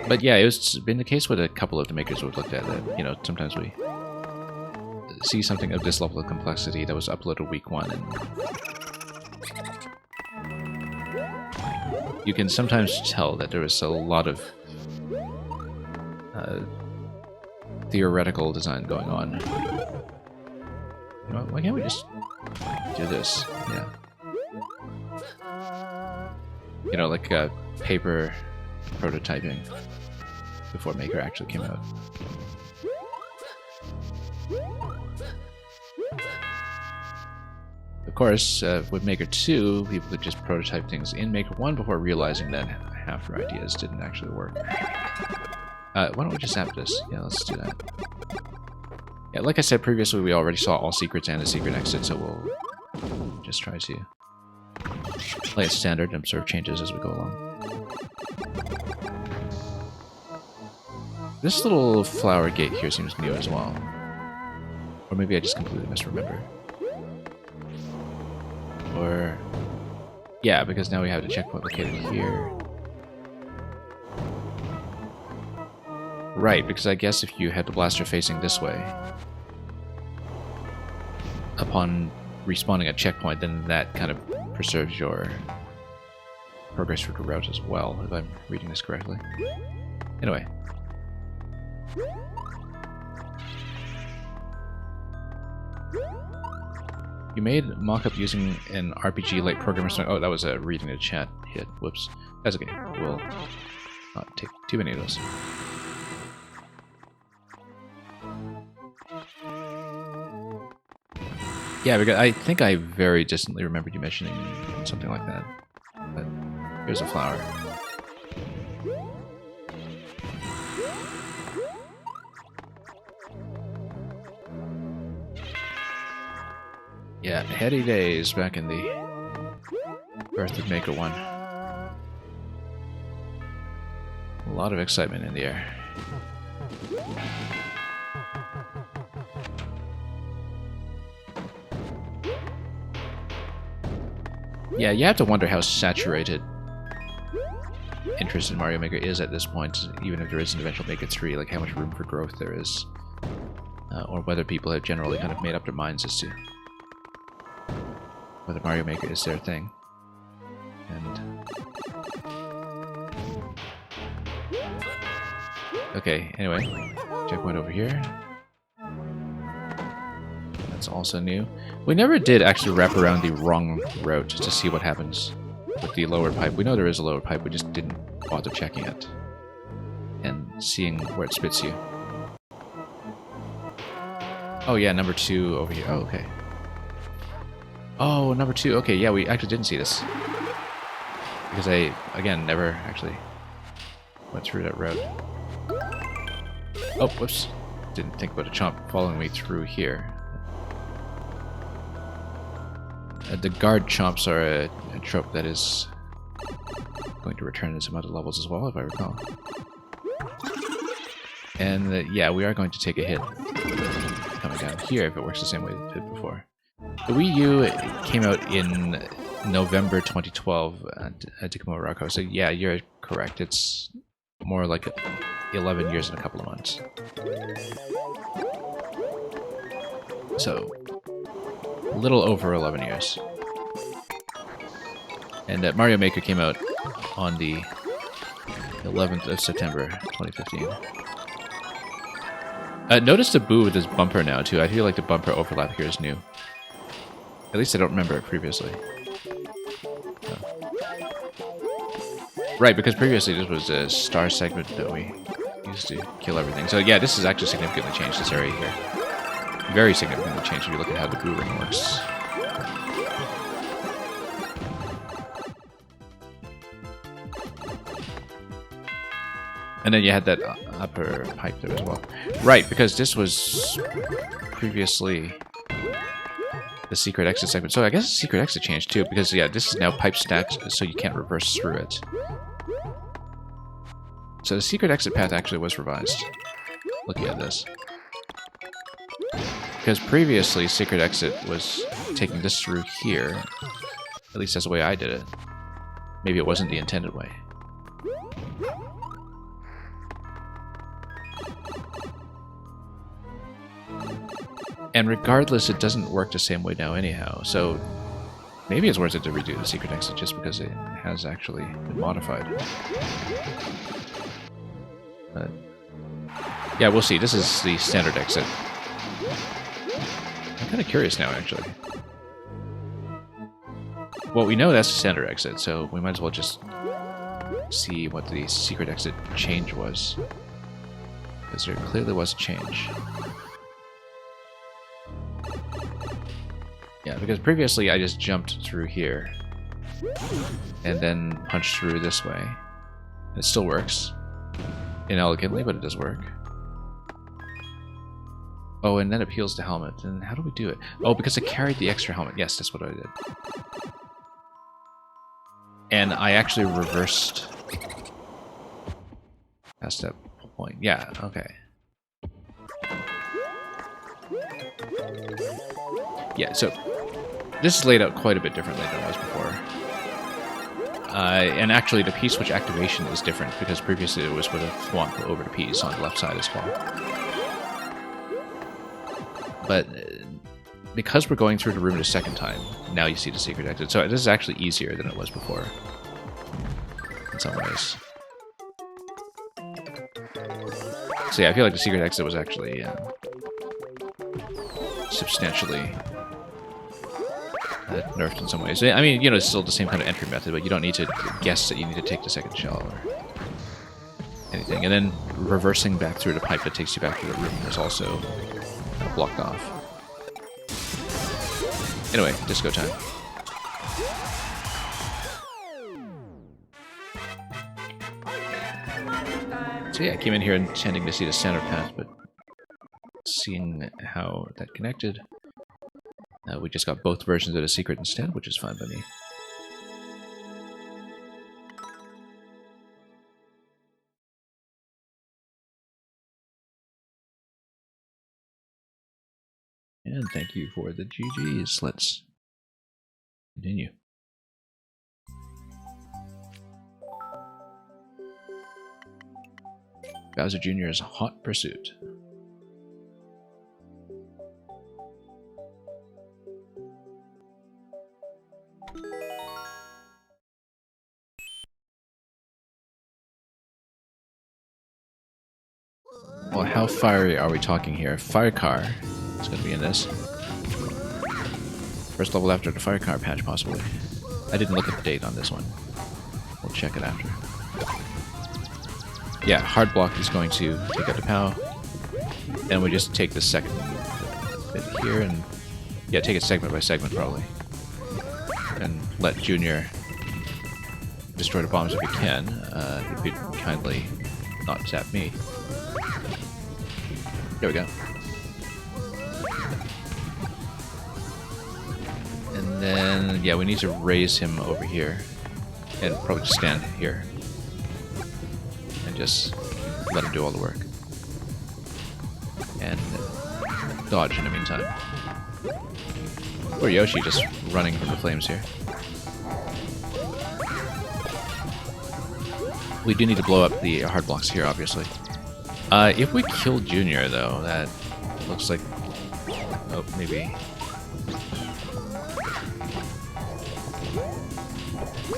But yeah, it's been the case with a couple of the makers we've looked at that, you know, sometimes we see something of this level of complexity that was uploaded week 1, and you can sometimes tell that there was a lot of theoretical design going on. You know, why can't we just do this? Yeah. You know, like paper prototyping before Maker actually came out. Of course, with Maker 2, people could just prototype things in Maker 1 before realizing that half their ideas didn't actually work. Why don't we just app this? Yeah, let's do that. Yeah, like I said previously, we already saw all secrets and a secret exit, so we'll just try to play it standard and observe changes as we go along. This little flower gate here seems new as well. Or maybe I just completely misremember. Or... yeah, because now we have the checkpoint located here. Right, because I guess if you had the blaster facing this way, upon respawning a checkpoint, then that kind of preserves your progress through the route as well, if I'm reading this correctly. Anyway. You made mock-up using an RPG like programmer. Oh, that was a reading the chat hit. Whoops. That's okay. We'll not take too many of those. Yeah, because I think I very distantly remembered you mentioning something like that. But here's a flower. Yeah, heady days back in the Birth of Maker 1. A lot of excitement in the air. Yeah, you have to wonder how saturated interest in Mario Maker is at this point, even if there is an eventual Maker 3, like how much room for growth there is. Or whether people have generally kind of made up their minds as to whether Mario Maker is their thing. And... okay, anyway, checkpoint over here. That's also new. We never did actually wrap around the wrong route to see what happens with the lower pipe. We know there is a lower pipe, we just didn't bother checking it and seeing where it spits you. Oh yeah, number 2 over here. Oh, okay. Oh, number 2. Okay, yeah, we actually didn't see this. Because I, again, never actually went through that route. Oh, whoops. Didn't think about a chomp following me through here. The guard chomps are a trope that is going to return in some other levels as well, if I recall. And yeah, we are going to take a hit coming down here if it works the same way it did before. The Wii U came out in November 2012 at Tacoma Rocco, so yeah, you're correct. It's more like 11 years and a couple of months. So, a little over 11 years. And Mario Maker came out on the 11th of September 2015. Notice the boo with this bumper now, too. I feel like the bumper overlap here is new. At least I don't remember it previously. Right, because previously this was a star segment that we used to kill everything. So yeah, this has actually significantly changed this area here. Very significantly changed if you look at how the boo ring works. And then you had that upper pipe there as well. Right, because this was previously the secret exit segment. So I guess the secret exit changed too, because yeah, this is now pipe stacked, so you can't reverse through it. So the secret exit path actually was revised. Looking at this. Because previously, secret exit was taking this through here. At least that's the way I did it. Maybe it wasn't the intended way. And regardless, it doesn't work the same way now anyhow, so maybe it's worth it to redo the secret exit just because it has actually been modified. But yeah, we'll see. This is the standard exit. I'm kind of curious now, actually. Well, we know that's the standard exit, so we might as well just see what the secret exit change was. Because there clearly was a change. Yeah, because previously I just jumped through here and then punched through this way. It still works. Inelegantly, but it does work. Oh, and then it peels the helmet. And how do we do it? Oh, because I carried the extra helmet. Yes, that's what I did. And I actually reversed past that point. Yeah, okay. Yeah, so this is laid out quite a bit differently than it was before. And actually, the P-switch activation is different, because previously it was with a thwomp over the P's on the left side as well. But because we're going through the room the second time, now you see the secret exit. So this is actually easier than it was before, in some ways. So yeah, I feel like the secret exit was actually substantially nerfed in some ways. I mean, you know, it's still the same kind of entry method, but you don't need to guess that you need to take the second shell or anything. And then reversing back through the pipe that takes you back to the room is also blocked off. Anyway, disco time. So yeah, I came in here intending to see the standard path, but seeing how that connected, we just got both versions of the secret instead, which is fine by me. And thank you for the GGs. Let's continue. Bowser Jr.'s Hot Pursuit. Well, how fiery are we talking here? Fire car is going to be in this. First level after the fire car patch, possibly. I didn't look at the date on this one. We'll check it after. Yeah, hard block is going to take out the POW. And we just take the second bit here and... yeah, take it segment by segment, probably. And let Junior destroy the bombs if he can. If he'd kindly not zap me. There we go. And then, yeah, we need to raise him over here. And probably just stand here. And just let him do all the work. And dodge in the meantime. Or Yoshi just running from the flames here. We do need to blow up the hard blocks here, obviously. If we kill Junior, though, that looks like... oh, maybe...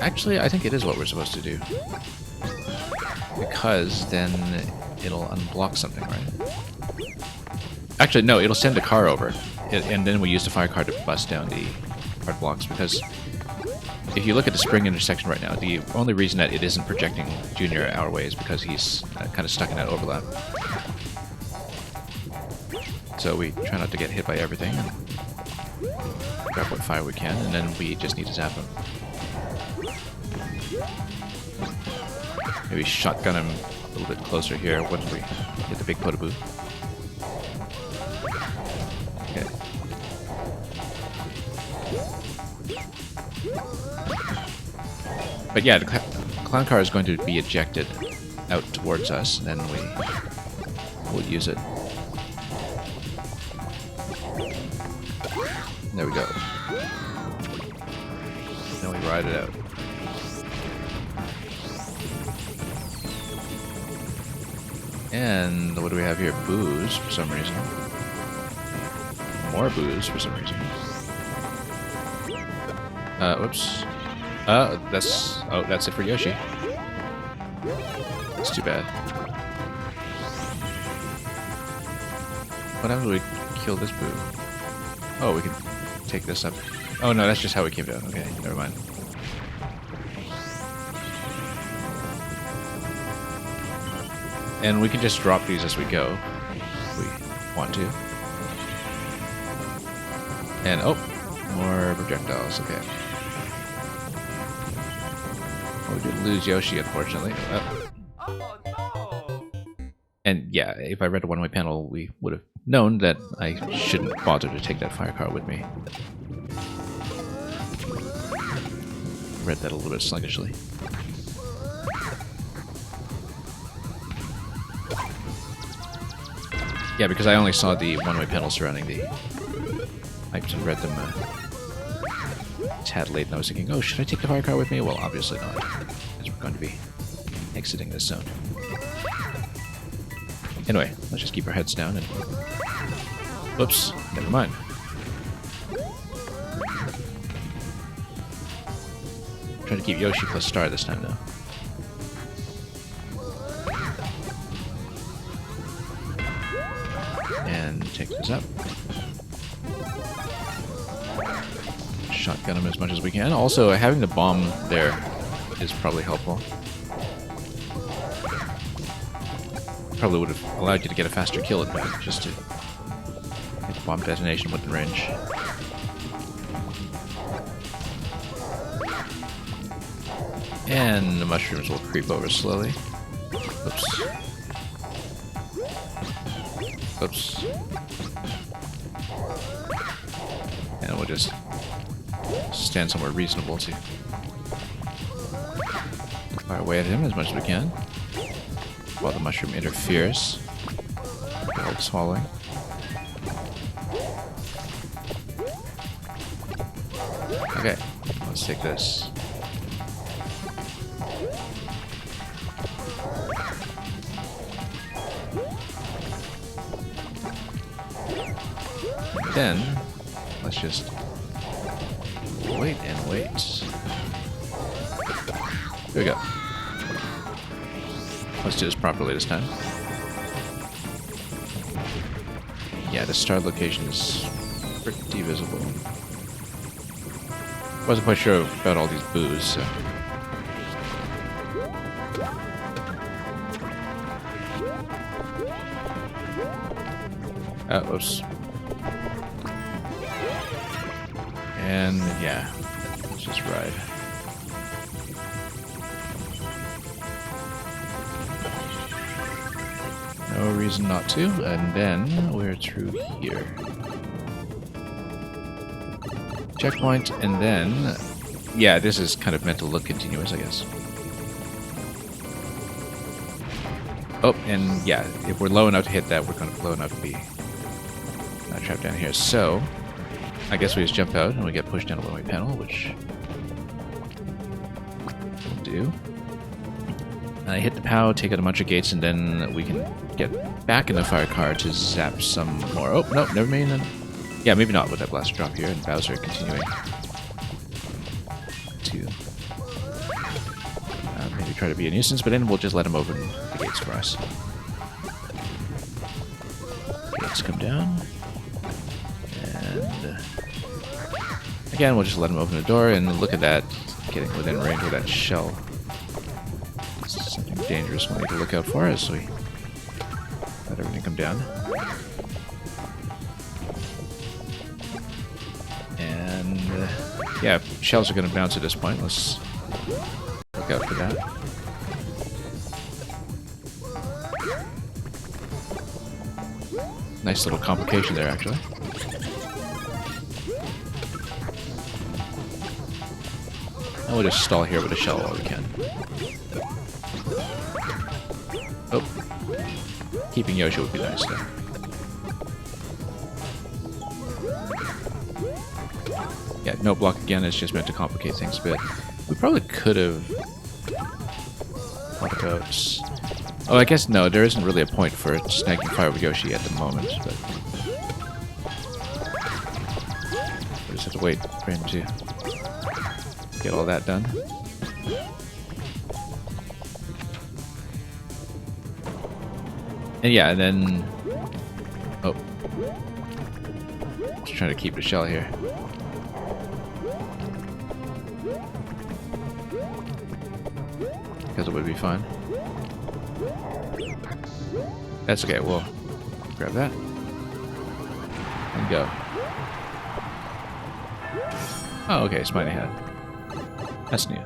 actually, I think it is what we're supposed to do. Because then it'll unblock something, right? Actually, no, it'll send the car over. And then we use the fire car to bust down the hard blocks, because... if you look at the spring intersection right now, the only reason that it isn't projecting Junior our way is because he's kind of stuck in that overlap. So we try not to get hit by everything, and grab what fire we can, and then we just need to zap him. Maybe shotgun him a little bit closer here once we hit the big Potaboo. Okay. But yeah, the clown car is going to be ejected out towards us, and then we'll use it. There we go. Then we ride it out. And what do we have here? Booze, for some reason. More booze, for some reason. Whoops. That's it for Yoshi. It's too bad. What happens when we kill this boo? Oh, we can take this up. Oh no, that's just how we came down. Okay, never mind. And we can just drop these as we go, if we want to. And, oh, more projectiles, okay. Oh, we did lose Yoshi, unfortunately. Oh no! And yeah, if I read a one-way panel, we would have known that I shouldn't bother to take that fire car with me. Read that a little bit sluggishly. Yeah, because I only saw the one-way panel surrounding the pipes and read them a tad late, and I was thinking, oh, should I take the fire car with me? Well, obviously not, as we're going to be exiting this zone. Anyway, let's just keep our heads down and... Whoops, never mind. Trying to keep Yoshi plus Star this time, though. And take this up. Shotgun him as much as we can. Also, having the bomb there is probably helpful. Probably would have allowed you to get a faster kill in fact, just to get bomb detonation within range. And the mushrooms will creep over slowly. Oops. Oops. And we'll just stand somewhere reasonable to fire away at him as much as we can while the mushroom interferes with swallowing. Okay, let's take this. Then, let's just wait and wait. Here we go. Let's do this properly this time. Yeah, the start location is pretty visible. Wasn't quite sure about all these boos, so... Whoops. And yeah, let's just ride. No reason not to, and then we're through here. Checkpoint, and then... Yeah, this is kind of meant to look continuous, I guess. Oh, and yeah, if we're low enough to hit that, we're going to low enough to be trapped down here. So, I guess we just jump out and we get pushed down a one-way panel, which we'll do. Hit the POW, take out a bunch of gates, and then we can get back in the fire car to zap some more. Oh, no, never mind then. Yeah, maybe not with that blaster drop here, and Bowser continuing to maybe try to be a nuisance, but then we'll just let him open the gates for us. Gates come down. And again, we'll just let him open the door, and look at that, getting within range of that shell. Something dangerous we need to look out for as we let everything come down. And yeah, shells are going to bounce at this point. Let's look out for that. Nice little complication there, actually. And we'll just stall here with a shell while we can. Oh. Keeping Yoshi would be nice, though. Yeah, no block again, it's just meant to complicate things a bit. We probably could have... What about... Oh, I guess no, there isn't really a point for snagging fire with Yoshi at the moment, but we just have to wait for him to get all that done. And yeah, and then... Oh. Just trying to keep the shell here. Because it would be fun. That's okay, we'll grab that. And go. Oh, okay, Spiny Head. That's new.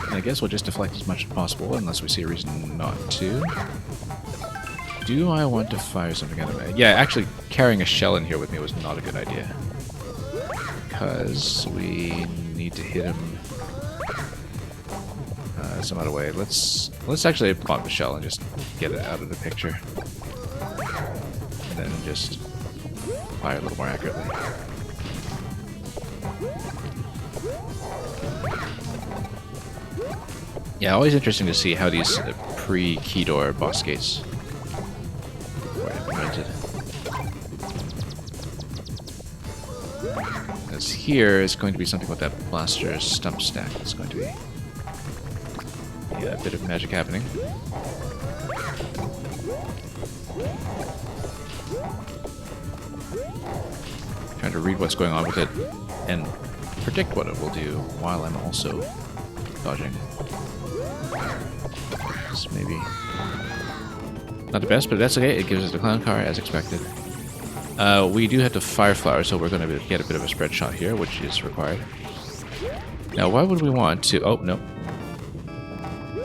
And I guess we'll just deflect as much as possible, unless we see a reason not to. Do I want to fire something at him? Yeah, actually, carrying a shell in here with me was not a good idea. Because we need to hit him some other way. Let's actually pop the shell and just get it out of the picture. And then just fire a little more accurately. Yeah, always interesting to see how these pre-Keydor boss gates were implemented. Because here is going to be something with that blaster stump stack. It's going to be a bit of magic happening. Trying to read what's going on with it and predict what it will do while I'm also dodging. This maybe not the best, but that's okay. It gives us the clown car as expected. We do have to fire flower, so we're going to get a bit of a spread shot here, which is required. Now, why would we want to... Oh, no.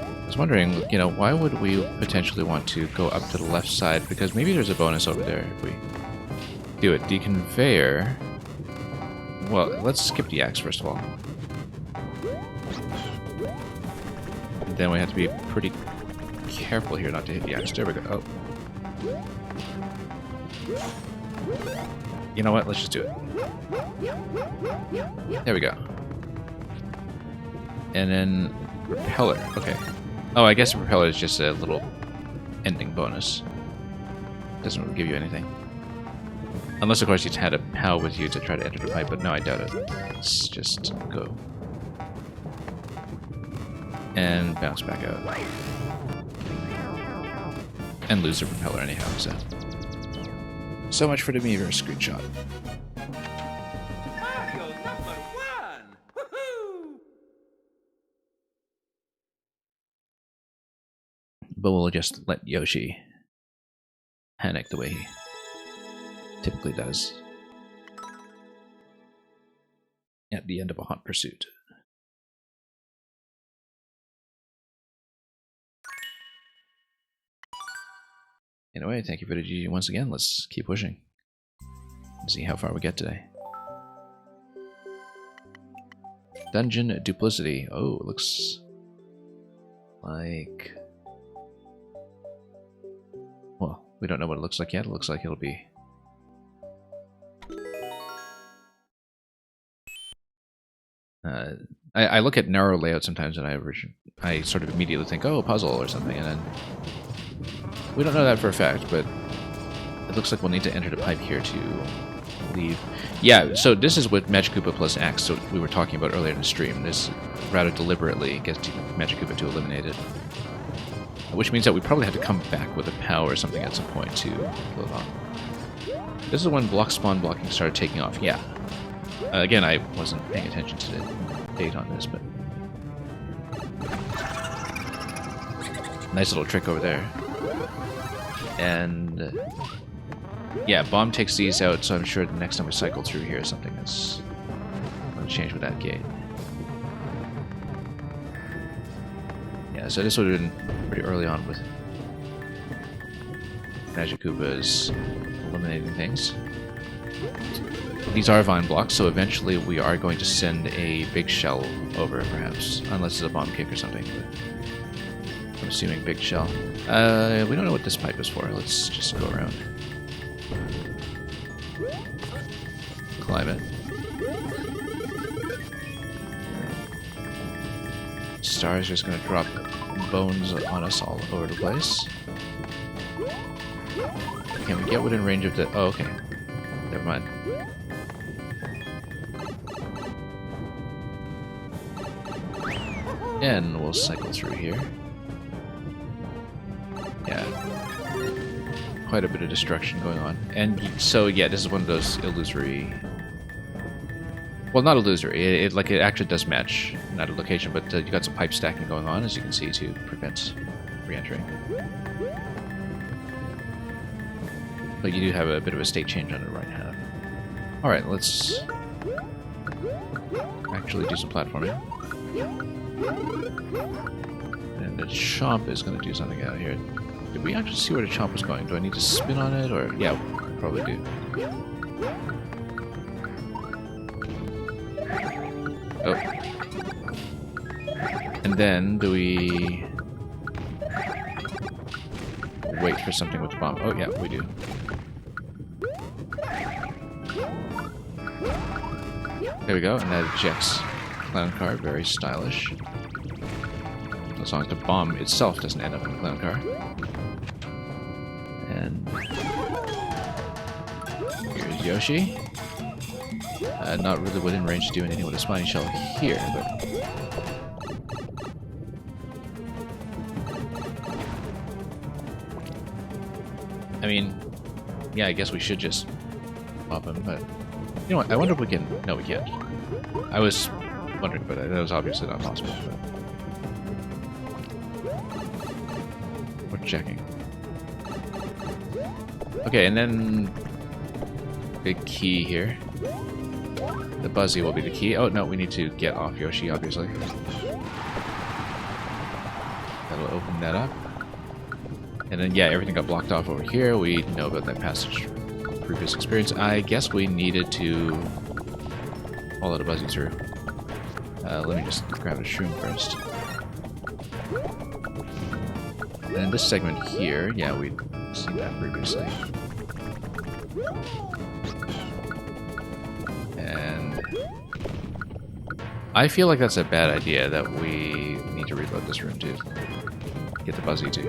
I was wondering, you know, why would we potentially want to go up to the left side? Because maybe there's a bonus over there if we do it. The conveyor... Well, let's skip the axe, first of all. And then we have to be pretty careful here not to hit the axe. There we go. Oh. You know what? Let's just do it. There we go. And then repeller. Okay. Oh, I guess repeller is just a little ending bonus. Doesn't really give you anything. Unless, of course, you had a POW with you to try to enter the pipe, but no, I doubt it. Let's just go. And bounce back out. And lose the repeller anyhow, so... So much for the Meaver screenshot. Mario #1! Woohoo! But we'll just let Yoshi panic the way he typically does at the end of a hot pursuit. Anyway, thank you for the GG once again. Let's keep pushing and see how far we get today. Dungeon Duplicity. Oh, it looks like... Well, we don't know what it looks like yet. It looks like it'll be... I look at narrow layout sometimes and I sort of immediately think, oh, puzzle or something, and then... We don't know that for a fact, but it looks like we'll need to enter the pipe here to leave. Yeah, so this is with Magic Koopa plus Axe, so we were talking about earlier in the stream. This rather deliberately gets Magic Koopa to eliminate it. Which means that we probably have to come back with a POW or something at some point to kill it off. This is when block spawn blocking started taking off, yeah. Again, I wasn't paying attention to the date on this, but... Nice little trick over there. And yeah, bomb takes these out, so I'm sure the next time we cycle through here, something is going to change with that gate. Yeah, so this would have been pretty early on with Magic Koopas eliminating things. These are vine blocks, so eventually we are going to send a big shell over, perhaps, unless it's a bomb kick or something. But I'm assuming big shell. We don't know what this pipe is for. Let's just go around. Climb it. star is just going to drop bones on us all over the place. Can we get within range of the... Oh, okay. Never mind. And we'll cycle through here. Yeah. Quite a bit of destruction going on. And so, yeah, this is one of those illusory... Well, not illusory. It actually does match, not a location, but you got some pipe stacking going on, as you can see, to prevent re-entering. But you do have a bit of a state change on the right hand. Alright, let's actually do some platforming. And the chomp is going to do something out here. Did we actually see where the chomp was going? Do I need to spin on it, or... Yeah, probably do. Oh. And then, do we... wait for something with the bomb? Oh, yeah, we do. There we go, and that ejects clown car, very stylish. As long as the bomb itself doesn't end up in the clown car. And here's Yoshi. Not really within range to do anything with a spiny shell here, but... I mean, yeah, I guess we should just pop him, but... You know what, I wonder if we can... No, we can't. I was wondering, but that was obviously not possible, but... We're checking. Okay, and then... Big key here. The Buzzy will be the key. Oh, no, we need to get off Yoshi, obviously. That'll open that up. And then, yeah, everything got blocked off over here. We know about that passage from previous experience. I guess we needed to follow the Buzzy through. Let me just grab a shroom first. And this segment here, yeah, we've seen that previously. And I feel like that's a bad idea, that we need to reload this room to get the Buzzy to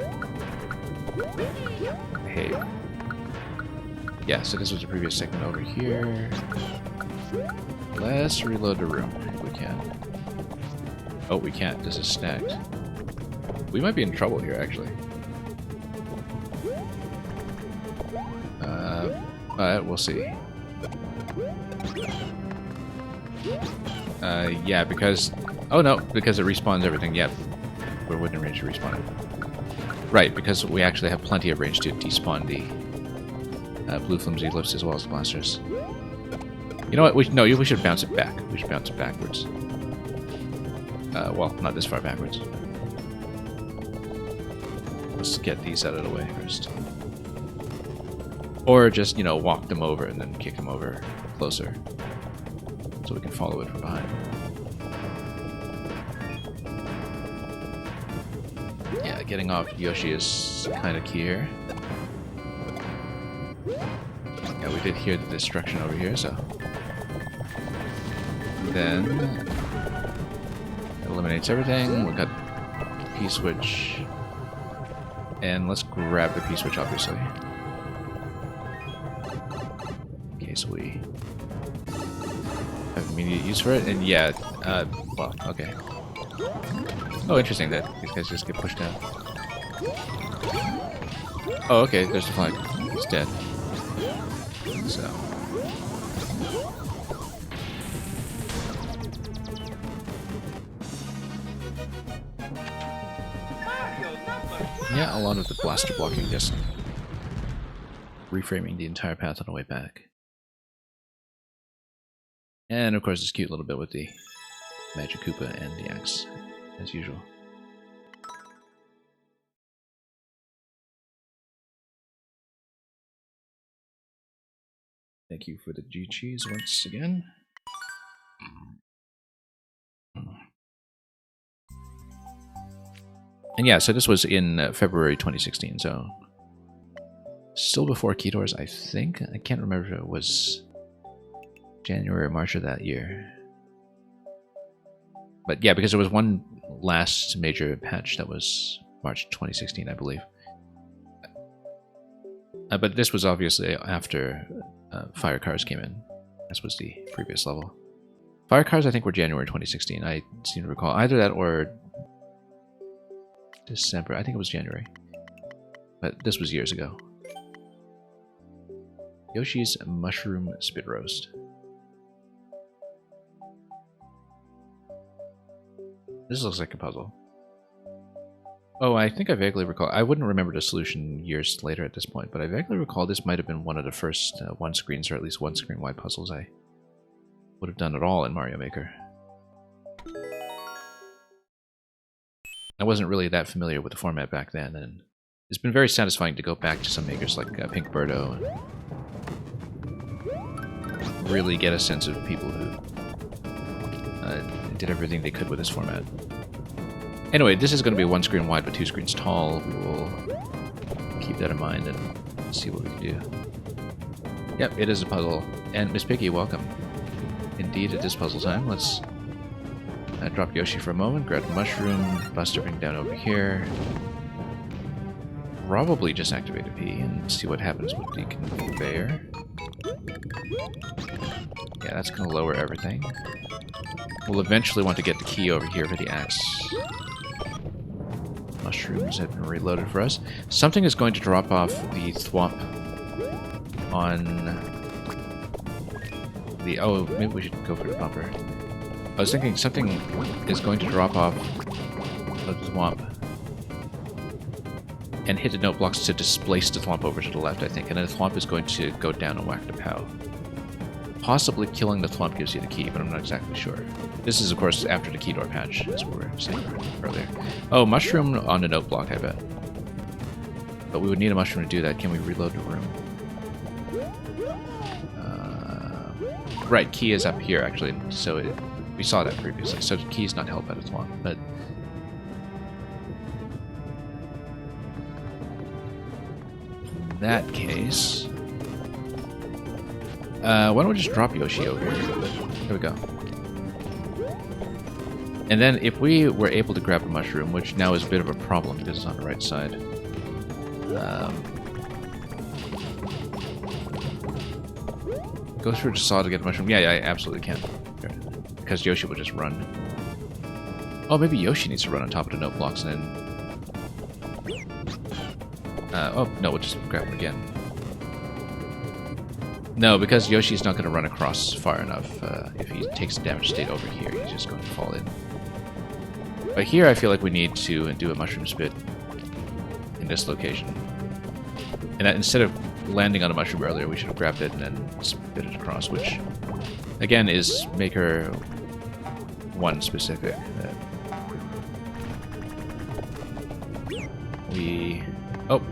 behave. Yeah, so this was a previous segment over here. Let's reload the room if we can. Oh, we can't. This is snagged. We might be in trouble here, actually. But we'll see. Yeah, because... Oh, no, because it respawns everything. Yep. We're within range to respawn it. Right, because we actually have plenty of range to despawn the blue flimsy lifts as well as the blasters. You know what? We should bounce it back. We should bounce it backwards. Well, not this far backwards. Let's get these out of the way first. Or just, you know, walk them over and then kick them over closer. So we can follow it from behind. Yeah, getting off Yoshi is kind of key here. Yeah, we did hear the destruction over here, so... Then... eliminates everything. We got the P-switch. And let's grab the P-switch, obviously. In case we have immediate use for it. And yeah, well, okay. Oh, interesting that these guys just get pushed down. Oh, okay, there's the flag. He's dead. So... yeah, a lot of the blaster blocking just reframing the entire path on the way back. And of course this cute little bit with the Magic Koopa and the axe, as usual. Thank you for the G-Cheese once again. And yeah, so this was in February 2016, so still before Key Doors, I think. I can't remember if it was January or March of that year. But yeah, because there was one last major patch. That was March 2016, I believe. But this was obviously after Fire Cars came in. This was the previous level. Fire Cars, I think, were January 2016. I seem to recall either that or December. I think it was January. But this was years ago. Yoshi's Mushroom Spit Roast. This looks like a puzzle. Oh, I think I vaguely recall. I wouldn't remember the solution years later at this point, but I vaguely recall this might have been one of the first one-screens, or at least one-screen-wide puzzles I would have done at all in Mario Maker. I wasn't really that familiar with the format back then, and it's been very satisfying to go back to some makers like Pink Birdo and really get a sense of people who did everything they could with this format. Anyway, this is going to be one screen wide but two screens tall. We will keep that in mind and see what we can do. Yep, it is a puzzle. And Miss Piggy, welcome. Indeed, it is puzzle time. Let's drop Yoshi for a moment, grab the mushroom, bust everything down over here. Probably just activate a P and see what happens with the conveyor. Yeah, that's going to lower everything. We'll eventually want to get the key over here for the axe. Mushrooms have been reloaded for us. Something is going to drop off the thwomp on the... Oh, maybe we should go for the bumper. I was thinking something is going to drop off the thwomp and hit the note blocks to displace the thwomp over to the left, I think. And then the thwomp is going to go down and whack the POW. Possibly killing the thwomp gives you the key, but I'm not exactly sure. This is, of course, after the key door patch, as we were saying earlier. Oh, mushroom on the note block, I bet. But we would need a mushroom to do that. Can we reload the room? Right, key is up here, actually. So we saw that previously. So the key is not held by the thwomp, but... in that case... why don't we just drop Yoshi over here? There we go. And then if we were able to grab a mushroom, which now is a bit of a problem because it's on the right side. Go through the saw to get a mushroom. Yeah, I absolutely can. Because Yoshi will just run. Oh, maybe Yoshi needs to run on top of the note blocks and then... oh, no, we'll just grab him again. No, because Yoshi's not going to run across far enough. If he takes a damage state over here, he's just going to fall in. But here I feel like we need to do a mushroom spit in this location. And that instead of landing on a mushroom earlier, we should have grabbed it and then spit it across, which, again, is Maker 1 specific. Oh,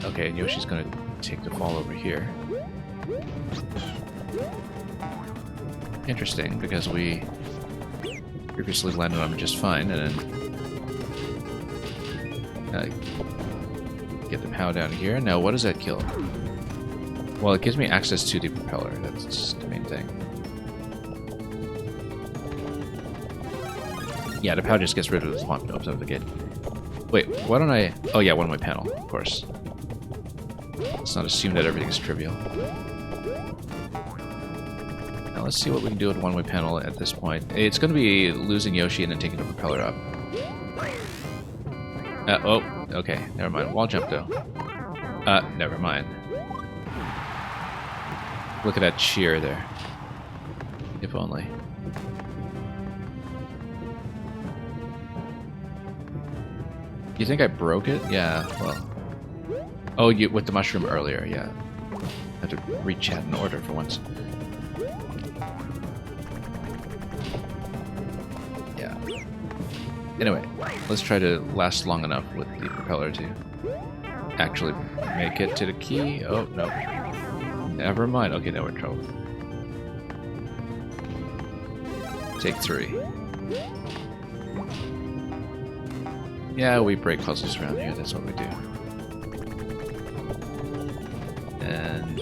okay, and Yoshi's going to take the fall over here. Interesting, because we previously landed on him just fine, and then get the POW down here. Now, what does that kill? Well, it gives me access to the propeller. That's the main thing. Yeah, the POW just gets rid of the thwomp nobs out of the gate. Wait, why don't I... Oh yeah, one-way panel, of course. Let's not assume that everything is trivial. Now let's see what we can do with one-way panel at this point. It's going to be losing Yoshi and then taking the propeller up. Oh, okay, never mind. Wall jump, though. Never mind. Look at that cheer there. If only. You think I broke it? Yeah, well... Oh, you with the mushroom earlier, yeah. I have to re-chat in order for once. Yeah. Anyway, let's try to last long enough with the propeller to actually make it to the key. Oh, no. Never mind. Okay, now we're in trouble. Take 3. Yeah, we break puzzles around here. That's what we do. And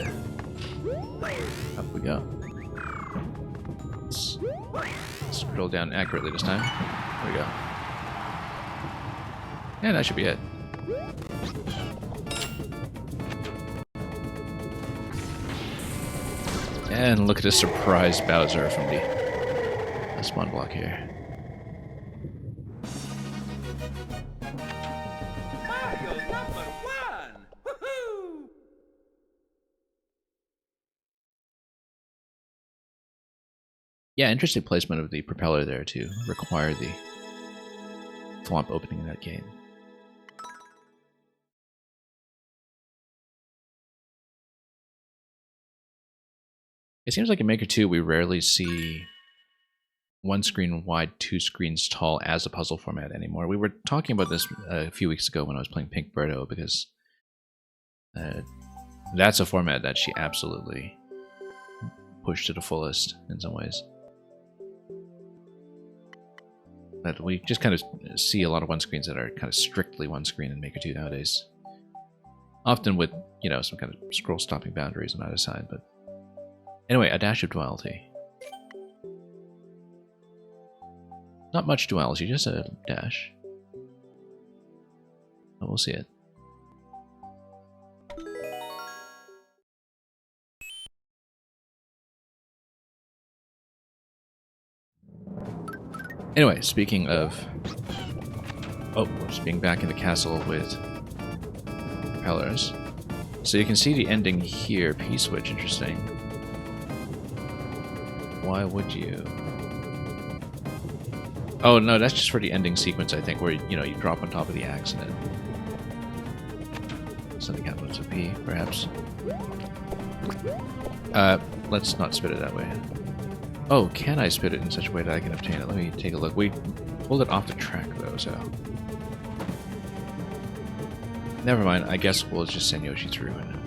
up we go. Let's drill down accurately this time. There we go. Yeah, that should be it. And look at this surprise Bowser from the spawn block here. Mario #1! Woohoo! Yeah, interesting placement of the propeller there to require the thwomp opening in that game. It seems like in Maker 2 we rarely see one screen wide, two screens tall as a puzzle format anymore. We were talking about this a few weeks ago when I was playing Pink Birdo, because that's a format that she absolutely pushed to the fullest in some ways. But we just kind of see a lot of one screens that are kind of strictly one screen in Maker 2 nowadays. Often with, you know, some kind of scroll stopping boundaries on either side, but anyway, a dash of duality. Not much duality, just a dash. But we'll see it. Anyway, speaking of... Oh, just being back in the castle with propellers. So you can see the ending here, P-switch, interesting. Why would you? Oh no, that's just for the ending sequence, I think, where, you know, you drop on top of the axe and then something happens with P, perhaps. Let's not spit it that way. Oh, can I spit it in such a way that I can obtain it? Let me take a look. We pulled it off the track though, so never mind. I guess we'll just send Yoshi through, and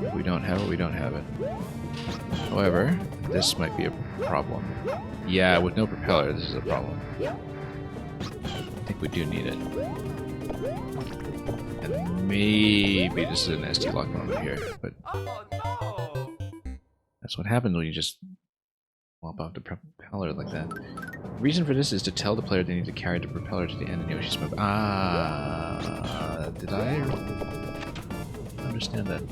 if we don't have it, we don't have it. However, this might be a problem. Yeah, with no propeller, this is a problem. I think we do need it. And maybe this is an SD lock moment here, but Oh no! that's what happens when you just swap off the propeller like that. The reason for this is to tell the player they need to carry the propeller to the end of Yoshi's move. Ah, did I understand that?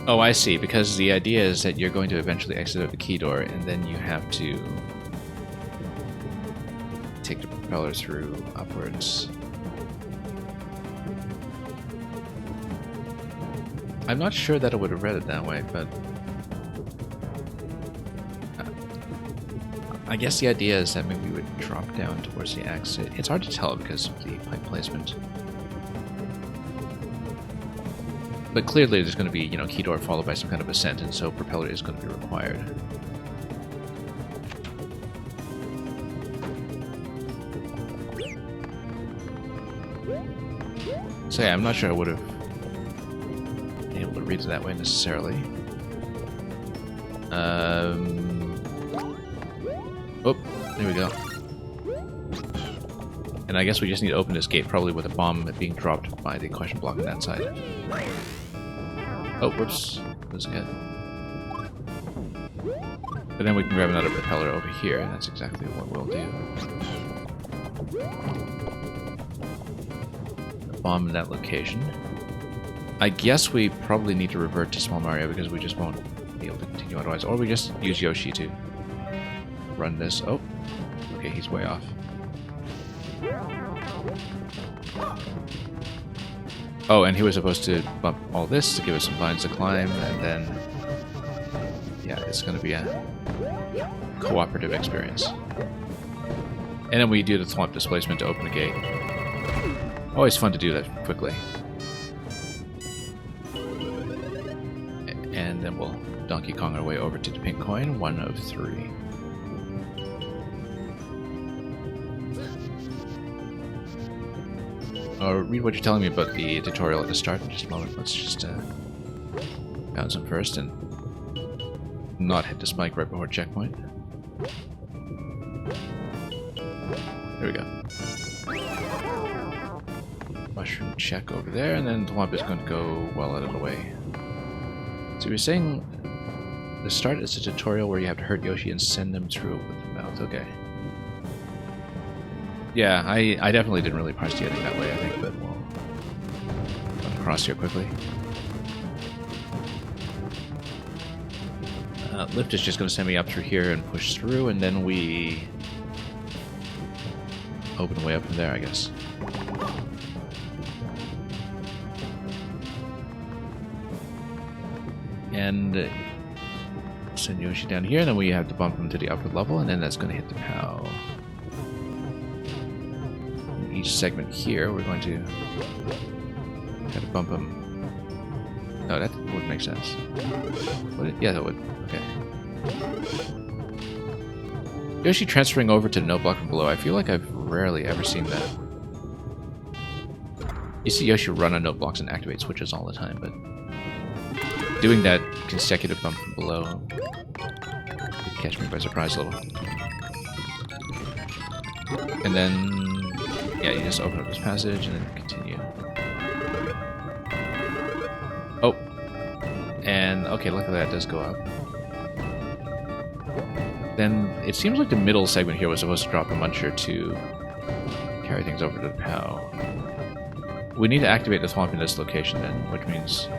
Oh, I see. Because the idea is that you're going to eventually exit out the key door, and then you have to take the propeller through upwards. I'm not sure that I would have read it that way, but I guess the idea is that maybe we would drop down towards the exit. It's hard to tell because of the pipe placement. But clearly there's going to be, you know, key door followed by some kind of ascent, and so propeller is going to be required. So yeah, I'm not sure I would have been able to read it that way necessarily. Oh, there we go. And I guess we just need to open this gate, probably with a bomb being dropped by the question block on that side. Oh, whoops. That's good. But then we can grab another propeller over here, and that's exactly what we'll do. A bomb in that location. I guess we probably need to revert to Small Mario because we just won't be able to continue otherwise. Or we just use Yoshi to run this. Oh, okay, he's way off. Oh, and he was supposed to bump all this to give us some vines to climb, and then... yeah, it's going to be a cooperative experience. And then we do the thwomp displacement to open the gate. Always fun to do that quickly. And then we'll Donkey Kong our way over to the pink coin, 1 of 3. Read what you're telling me about the tutorial at the start in just a moment. Let's just bounce him first and not hit the spike right before checkpoint. There we go. Mushroom check over there, and then the Thwomp is going to go well out of the way. So you're saying the start is a tutorial where you have to hurt Yoshi and send them through with mouth. Okay. Yeah, I definitely didn't really parse the ending that way, I think, but we'll run across here quickly. Lift is just going to send me up through here and push through, and then we open way up from there, I guess. And send Yoshi down here, and then we have to bump him to the upper level, and then that's going to hit the POW. In each segment here, we're going to have to bump him. No, that would make sense. Would it? Yeah, that would. Okay. Yoshi transferring over to no block from below. I feel like I've rarely ever seen that. You see Yoshi run on no blocks and activate switches all the time, but doing that consecutive bump from below did catch me by surprise a little. And then, yeah, you just open up this passage and then continue. Oh, and okay, luckily that does go up. Then it seems like the middle segment here was supposed to drop a muncher to carry things over to the POW. We need to activate the thwomp in this location then, which means...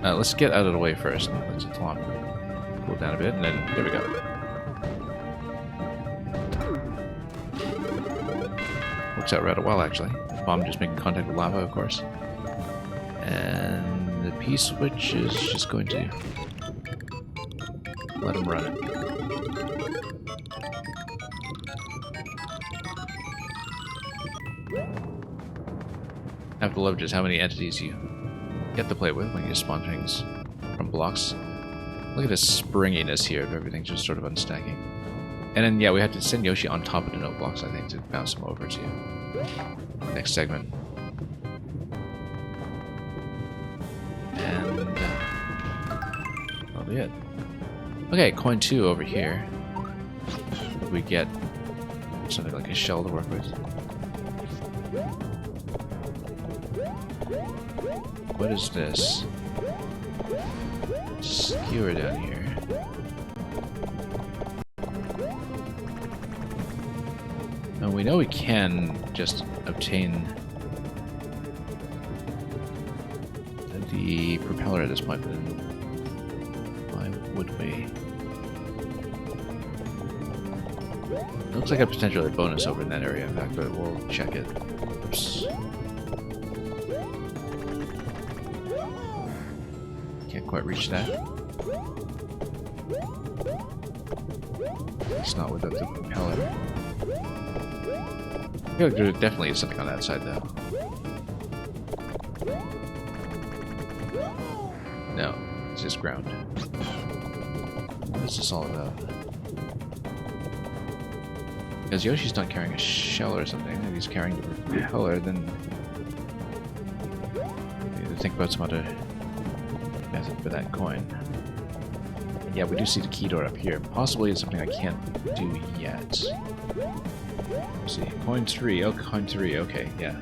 let's get out of the way first. Let's thwomp cool down a bit, and then there we go. Works out rather well, actually. Bomb just making contact with lava, of course. And the P-switch is just going to let him run it. I have to love just how many entities you get to play with when you spawn things from blocks. Look at the springiness here of everything just sort of unstacking. And then, yeah, we have to send Yoshi on top of the note blocks, I think, to bounce him over to the next segment. And that'll be it. Okay, coin 2 over here. We get something like a shell to work with. What is this? Skewer down here. And we know we can just obtain the propeller at this point, but why would we? Looks like a potential bonus over in that area, in fact, but we'll check it. Oops. Can't quite reach that. It's not without the propeller. I feel like there definitely is something on that side, though. No, it's just ground. What is this all about? Because Yoshi's not carrying a shell or something, if he's carrying the propeller, then we need to think about some other method for that coin. Yeah, we do see the key door up here. Possibly it's something I can't do yet. Let's see, coin 3. Oh, coin 3. Okay, yeah.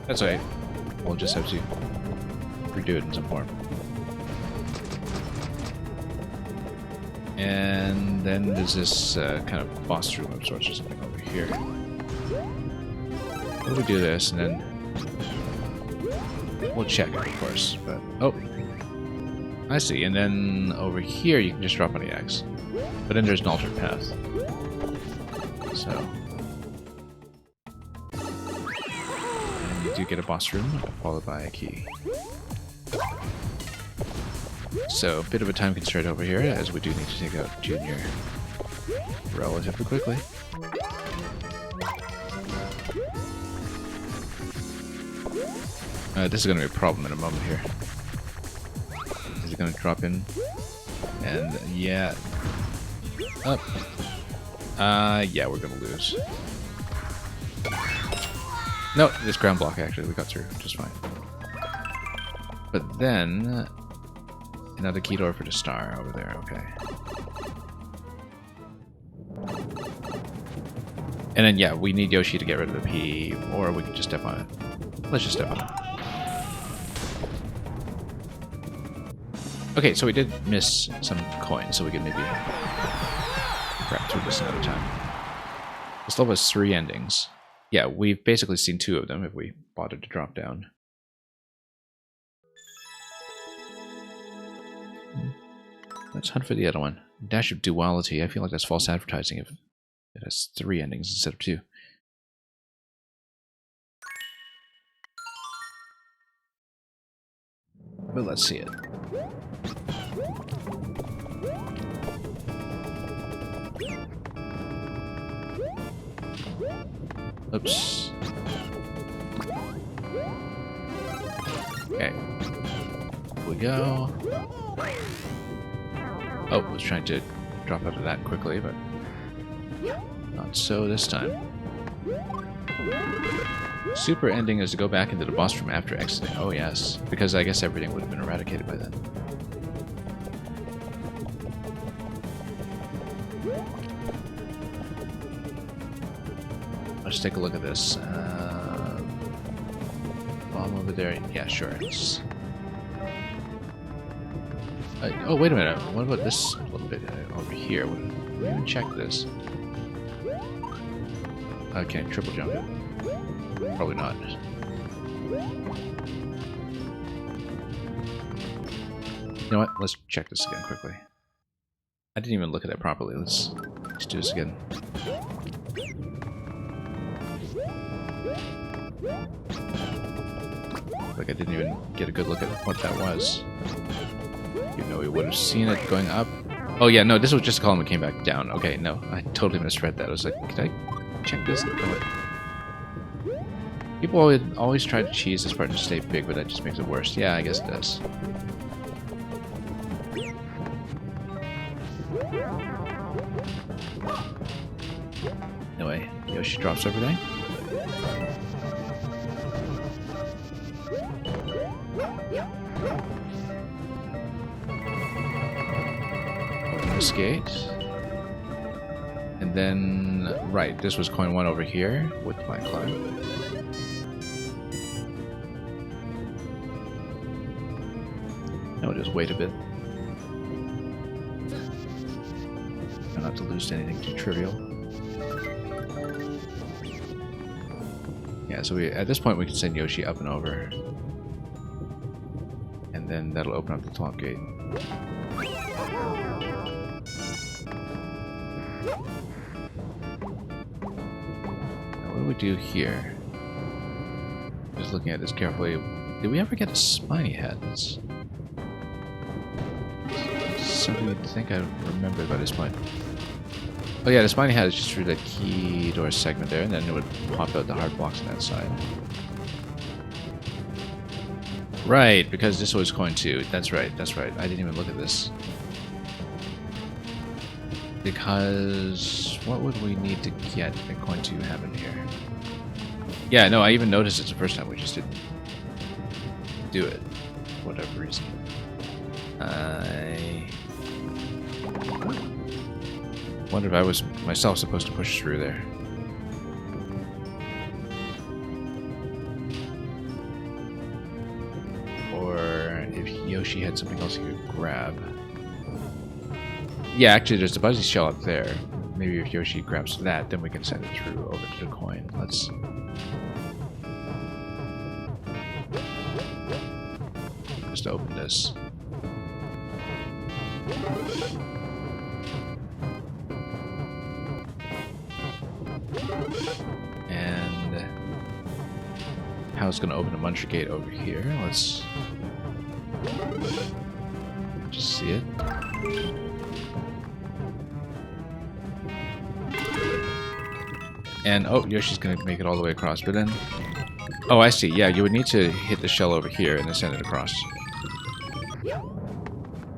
That's alright. We'll just have to redo it in some form. And then there's this kind of boss room of sorts or something over here. We'll do this, and then we'll check it, of course. But oh, I see. And then over here, you can just drop on the X. But then there's an alternate path. So, and you do get a boss room followed by a key. So, a bit of a time constraint over here, as we do need to take out Junior relatively quickly. This is going to be a problem in a moment here. Is it going to drop in? And, yeah. Up. Yeah, we're going to lose. No, this ground block, actually, we got through just fine. But then... another key door for the star over there, okay. And then, yeah, we need Yoshi to get rid of the P, or we can just step on it. Let's just step on it. Okay, so we did miss some coins, so we could maybe crap through this another time. This level has 3 endings. Yeah, we've basically seen 2 of them if we bothered to drop down. Let's hunt for the other one. Dash of Duality. I feel like that's false advertising if it has 3 endings instead of 2. But let's see it. Oops. Okay. Here we go. Oh, I was trying to drop out of that quickly, but not so this time. Super ending is to go back into the boss room after exiting. Oh yes, because I guess everything would have been eradicated by then. Let's take a look at this. Bomb over there. Yeah, sure. It's... oh, wait a minute. What about this little bit over here? We even check this. Okay, triple jump it. Probably not. You know what? Let's check this again quickly. I didn't even look at it properly. Let's do this again. Like I didn't even get a good look at what that was. Even though we would have seen it going up. Oh yeah, no, this was just a column that came back down. Okay, no, I totally misread that. I was like, could I check this? People always try to cheese this part and stay big, but that just makes it worse. Yeah, I guess it does. Anyway, Yoshi drops everything. Open this gate. And then, right, this was coin 1 over here with my climb. Now we'll just wait a bit. Try not to lose anything too trivial. Yeah, so at this point we can send Yoshi up and over. And then that'll open up the top gate. Now what do we do here? Just looking at this carefully. Did we ever get a spiny head? That's something you'd think I remembered by this point. Oh yeah, the spiny head is just through that key door segment there, and then it would pop out the hard blocks on that side. Right, because this was coin 2. That's right, that's right. I didn't even look at this. Because what would we need to get in coin 2 happen here? Yeah, no, I even noticed it the first time. We just didn't do it for whatever reason. I wonder if I was myself supposed to push through there. Or if Yoshi had something else he could grab. Yeah, actually there's a Buzzy shell up there. Maybe if Yoshi grabs that, then we can send it through over to the coin. Let's... just open this. And how it's going to open a Muncher gate over here. Let's just see it. And oh, Yoshi's going to make it all the way across, but then... oh, I see. Yeah, you would need to hit the shell over here and then send it across.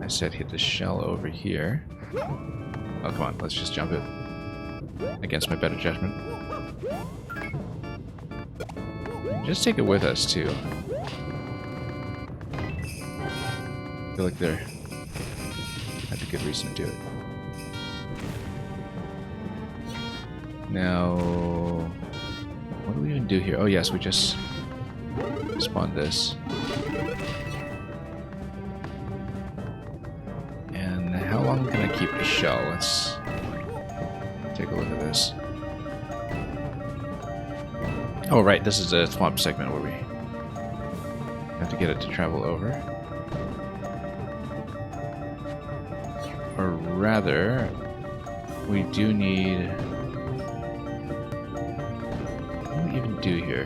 I said hit the shell over here. Oh, come on. Let's just jump it. Against my better judgment. Just take it with us, too. I feel like there might be a good reason to do it. Now, what do we even do here? Oh yes, we just spawned this. And how long can I keep the shell? Let's take a look at this. Oh, right, this is a swamp segment where we have to get it to travel over. Or rather, we do need... What do we even do here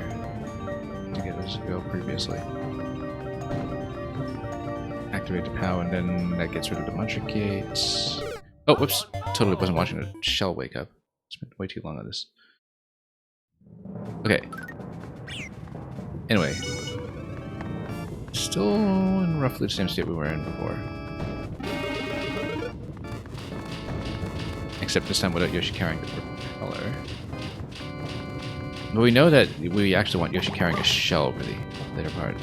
to get this to go previously? Activate the POW, and then that gets rid of the muncher gates. Oh, whoops! Totally wasn't watching the shell wake up. Spent way too long on this. Okay. Anyway. Still in roughly the same state we were in before. Except this time without Yoshi carrying the propeller. But we know that we actually want Yoshi carrying a shell for the later part.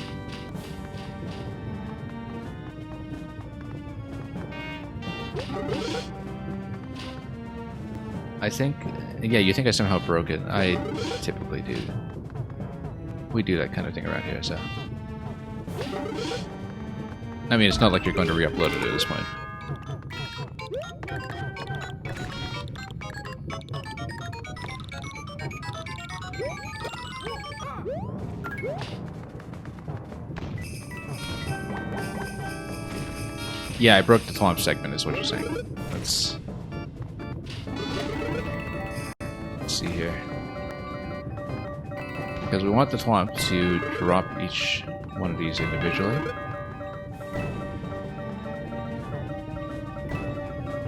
I think... Yeah, you think I somehow broke it. I typically do. We do that kind of thing around here, so... I mean, it's not like you're going to re-upload it at this point. Yeah, I broke the swamp segment, is what you're saying. Let's see here. Because we want the swamp to drop each one of these individually.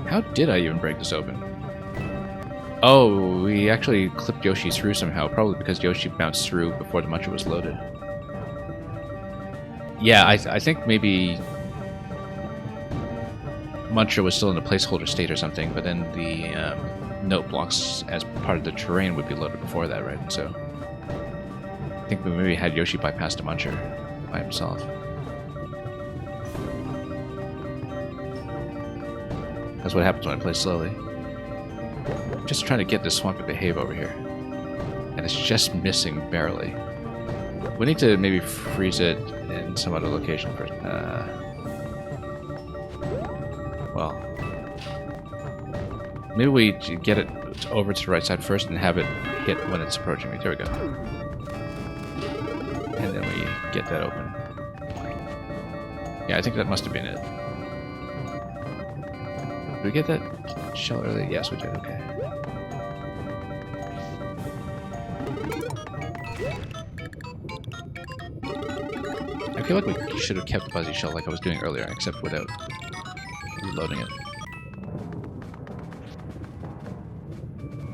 How did I even break this open? Oh, we actually clipped Yoshi through somehow, probably because Yoshi bounced through before the muncher was loaded. Yeah, I think maybe muncher was still in a placeholder state or something, but then the note blocks as part of the terrain would be loaded before that, right? So I think we maybe had Yoshi bypass the muncher by himself. That's what happens when I play slowly. I'm just trying to get this swamp to behave over here. And it's just missing barely. We need to maybe freeze it in some other location first. Well, maybe we get it over to the right side first and have it hit when it's approaching me. There we go. And then we get that open. Yeah, I think that must have been it. Did we get that shell early? Yes, we did. Okay. I feel like we should have kept the fuzzy shell like I was doing earlier, except without reloading it.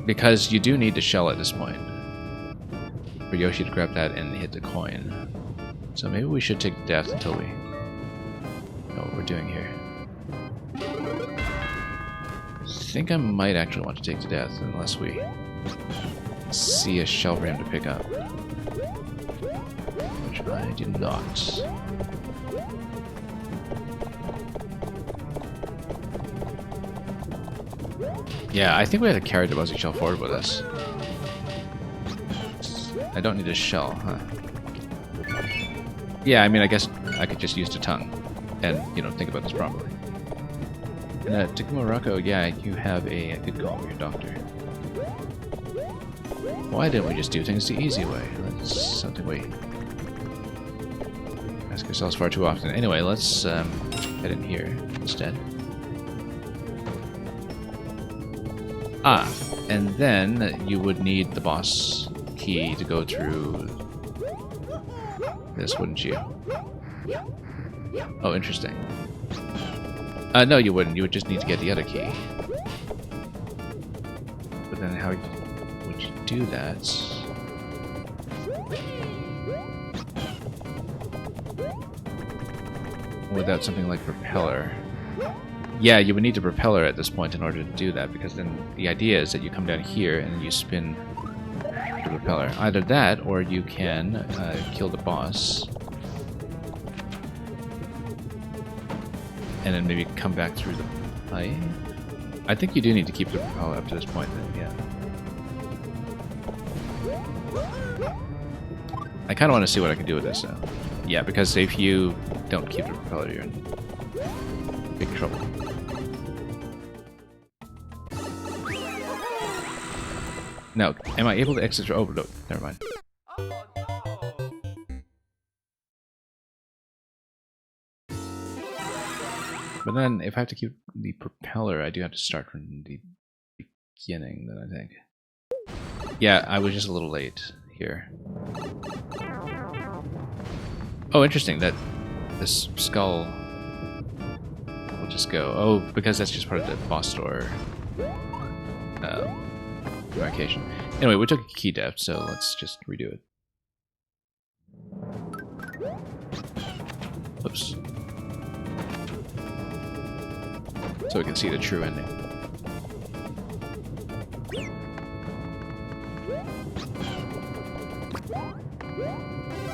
Because you do need the shell at this point for Yoshi to grab that and hit the coin. So maybe we should take death until we know what we're doing here. I think I might actually want to take to death unless we see a shell for him to pick up. Which I do not. Yeah, I think we have to carry the Buzzy Shell forward with us. I don't need a shell, huh? Yeah, I mean, I guess I could just use the tongue and, you know, think about this properly. And Takuma Rocco, yeah, you have a good call with your doctor. Why didn't we just do things the easy way? That's something we ask ourselves far too often. Anyway, let's head in here instead. Ah, and then you would need the boss key to go through this, wouldn't you? Oh, interesting. No, you wouldn't. You would just need to get the other key. But then how would you do that? Without something like propeller. Yeah, you would need a propeller at this point in order to do that, because then the idea is that you come down here and you spin the propeller. Either that, or you can kill the boss. And then maybe come back through the pipe. I think you do need to keep the propeller up to this point then, yeah. I kind of want to see what I can do with this now. Yeah, because if you don't keep the propeller, you're in big trouble. Now, am I able to exit? Oh, no, never mind. Oh no! But then, if I have to keep the propeller, I do have to start from the beginning, then I think. Yeah, I was just a little late here. Oh, interesting, that this skull will just go. Oh, because that's just part of the boss door demarcation. Anyway, we took a key death, so let's just redo it. Oops. So we can see the true ending.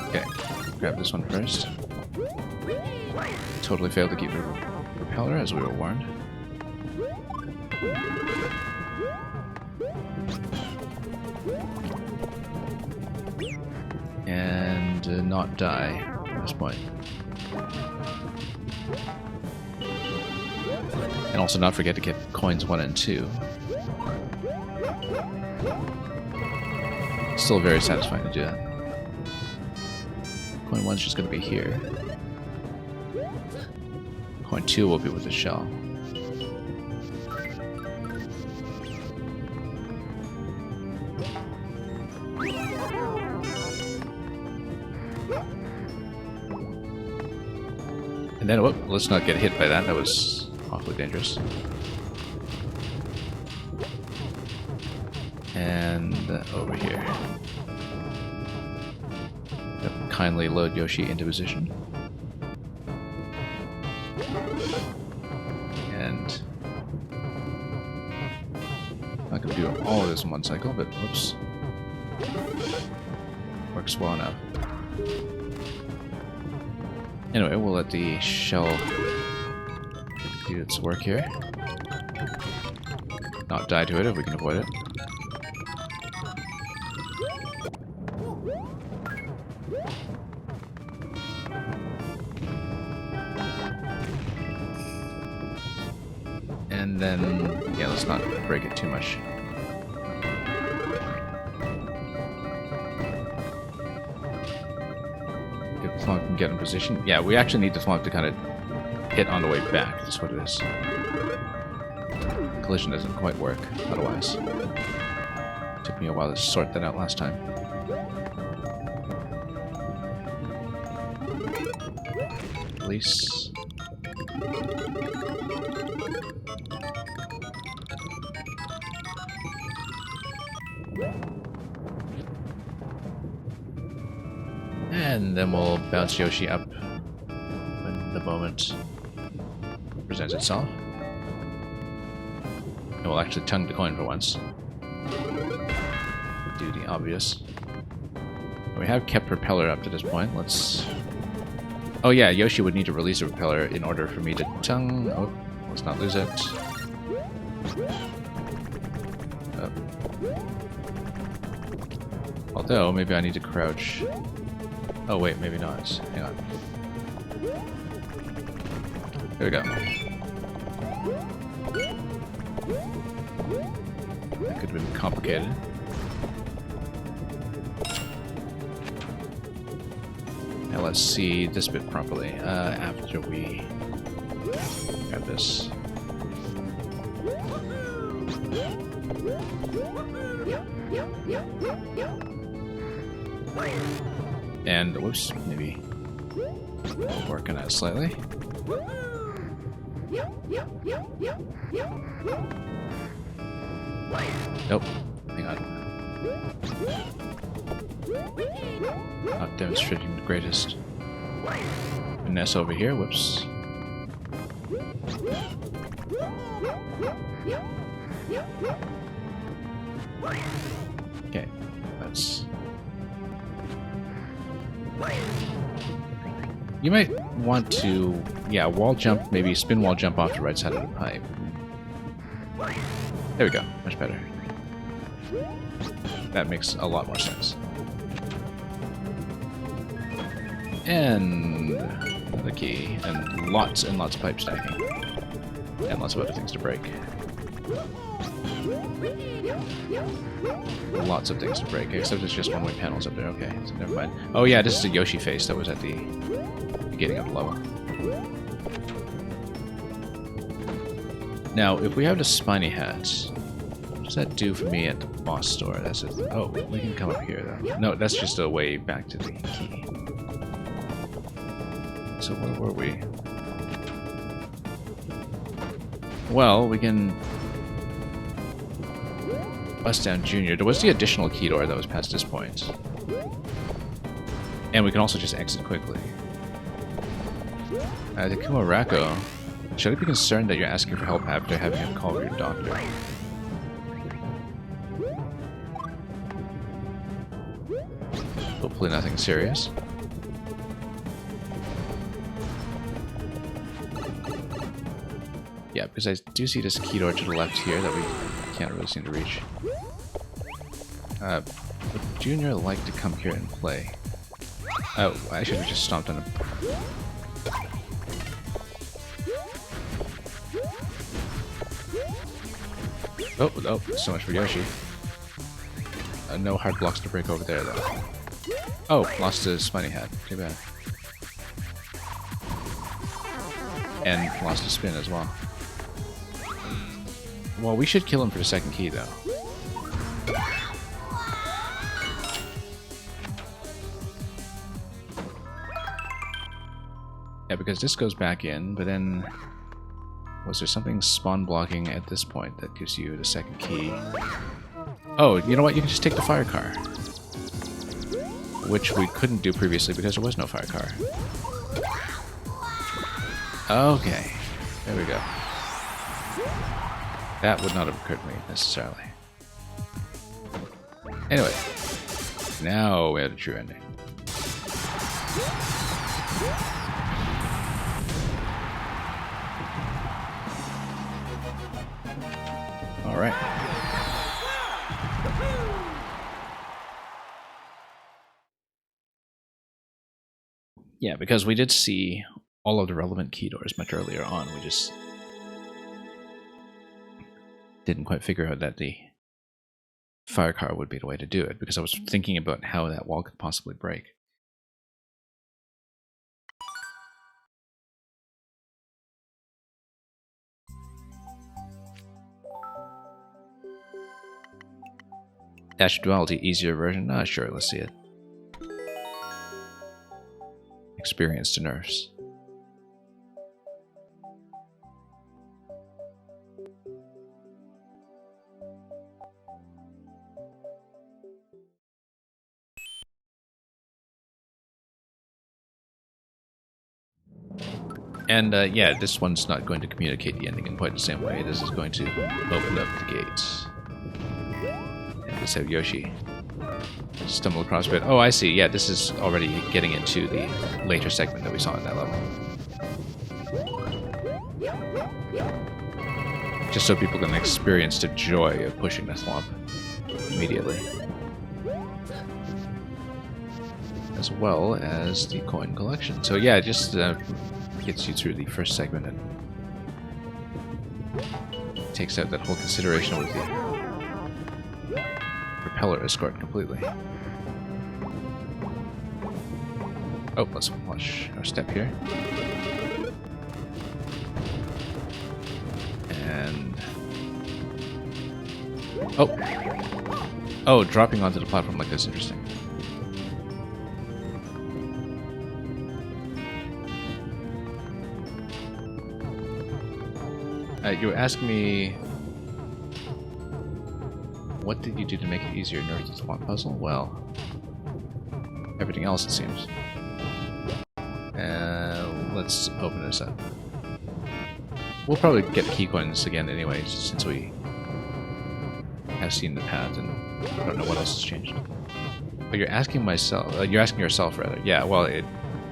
Okay, grab this one first. Totally failed to keep the propeller, as we were warned. And not die at this point. And also not forget to get coins 1 and 2. Still very satisfying to do that. Coin 1's just going to be here. Coin 2 will be with the shell. And then, whoop, let's not get hit by that. That was awfully dangerous. And over here. Yep, kindly load Yoshi into position. And not gonna do all of this in one cycle, but whoops. Works well enough. Anyway, we'll let the shell do its work here. Not die to it if we can avoid it. And then, yeah, let's not break it too much. Flunk can get in position. Yeah, we actually need the flunk to kind of hit on the way back. That's what it is. Collision doesn't quite work otherwise. Took me a while to sort that out last time. Release. And then we'll bounce Yoshi up when the moment presents itself. And we'll actually tongue the coin for once. Do the obvious. We have kept propeller up to this point. Let's... Oh yeah, Yoshi would need to release the propeller in order for me to tongue... Oh, let's not lose it. Oh. Although, maybe I need to crouch... Oh wait, maybe not. Hang on. There we go. That could have been complicated. Now let's see this bit properly. After we grab this. And, whoops, maybe work on that slightly. Nope, hang on. Not demonstrating the greatest finesse over here, whoops. Okay, that's... You might want to, yeah, wall jump, maybe spin wall jump off the right side of the pipe. There we go, much better. That makes a lot more sense. And the key, and lots of pipe stacking. And lots of other things to break. Lots of things to break, except it's just one-way panels up there. Okay, so never mind. Oh yeah, this is the Yoshi face that was at the beginning of the level. Now, if we have the spiny hats, what does that do for me at the boss store? That's it. Oh, we can come up here though. No, that's just a way back to the key. So where were we? Well, we can bust down Junior. There was the additional key door that was past this point. And we can also just exit quickly. The Kumarako. Should I be concerned that you're asking for help after having him call your doctor? Hopefully nothing serious. Yeah, because I do see this key door to the left here that we can't really seem to reach. Would Junior like to come here and play? Oh, I should have just stomped on him. Oh, so much for Yoshi. No hard blocks to break over there, though. Oh, lost his spiny hat. Too bad. And lost his spin as well. Well, we should kill him for the second key, though. Yeah, because this goes back in, but then... Was there something spawn blocking at this point that gives you the second key? Oh, you know what? You can just take the fire car. Which we couldn't do previously because there was no fire car. Okay. There we go. That would not have occurred to me, necessarily. Anyway. Now we had a true ending. Alright. Yeah, because we did see all of the relevant key doors much earlier on. We just didn't quite figure out that the fire car would be the way to do it, because I was thinking about how that wall could possibly break. Dash Duality, easier version? Sure, let's see it. Experience to nerfs. And yeah, this one's not going to communicate the ending in quite the same way. This is going to open up the gates. And let's have Yoshi stumble across a bit. Oh, I see. Yeah, this is already getting into the later segment that we saw in that level. Just so people can experience the joy of pushing the swamp immediately. As well as the coin collection. So yeah, it just gets you through the first segment and takes out that whole consideration with the propeller escort completely. Oh, let's watch our step here. And... Oh, dropping onto the platform like this, interesting. You were asking me, what did you do to make it easier to nerf the swamp puzzle? Well, everything else, it seems. Let's open this up. We'll probably get key coins again anyway, since we have seen the path, and I don't know what else has changed. But you're asking myself, you're asking yourself rather. Yeah, well, it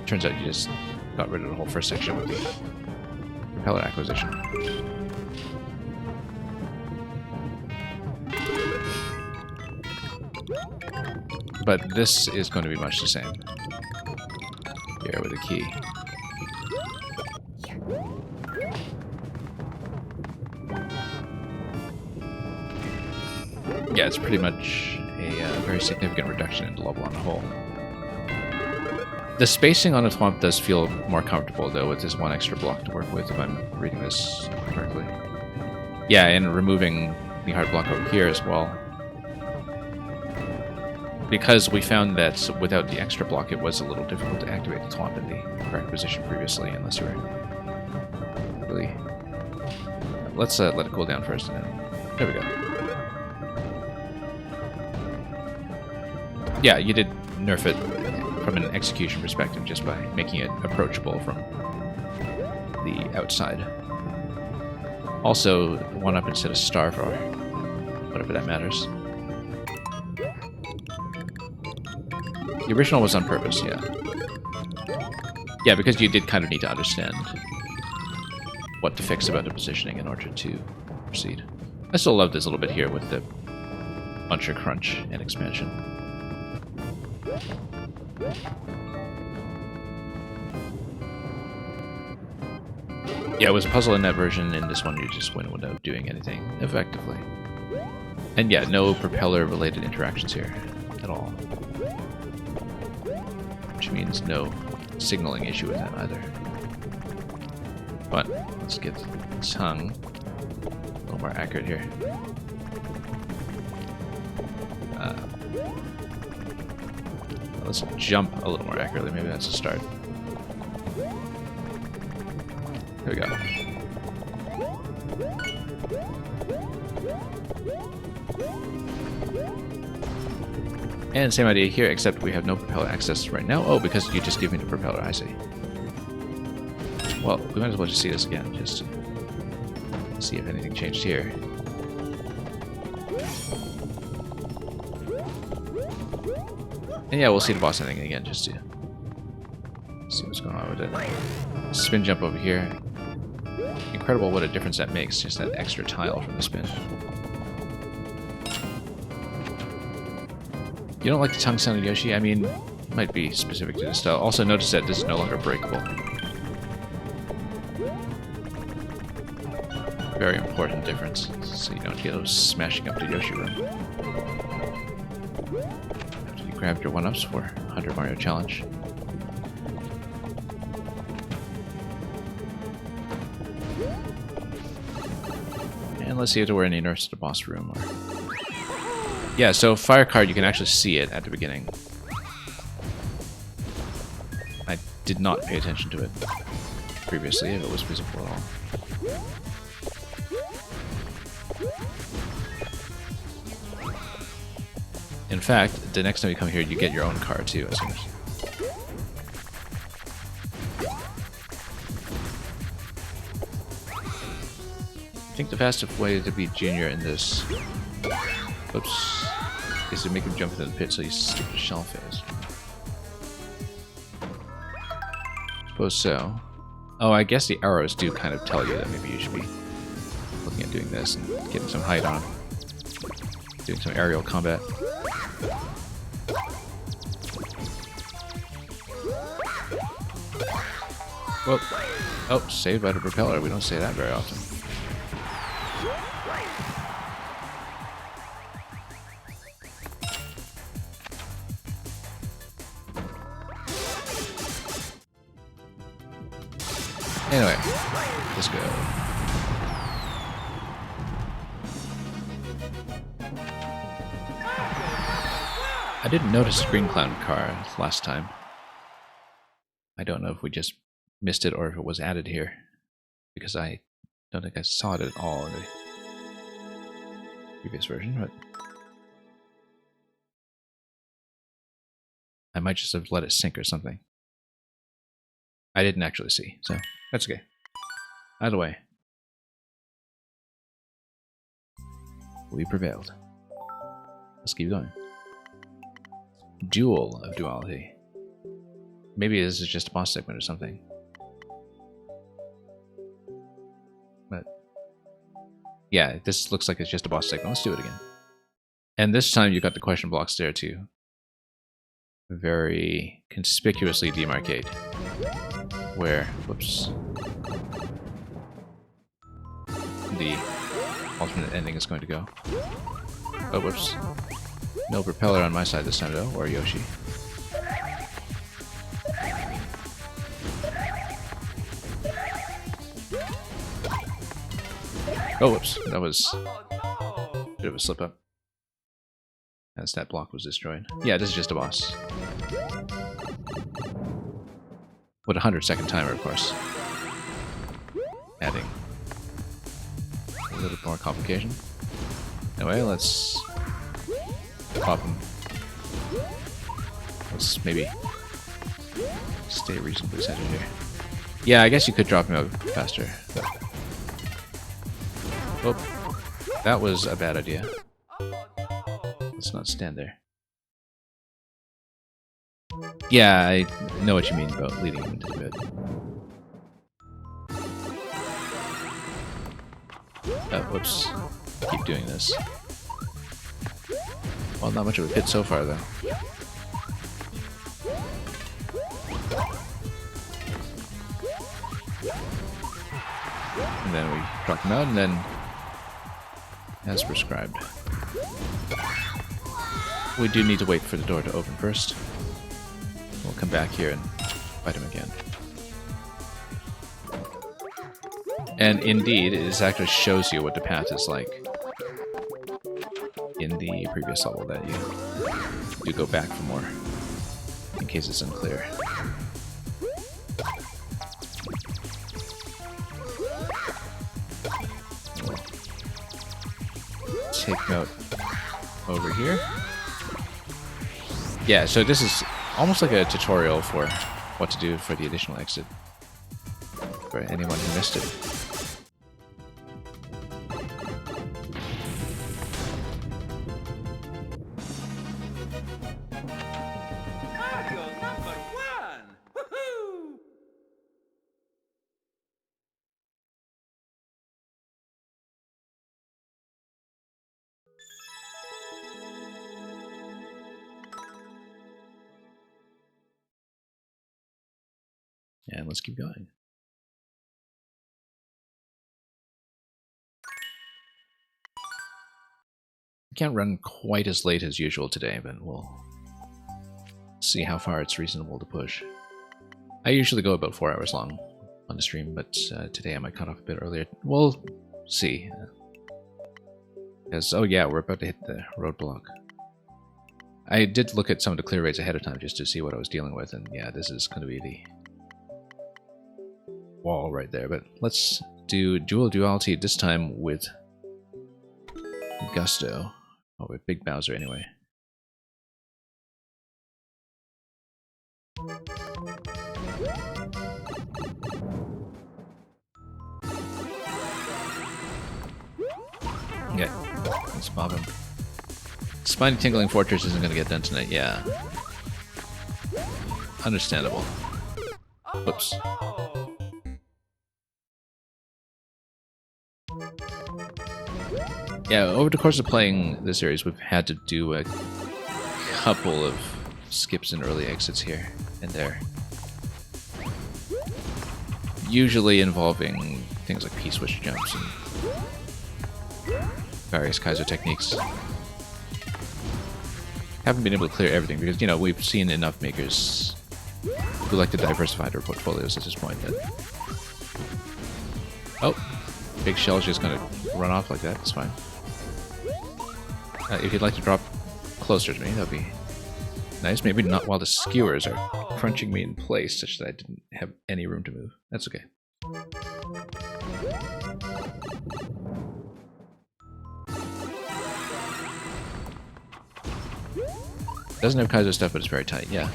turns out you just got rid of the whole first section with the propeller acquisition. But this is going to be much the same. Here with a key. Yeah, it's pretty much a very significant reduction in the level on the whole. The spacing on the swamp does feel more comfortable, though, with this one extra block to work with, if I'm reading this correctly. Yeah, and removing the hard block over here as well. Because we found that without the extra block, it was a little difficult to activate the swamp in the correct position previously, unless you were really... Let's let it cool down first, and then... There we go. Yeah, you did nerf it from an execution perspective just by making it approachable from the outside. Also, 1-up instead of starve, or whatever that matters. The original was on purpose, yeah. Yeah, because you did kind of need to understand what to fix about the positioning in order to proceed. I still love this little bit here with the Buncher Crunch and expansion. Yeah, it was a puzzle in that version. In this one, you just win without doing anything effectively. And yeah, no propeller-related interactions here at all. Which means no signaling issue with that either. But let's get the tongue a little more accurate here. Let's jump a little more accurately. Maybe that's a start. There we go. And same idea here, except we have no propeller access right now. Oh, because you just give me the propeller, I see. Well, we might as well just see this again, just to see if anything changed here. And yeah, we'll see the boss ending again, just to see what's going on with it. Spin jump over here. Incredible what a difference that makes, just that extra tile from the spin. You don't like the tongue sound of Yoshi? I mean, it might be specific to this style. Also notice that this is no longer breakable. Very important difference, so you don't get those smashing up the Yoshi room. After you grabbed your 1-ups for 100 Mario Challenge. And let's see if there were any nerfs to the boss room. Or... Yeah, so fire card, you can actually see it at the beginning. I did not pay attention to it previously, if it was visible at all. In fact, the next time you come here, you get your own car too, as soon as... I think the fastest way to beat Junior in this... Oops. Is to make him jump into the pit so you skip the shell phase. Suppose so. Oh, I guess the arrows do kind of tell you that maybe you should be looking at doing this and getting some height on him. Doing some aerial combat. Whoa. Oh, saved by the propeller. We don't say that very often. Anyway, let's go. I didn't notice a Green Clown car last time. I don't know if we just missed it or if it was added here, because I don't think I saw it at all in the previous version, but I might just have let it sink or something. I didn't actually see, so that's okay. Either way, we prevailed. Let's keep going. Duel of Duality. Maybe this is just a boss segment or something. But yeah, this looks like it's just a boss segment. Let's do it again. And this time you got the question blocks there too. Very conspicuously demarcate where, whoops, the alternate ending is going to go. Oh, whoops. No propeller on my side this time, though, or Yoshi. Oh, whoops. That was Oh no! a bit of a slip-up. As that block was destroyed. Yeah, this is just a boss. With a 100-second timer, of course. Adding a little more complication. Anyway, let's pop him. Let's maybe stay reasonably centered here. Yeah, I guess you could drop him out faster. But... oh, that was a bad idea. Let's not stand there. Yeah, I know what you mean about leading him into the pit. Oh, whoops. Keep doing this. Well, not much of a pit so far, though. And then we drop him out, and then, as prescribed, we do need to wait for the door to open first. We'll come back here and fight him again. And indeed, it actually shows you what the path is like in the previous level, that you do go back for more, in case it's unclear. We'll take note over here. Yeah, so this is almost like a tutorial for what to do for the additional exit, for anyone who missed it. Mario number 1! Woohoo! And let's keep going. I can't run quite as late as usual today, but we'll see how far it's reasonable to push. I usually go about 4 hours long on the stream, but today I might cut off a bit earlier. We'll see. Because, oh yeah, we're about to hit the roadblock. I did look at some of the clear rates ahead of time just to see what I was dealing with, and yeah, this is going to be the wall right there. But let's do dual duality, this time with Gusto. Oh, with Big Bowser anyway. Okay, let's pop him. Spiny Tingling Fortress isn't going to get done tonight, yeah. Understandable. Whoops. Yeah, over the course of playing this series, we've had to do a couple of skips and early exits here and there. Usually involving things like P-switch jumps and various Kaiser techniques. Haven't been able to clear everything because, you know, we've seen enough makers who like to diversify their portfolios at this point. Oh, Big Shell's just gonna run off like that, it's fine. If you'd like to drop closer to me, that'd be nice. Maybe not while the skewers are crunching me in place such that I didn't have any room to move. That's okay. Doesn't have Kaiser stuff, but it's very tight, yeah.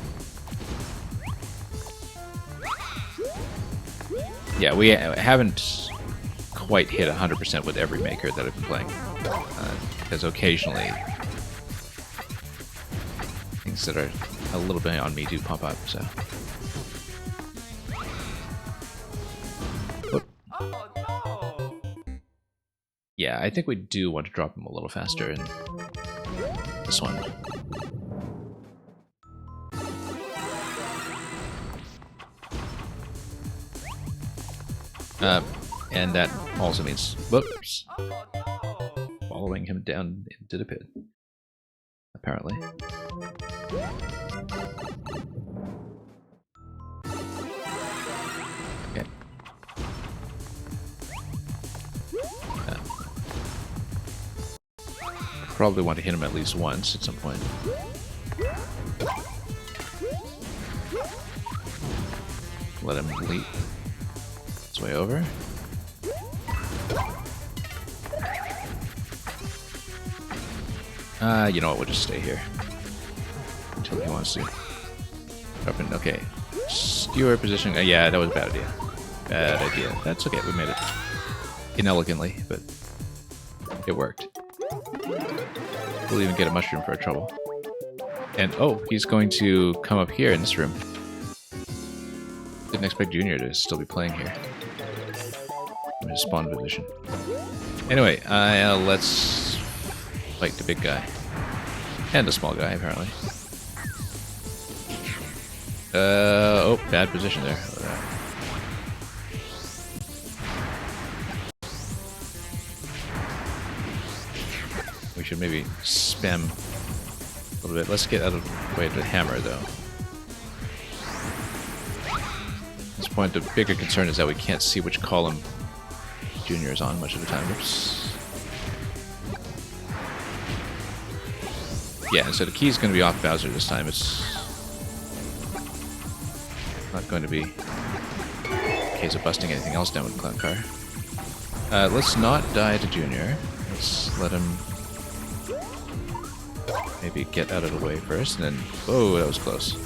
Yeah, we haven't quite hit 100% with every maker that I've been playing. Because occasionally things that are a little bit on me do pop up, so. Whoop. Oh no! Yeah, I think we do want to drop him a little faster in this one. And that also means, whoops, Oh no! fall following him down into the pit. Apparently. Okay. Probably want to hit him at least once at some point. Let him leap his way over. You know what, we'll just stay here. Until he wants to. Open, okay. Skewer position. Yeah, that was a bad idea. Bad idea. That's okay, we made it. Inelegantly, but it worked. We'll even get a mushroom for our trouble. And oh, he's going to come up here in this room. Didn't expect Junior to still be playing here. In his spawn position. Anyway, let's fight the big guy. And the small guy, apparently. Oh, bad position there. We should maybe spam a little bit. Let's get out of the way of the hammer, though. At this point, the bigger concern is that we can't see which column Junior is on much of the time. Oops. Yeah, so the key's going to be off Bowser this time. It's not going to be a case of busting anything else down with the clown car. Let's not die to Junior. Let's let him maybe get out of the way first, and then... Whoa, that was close.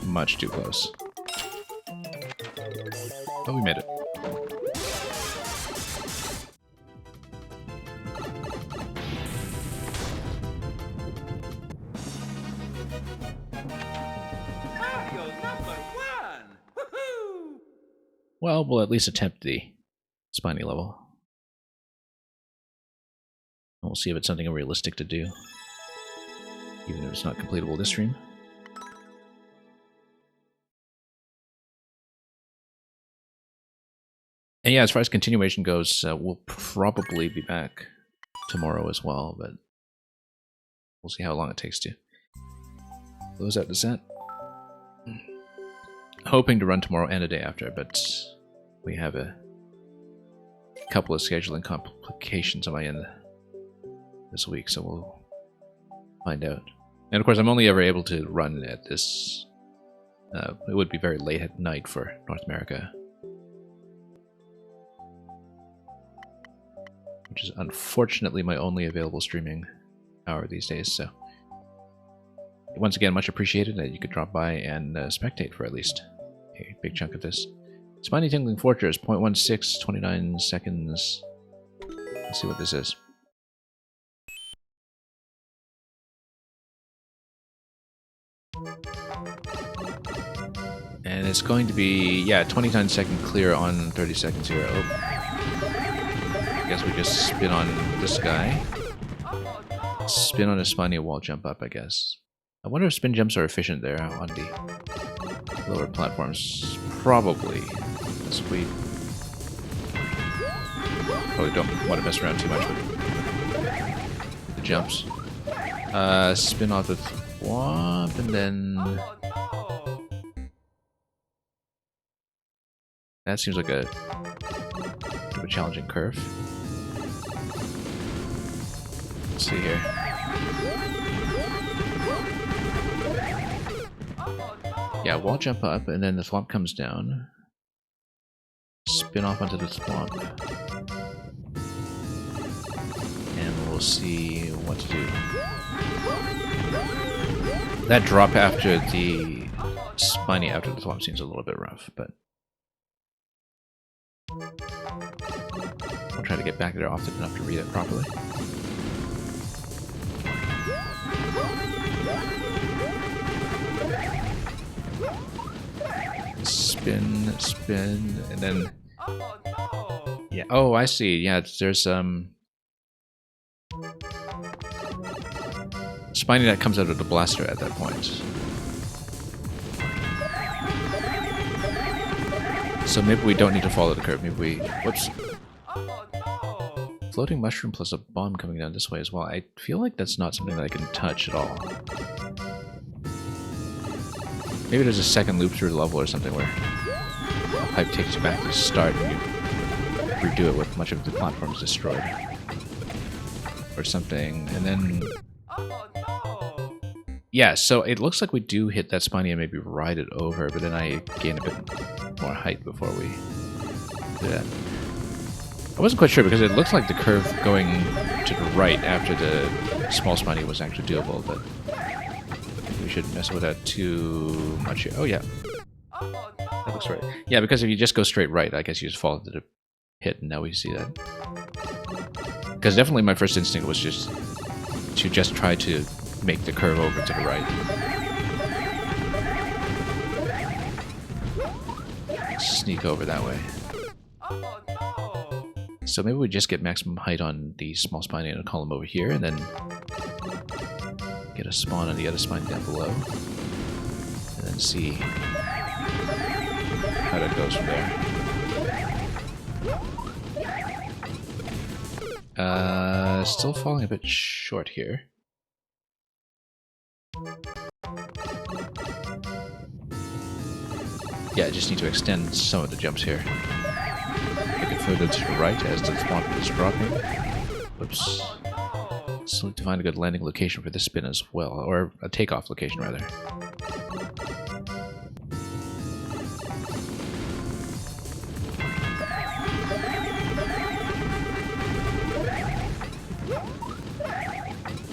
Much too close. Oh, we made it. Mario #1! Woohoo! Well, we'll at least attempt the spiny level. And we'll see if it's something realistic to do. Even if it's not completable this stream. And yeah, as far as continuation goes, we'll probably be back tomorrow as well, but we'll see how long it takes to close out the set. Hoping to run tomorrow and the day after, but we have a couple of scheduling complications on my end this week, so we'll find out. And of course, I'm only ever able to run at this. It would be very late at night for North America, which is unfortunately my only available streaming hour these days. So once again, much appreciated that you could drop by and spectate for at least a big chunk of this. Spiny Tingling Fortress, 0.16, 29 seconds. Let's see what this is. And it's going to be, yeah, 29-second clear on 30 seconds here. Oh. I guess we just spin on this guy. Spin on a spiny wall jump up, I guess. I wonder if spin jumps are efficient there on the lower platforms. Probably. Because we probably don't want to mess around too much with the jumps. Spin off the thwomp, and then... That seems like a bit of a challenging curve. Let's see here. Yeah, wall jump up, and then the thwomp comes down. Spin off onto the thwomp. And we'll see what to do. That drop after the spiny after the thwomp seems a little bit rough, but we'll try to get back there often enough to read it properly. Spin, spin, and then... Yeah, oh, I see. Yeah, there's spiny that comes out of the blaster at that point. So maybe we don't need to follow the curve. Maybe we... Whoops. floating mushroom plus a bomb coming down this way as well. I feel like that's not something that I can touch at all. Maybe there's a second loop through the level or something where a pipe takes you back to the start and you redo it with much of the platforms destroyed. Or something, and then... Oh no! Yeah, so it looks like we do hit that spiny and maybe ride it over, but then I gain a bit more height before we do that. I wasn't quite sure because it looks like the curve going to the right after the small spiny was actually doable, but we shouldn't mess with that too much here. Oh yeah, Oh no! that looks right. Yeah, because if you just go straight right, I guess you just fall into the pit, and now we see that. Because definitely my first instinct was just to try to make the curve over to the right. Sneak over that way. Oh no! So maybe we just get maximum height on the small spiny and a column over here, and then get a spawn on the other spine down below. And then see how that goes from there. Still falling a bit short here. Yeah, I just need to extend some of the jumps here. Make it further to the right as the spawn is dropping. Whoops. Still need to find a good landing location for this spin as well, or a takeoff location rather.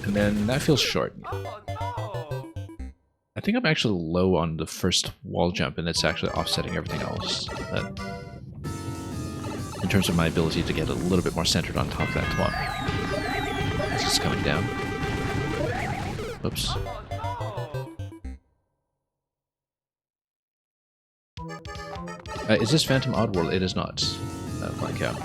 And then that feels short. Oh no! I think I'm actually low on the first wall jump, and it's actually offsetting everything else. In terms of my ability to get a little bit more centered on top of that twat. As it's coming down. Oops. Is this Phantom Oddworld? It is not. Flying cow.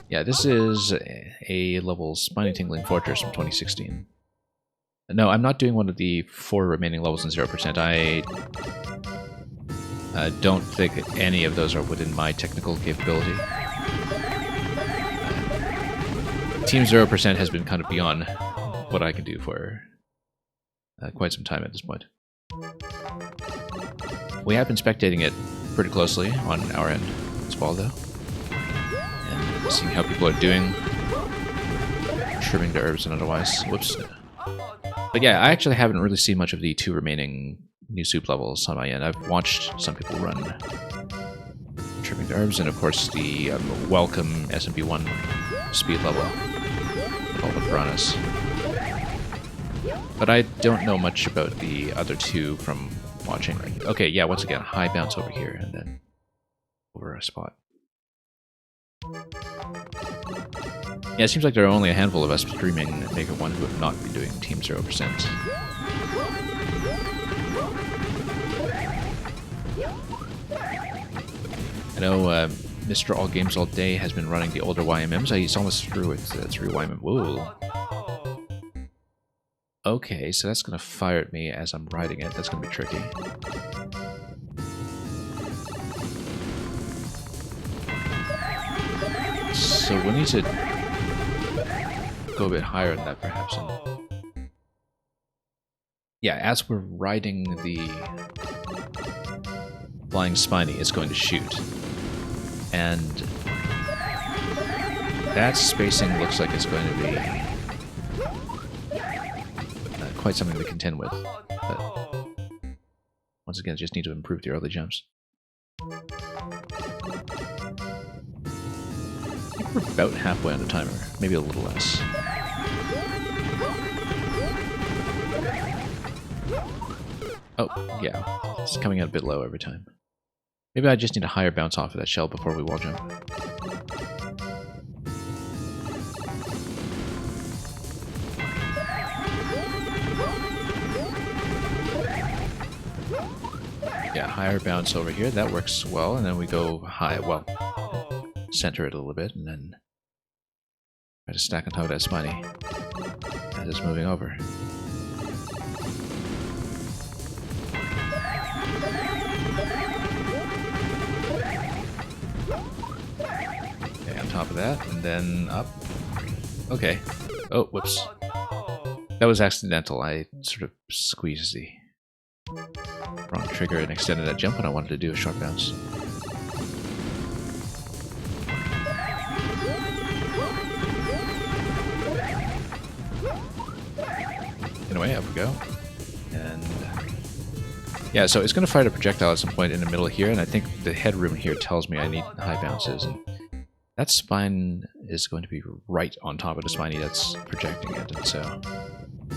Yeah, this is a level Spiny Tingling Fortress from 2016. No, I'm not doing one of the 4 remaining levels in 0%. I don't think any of those are within my technical capability. Team 0% has been kind of beyond what I can do for quite some time at this point. We have been spectating it pretty closely on our end as well, though. And seeing how people are doing, trimming the herbs and otherwise. Whoops. But yeah, I actually haven't really seen much of the 2 remaining new soup levels on my end. I've watched some people run trimming the herbs, and of course the welcome SMM1 speed level with all the piranhas. But I don't know much about the other 2 from watching. Okay, yeah, once again, high bounce over here, and then over a spot. Yeah, it seems like there are only a handful of us streaming Maker 1 who have not been doing Team 0%. I know Mr. All Games All Day has been running the older YMMs. He's almost through with 3 YMM. Whoa. Okay, so that's going to fire at me as I'm riding it. That's going to be tricky. So we need to go a bit higher than that, perhaps. And yeah, as we're riding the flying spiny, it's going to shoot. And that spacing looks like it's going to be quite something to contend with. But once again, just need to improve the early jumps. I think we're about halfway on the timer, maybe a little less. Oh, yeah, it's coming out a bit low every time. Maybe I just need a higher bounce off of that shell before we wall jump. Yeah, higher bounce over here, that works well, and then we go high, well, center it a little bit, and then try to stack on top of that spiny as it's moving over. and then up. Okay. Oh, whoops. Oh no! That was accidental. I sort of squeezed the wrong trigger and extended that jump when I wanted to do a short bounce. Anyway, up we go. And yeah, so it's going to fire a projectile at some point in the middle here, and I think the headroom here tells me I need high bounces, and that spine is going to be right on top of the spiny that's projecting it, and so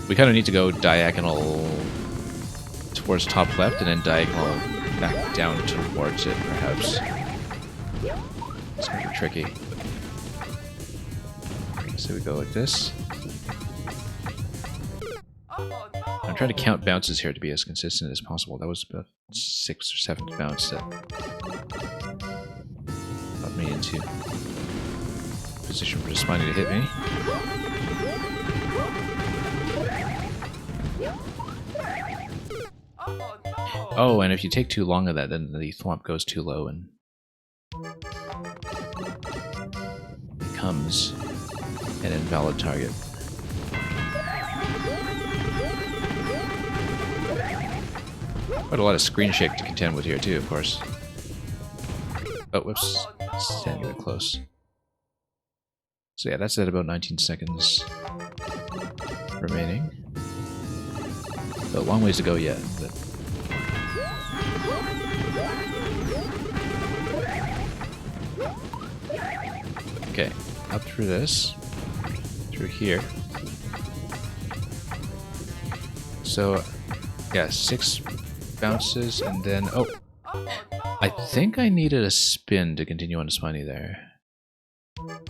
we kind of need to go diagonal towards top left and then diagonal back down towards it, perhaps. It's going to be tricky. So we go like this. I'm trying to count bounces here to be as consistent as possible. That was about 6th or 7th bounce that got me into position for the spiny to hit me. Oh, and if you take too long of that, then the thwomp goes too low and becomes an invalid target. Quite a lot of screen shake to contend with here too, of course. Oh, whoops. Standing a bit close. So yeah, that's at about 19 seconds remaining. So a long ways to go yet, but... Okay, up through this. Through here. So, yeah, 6 bounces, and then... Oh! I think I needed a spin to continue on the spiny there.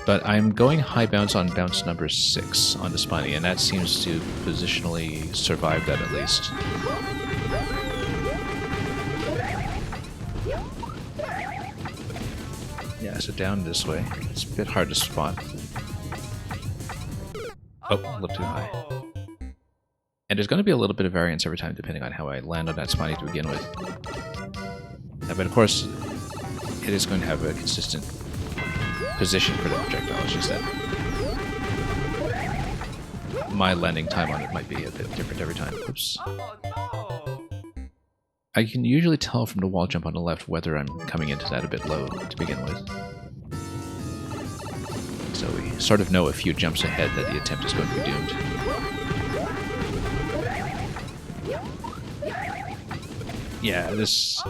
But I'm going high bounce on bounce number 6 on the spiny, and that seems to positionally survive that at least. Yeah, so down this way. It's a bit hard to spot. Oh, a little too high. And there's going to be a little bit of variance every time depending on how I land on that spiny to begin with. But of course, it is going to have a consistent position for the projectile. It's just that my landing time on it might be a bit different every time. Oops. I can usually tell from the wall jump on the left whether I'm coming into that a bit low to begin with. So we sort of know a few jumps ahead that the attempt is going to be doomed. Yeah, this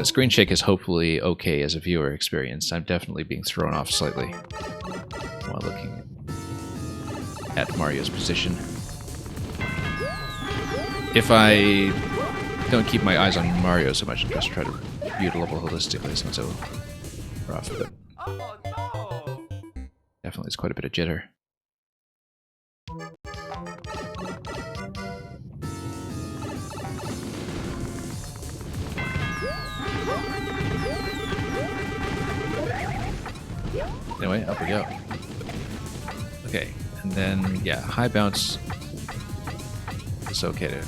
screen shake is hopefully okay as a viewer experience. I'm definitely being thrown off slightly while looking at Mario's position. If I don't keep my eyes on Mario so much and just try to view it a little holistically, it's not so rough, but definitely it's quite a bit of jitter. Anyway, up we go. Okay, and then, yeah, high bounce is okay to...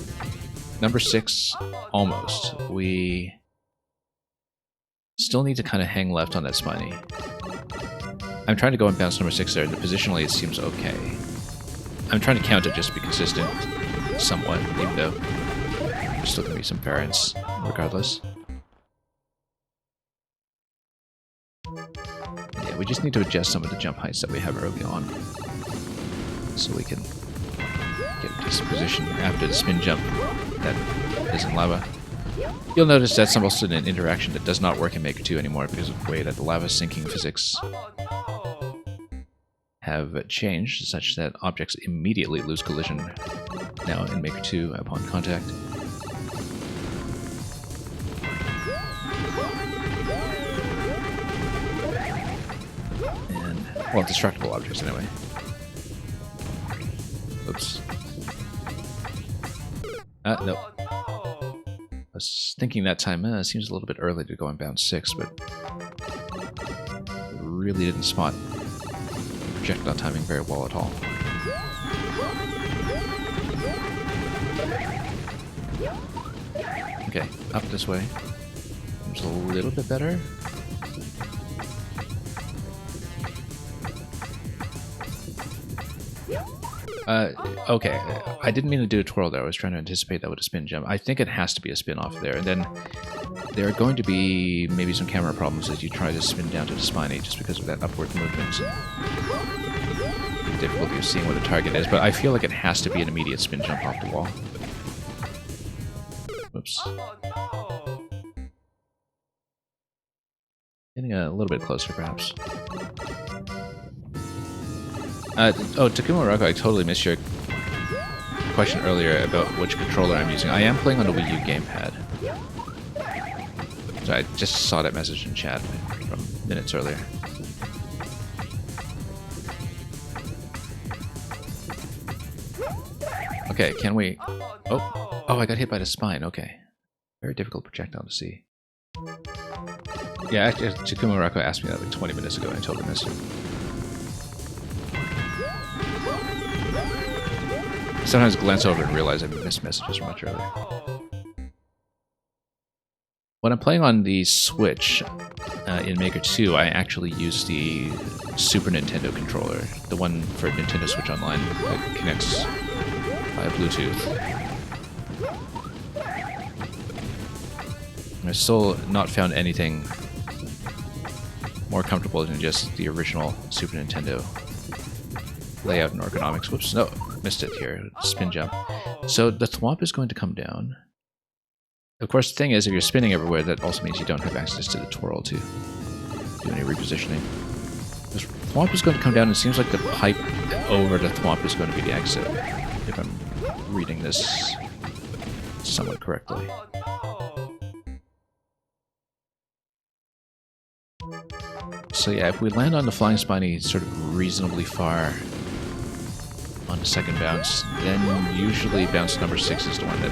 Number 6, almost. We still need to kind of hang left on that spiny. I'm trying to go and bounce number 6 there, and positionally it seems okay. I'm trying to count it just to be consistent, somewhat, even though there's still going to be some variance regardless. Yeah, we just need to adjust some of the jump heights that we have early on, so we can get a decent position after the spin jump that is in lava. You'll notice that's also an interaction that does not work in Maker 2 anymore because of the way that the lava sinking physics have changed, such that objects immediately lose collision now in Maker 2 upon contact. And, well, destructible objects anyway. Oops. No. I was thinking that time, it seems a little bit early to go on bounce 6, but really didn't spot projectile timing very well at all. Okay, up this way. Seems a little bit better. Okay, I didn't mean to do a twirl there. I was trying to anticipate that with a spin jump. I think it has to be a spin off there. And then there are going to be maybe some camera problems as you try to spin down to the spiny just because of that upward movement. The difficulty of seeing where the target is, but I feel like it has to be an immediate spin jump off the wall. Whoops. Oh no! Getting a little bit closer, perhaps. Oh, Takuma Rocco, I totally missed your question earlier about which controller I'm using. I am playing on the Wii U gamepad. So I just saw that message in chat from minutes earlier. Okay, can we... Oh, I got hit by the spine. Okay. Very difficult projectile to see. Yeah, actually, Takuma Rocco asked me that like 20 minutes ago and I totally missed it. Sometimes glance over and realize I missed messages from much earlier. When I'm playing on the Switch in Maker 2, I actually use the Super Nintendo controller, the one for Nintendo Switch Online that connects via Bluetooth. I've still not found anything more comfortable than just the original Super Nintendo layout and ergonomics. Whoops, no, missed it here. Spin jump. So the thwomp is going to come down. Of course, the thing is, if you're spinning everywhere, that also means you don't have access to the twirl to do any repositioning. The thwomp is going to come down, and it seems like the pipe over the thwomp is going to be the exit, if I'm reading this somewhat correctly. So yeah, if we land on the flying spiny sort of reasonably far on the second bounce, then usually bounce number 6 is the one that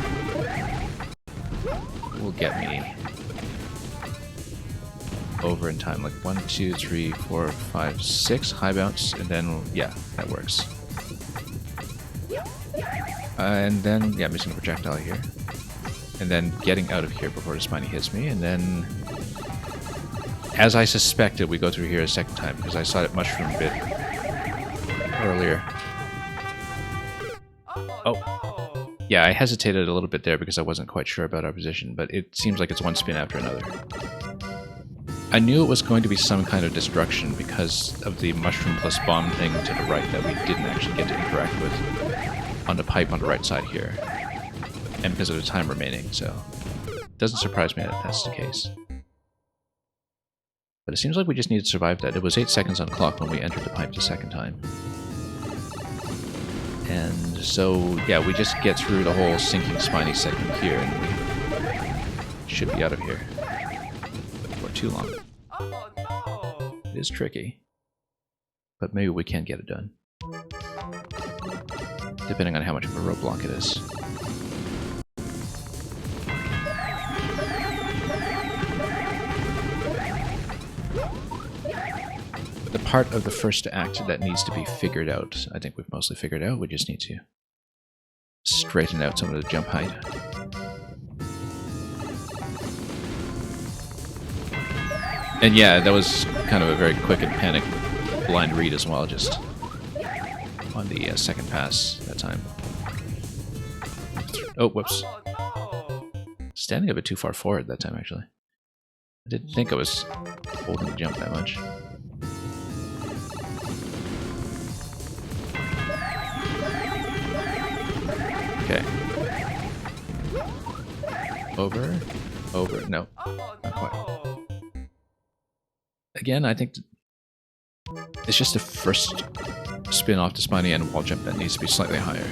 will get me over in time. Like 1, 2, 3, 4, 5, 6 high bounce, and then yeah, that works. And then yeah, missing a projectile here, and then getting out of here before the spiny hits me, and then as I suspected, we go through here a second time because I saw that mushroom bit earlier. Oh, yeah, I hesitated a little bit there because I wasn't quite sure about our position, but it seems like it's one spin after another. I knew it was going to be some kind of destruction because of the mushroom plus bomb thing to the right that we didn't actually get to interact with on the pipe on the right side here, and because of the time remaining, so it doesn't surprise me that that's the case. But it seems like we just need to survive that. It was 8 seconds on the clock when we entered the pipe the second time. And so, yeah, we just get through the whole sinking spiny segment here, and we should be out of here. For too long. It is tricky. But maybe we can get it done. Depending on how much of a roadblock it is. The part of the first act that needs to be figured out, I think we've mostly figured out. We just need to straighten out some of the jump height. And yeah, that was kind of a very quick and panic blind read as well, just on the second pass that time. Oh, whoops. Standing a bit too far forward that time, actually. I didn't think I was holding the jump that much. Okay. Over. Over. No. Not quite. Again, I think it's just the first spin off the spiny and wall jump that needs to be slightly higher.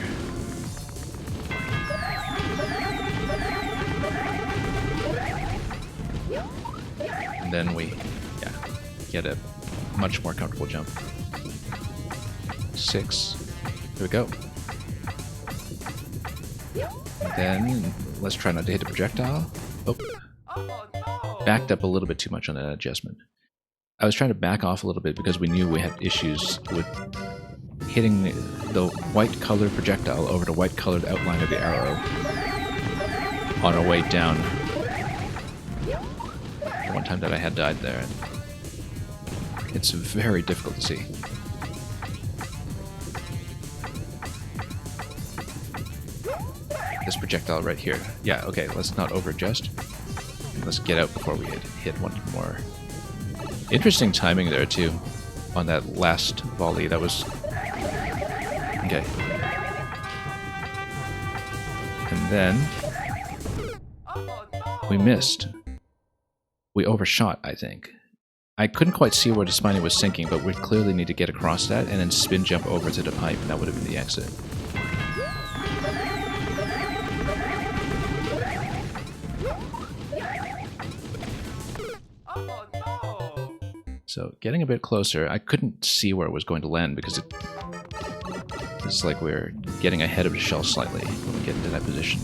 And then we, yeah, get a much more comfortable jump. 6. Here we go. Then, let's try not to hit the projectile. Oh. Backed up a little bit too much on that adjustment. I was trying to back off a little bit because we knew we had issues with hitting the white colored projectile over the white colored outline of the arrow on our way down. The one time that I had died there. It's very difficult to see. this projectile right here. Yeah, okay, let's not over-adjust. Let's get out before we hit one more. Interesting timing there, too, on that last volley. That was... Okay. And then... we missed. We overshot, I think. I couldn't quite see where the Spiny was sinking, but we clearly need to get across that and then spin jump over to the pipe, and that would have been the exit. So, getting a bit closer, I couldn't see where it was going to land because it's like we're getting ahead of the shell slightly when we get into that position.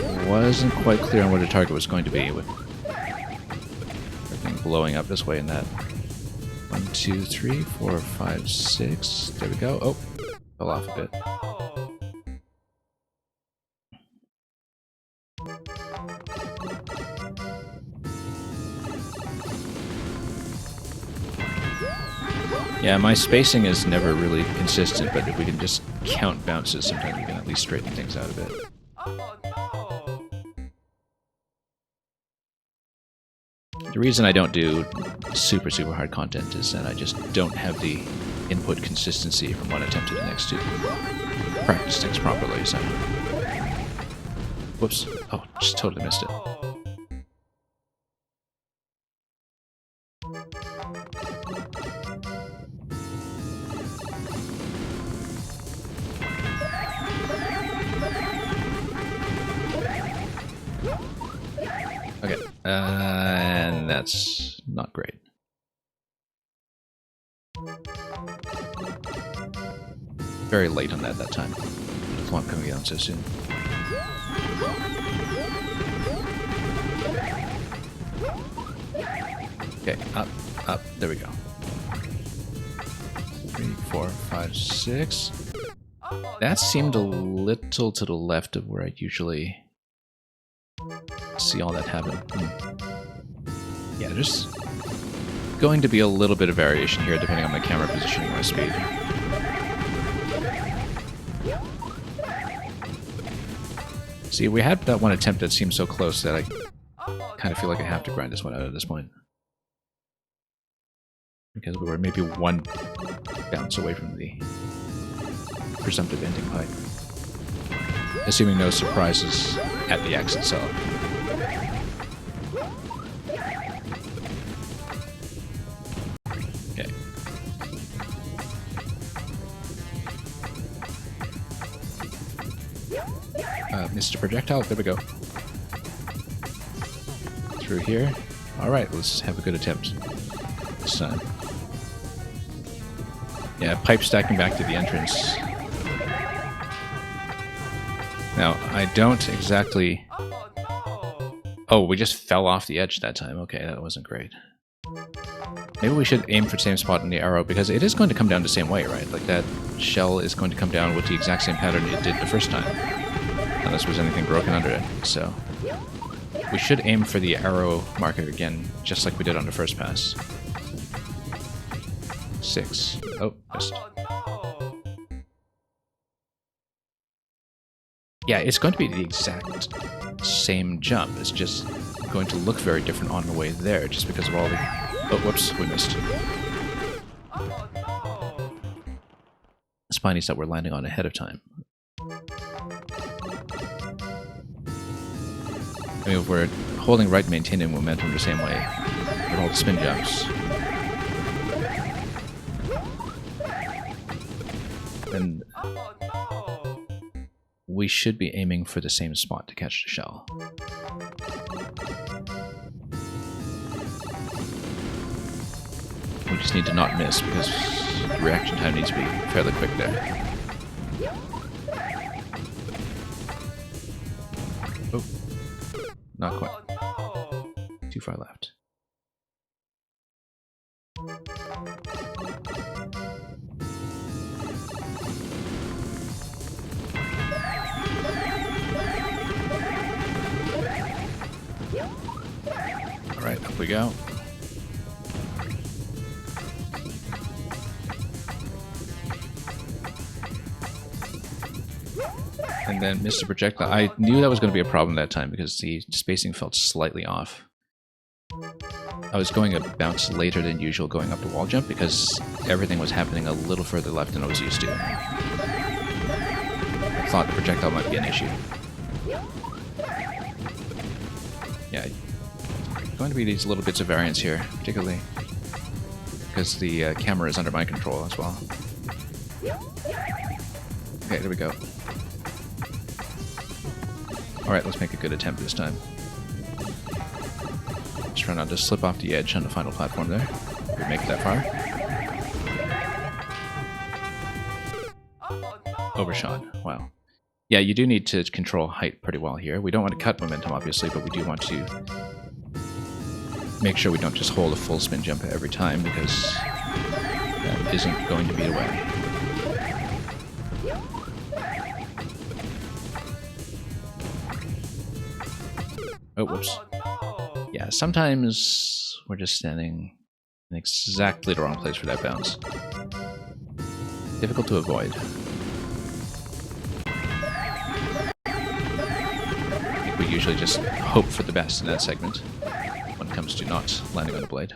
And wasn't quite clear on where the target was going to be with everything blowing up this way and that. 1, 2, 3, 4, 5, 6. There we go. Oh, fell off a bit. Yeah, my spacing is never really consistent, but if we can just count bounces, sometimes we can at least straighten things out a bit. The reason I don't do super hard content is that I just don't have the input consistency from one attempt to the next to practice things properly, so... Whoops. Oh, just totally missed it. Okay, and that's not great. Very late on that time. The flump coming down so soon. Okay, up, there we go. 3, 4, 5, 6. That seemed a little to the left of where I'd usually see all that happen. Yeah, there's going to be a little bit of variation here depending on my camera positioning and my speed. See, we had that one attempt that seemed so close that I kind of feel like I have to grind this one out at this point. Because we were maybe one bounce away from the presumptive ending pipe. Assuming no surprises at the X itself. Okay. Mr. Projectile, there we go. Through here. Alright, let's have a good attempt this time. Yeah, pipe stacking back to the entrance. Now, I don't exactly... Oh, we just fell off the edge that time. Okay, that wasn't great. Maybe we should aim for the same spot in the arrow, because it is going to come down the same way, right? Like, that shell is going to come down with the exact same pattern it did the first time. Unless there's anything broken under it, so... We should aim for the arrow marker again, just like we did on the first pass. 6. Oh, missed. Yeah, it's going to be the exact same jump. It's just going to look very different on the way there, just because of all the... Oh, whoops, we missed. Spinies that we're landing on ahead of time. I mean, if we're holding right and maintaining momentum the same way with all the spin jumps, then we should be aiming for the same spot to catch the shell. We just need to not miss, because the reaction time needs to be fairly quick there. Oh, not quite. Too far left. Alright, up we go. And then missed the projectile. I knew that was going to be a problem that time because the spacing felt slightly off. I was going a bounce later than usual going up the wall jump because everything was happening a little further left than I was used to. I thought the projectile might be an issue. Yeah, going to be these little bits of variance here, particularly because the camera is under my control as well. Okay, there we go. Alright, let's make a good attempt this time. Just try not to slip off the edge on the final platform there. We make it that far. Overshot. Wow. Yeah, you do need to control height pretty well here. We don't want to cut momentum, obviously, but we do want to make sure we don't just hold a full spin jump every time, because that isn't going to be the way. Oh, whoops. Yeah, sometimes we're just standing in exactly the wrong place for that bounce. Difficult to avoid. I think we usually just hope for the best in that segment when it comes to not landing on the blade.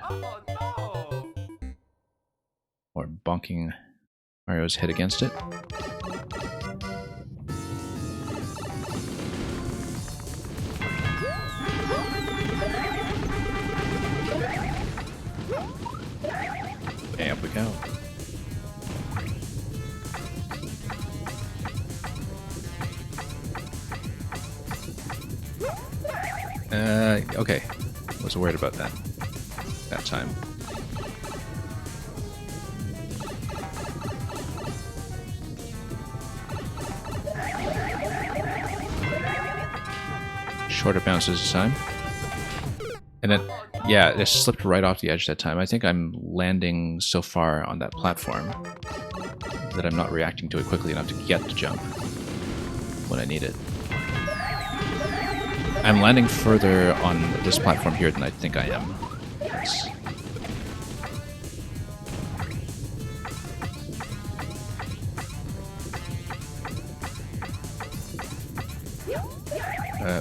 Or bonking Mario's head against it. Okay, up we go. Okay. Wasn't worried about that time. Shorter bounces this time. And then, yeah, it slipped right off the edge that time. I think I'm landing so far on that platform that I'm not reacting to it quickly enough to get the jump when I need it. I'm landing further on this platform here than I think I am.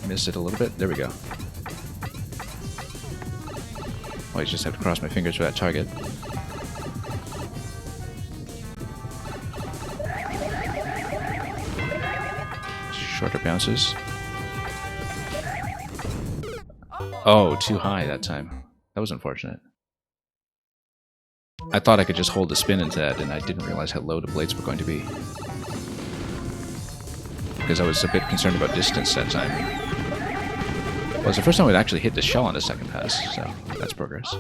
Missed it a little bit. There we go. Oh, I just have to cross my fingers for that target. Shorter bounces. Oh, too high that time. That was unfortunate. I thought I could just hold the spin into that, and I didn't realize how low the blades were going to be. Because I was a bit concerned about distance that time. Well, it was the first time we'd actually hit the shell on the second pass, so that's progress.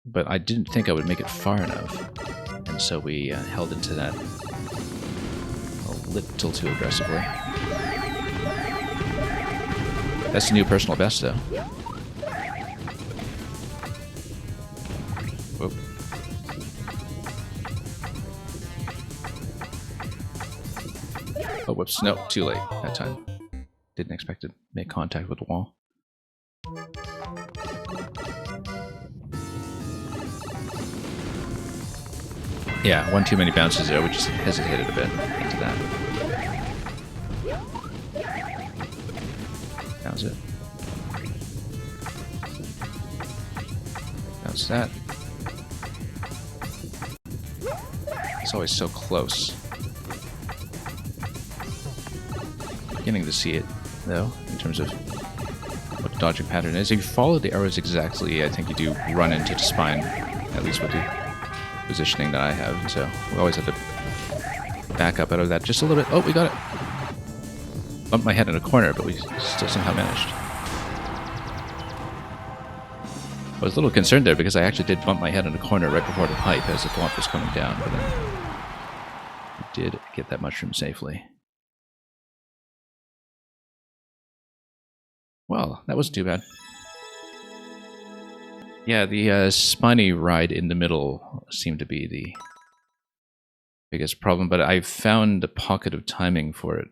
But I didn't think I would make it far enough, and so we held into that a little too aggressively. That's the new personal best, though. Whoop. Oh, whoops. No, too late that time. Didn't expect to make contact with the wall. Yeah, one too many bounces there. We just hesitated a bit into that. That was it. Bounce that. It's always so close. Beginning to see it, though, in terms of what the dodging pattern is. If you follow the arrows exactly, I think you do run into the spine, at least with the positioning that I have. And so we always have to back up out of that just a little bit. Oh, we got it! Bumped my head in a corner, but we still somehow managed. I was a little concerned there because I actually did bump my head in a corner right before the pipe as the thwomp was coming down, but then I did get that mushroom safely. Well, that wasn't too bad. Yeah, the spiny ride in the middle seemed to be the biggest problem, but I found a pocket of timing for it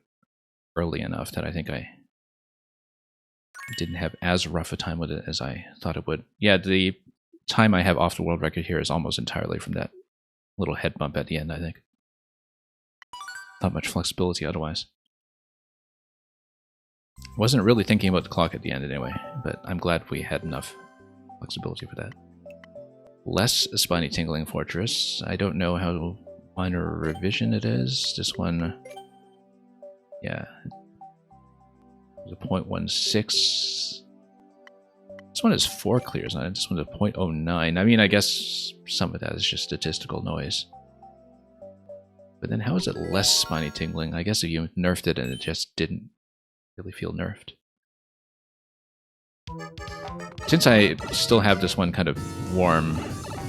early enough that I think I didn't have as rough a time with it as I thought it would. Yeah, the time I have off the world record here is almost entirely from that little head bump at the end, I think. Not much flexibility otherwise. Wasn't really thinking about the clock at the end anyway, but I'm glad we had enough flexibility for that. Less spiny tingling fortress. I don't know how minor revision it is. This one, yeah, it was a 0.16. This one has 4 clears on it. This one's a 0.09. I mean, I guess some of that is just statistical noise. But then how is it less spiny tingling? I guess if you nerfed it and it just didn't really feel nerfed. Since I still have this one kind of warm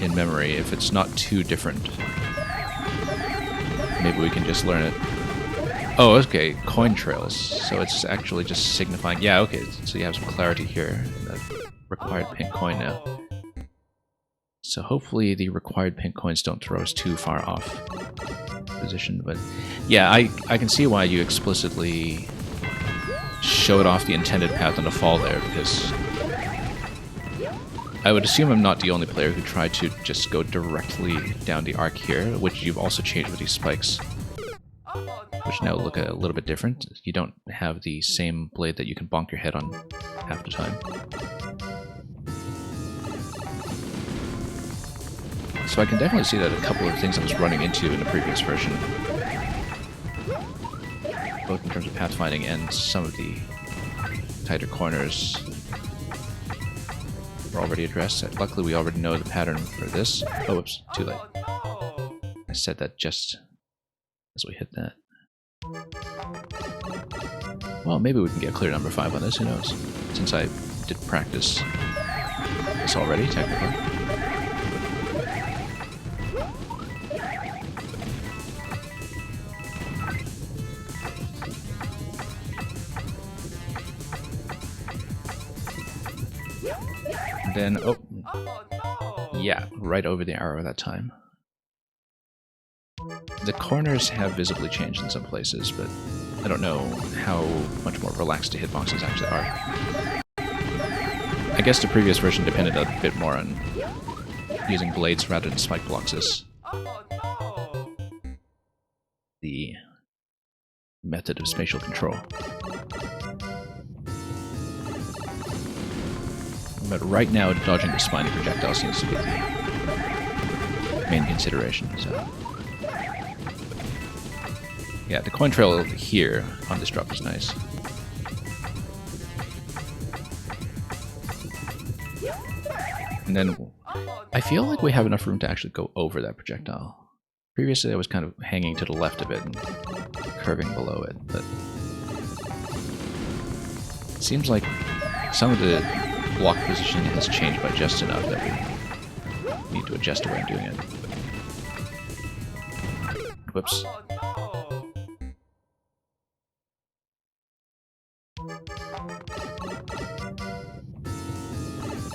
in memory, if it's not too different, maybe we can just learn it. Oh, okay, coin trails. So it's actually just signifying, yeah, okay, so you have some clarity here. That required pink coin now. So hopefully the required pink coins don't throw us too far off position, but yeah, I can see why you explicitly showed off the intended path on the fall there, because I would assume I'm not the only player who tried to just go directly down the arc here, which you've also changed with these spikes, which now look a little bit different. You don't have the same blade that you can bonk your head on half the time. So I can definitely see that a couple of things I was running into in the previous version, both in terms of pathfinding and some of the tighter corners, were already addressed. Luckily we already know the pattern for this. Oh, whoops, too late. I said that just as we hit that. Well, maybe we can get clear number 5 on this, who knows? Since I did practice this already, technically. And then, oh, yeah, right over the arrow that time. The corners have visibly changed in some places, but I don't know how much more relaxed the hitboxes actually are. I guess the previous version depended a bit more on using blades rather than spike blocks as the method of spatial control. But right now, dodging the spiny projectile seems to be the main consideration, so... Yeah, the coin trail here on this drop is nice. And then I feel like we have enough room to actually go over that projectile. Previously I was kind of hanging to the left of it and curving below it, but it seems like some of the block positioning has changed by just enough that we need to adjust the way I'm doing it. Whoops.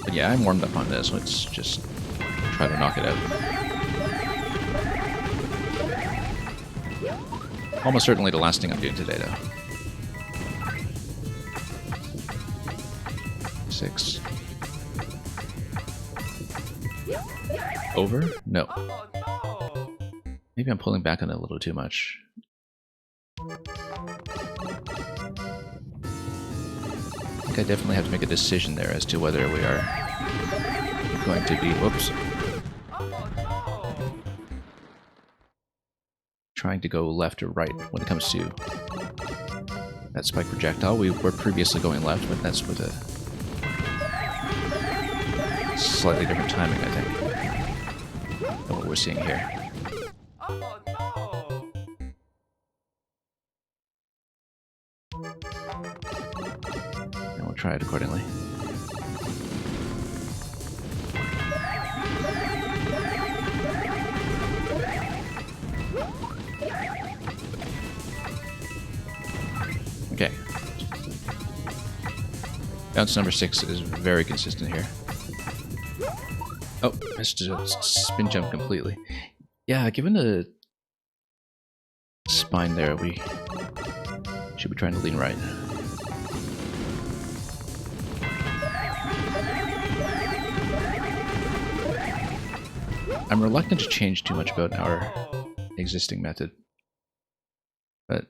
But yeah, I'm warmed up on this. Let's just try to knock it out. Almost certainly the last thing I'm doing today, though. 6. Over? No. Maybe I'm pulling back on it a little too much. I think I definitely have to make a decision there as to whether we are going to be... Whoops. Trying to go left or right when it comes to that spike projectile. We were previously going left, but that's with a slightly different timing, I think, than what we're seeing here. And we'll try it accordingly. Okay. Bounce number 6 is very consistent here. Oh, missed a spin jump completely. Yeah, given the spine there, we should be trying to lean right. I'm reluctant to change too much about our existing method. But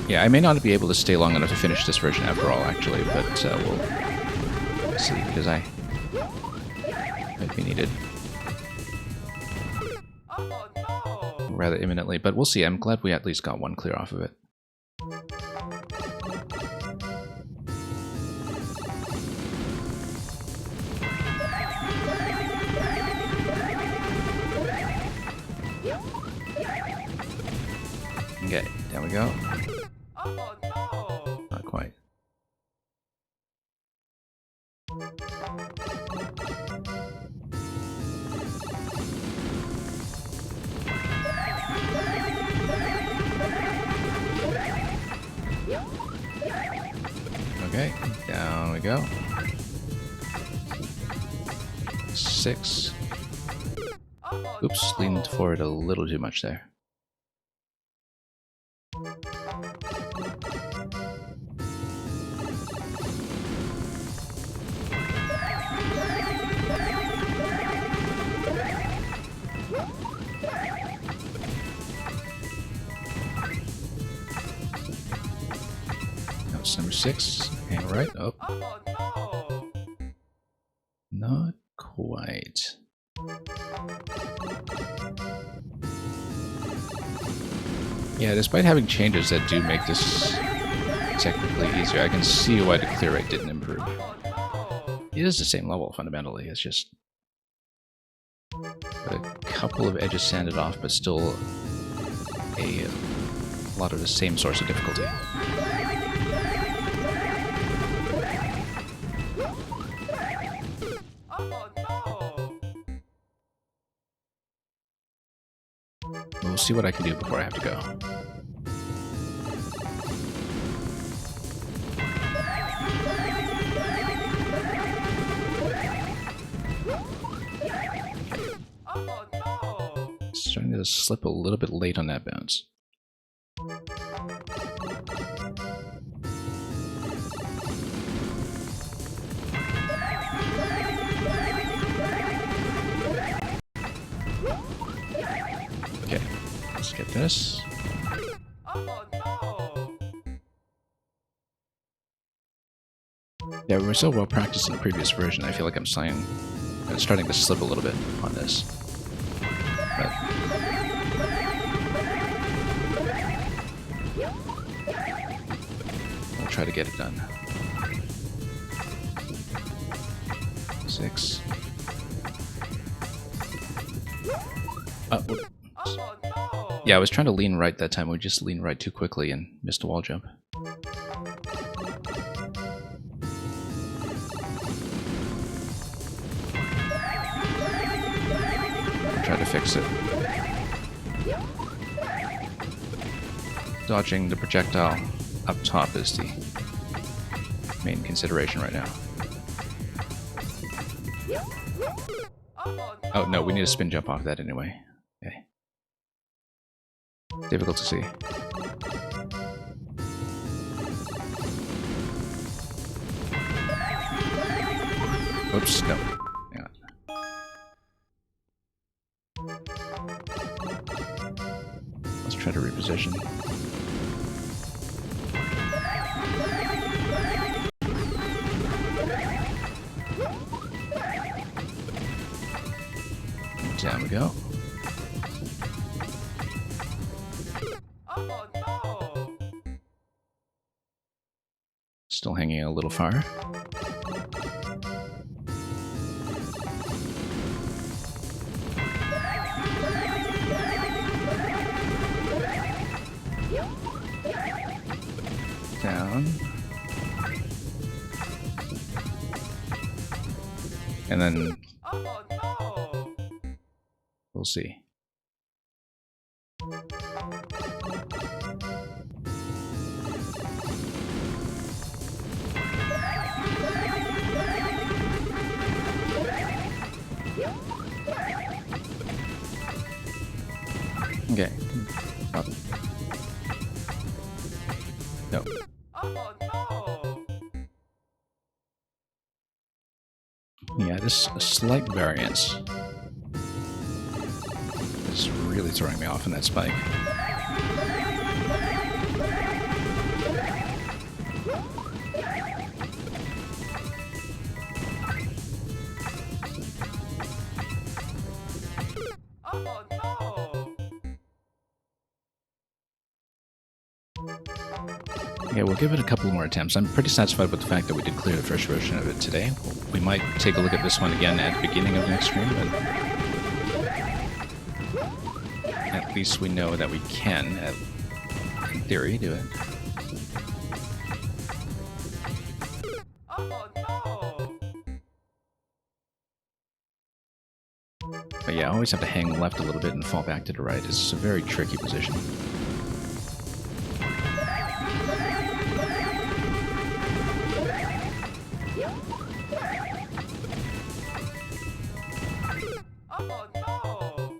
yeah, I may not be able to stay long enough to finish this version after all, actually, but we'll see, because I might be needed rather imminently, but we'll see. I'm glad we at least got one clear off of it. Okay, there we go. Not quite. Okay, down we go. 6. Oops, leaned forward a little too much there. That's number 6. Hang right. Oh. Not quite. Yeah, despite having changes that do make this technically easier, I can see why the clear rate didn't improve. It is the same level, fundamentally. It's just a couple of edges sanded off, but still a lot of the same source of difficulty. We'll see what I can do before I have to go. Starting to slip a little bit late on that bounce. Okay, let's get this. Yeah, we were so well practiced in the previous version. I feel like I'm starting to slip a little bit on this. But we'll try to get it done. 6. Yeah, I was trying to lean right that time. We just leaned right too quickly and missed a wall jump. Try to fix it. Dodging the projectile up top is the main consideration right now. Oh no, we need a spin jump off that anyway. Okay. Difficult to see. Oops, no. Hang on. Let's try to reposition. Down we go. Still hanging a little far. Down. And then we'll see. Okay. Up. No. Yeah, just a slight variance. is really throwing me off in that spike. Oh no! Okay, we'll give it a couple more attempts. I'm pretty satisfied with the fact that we did clear the first version of it today. We might take a look at this one again at the beginning of the next stream, but at least we know that we can, in theory, do it. Oh no! But yeah, I always have to hang left a little bit and fall back to the right. It's a very tricky position. Oh no!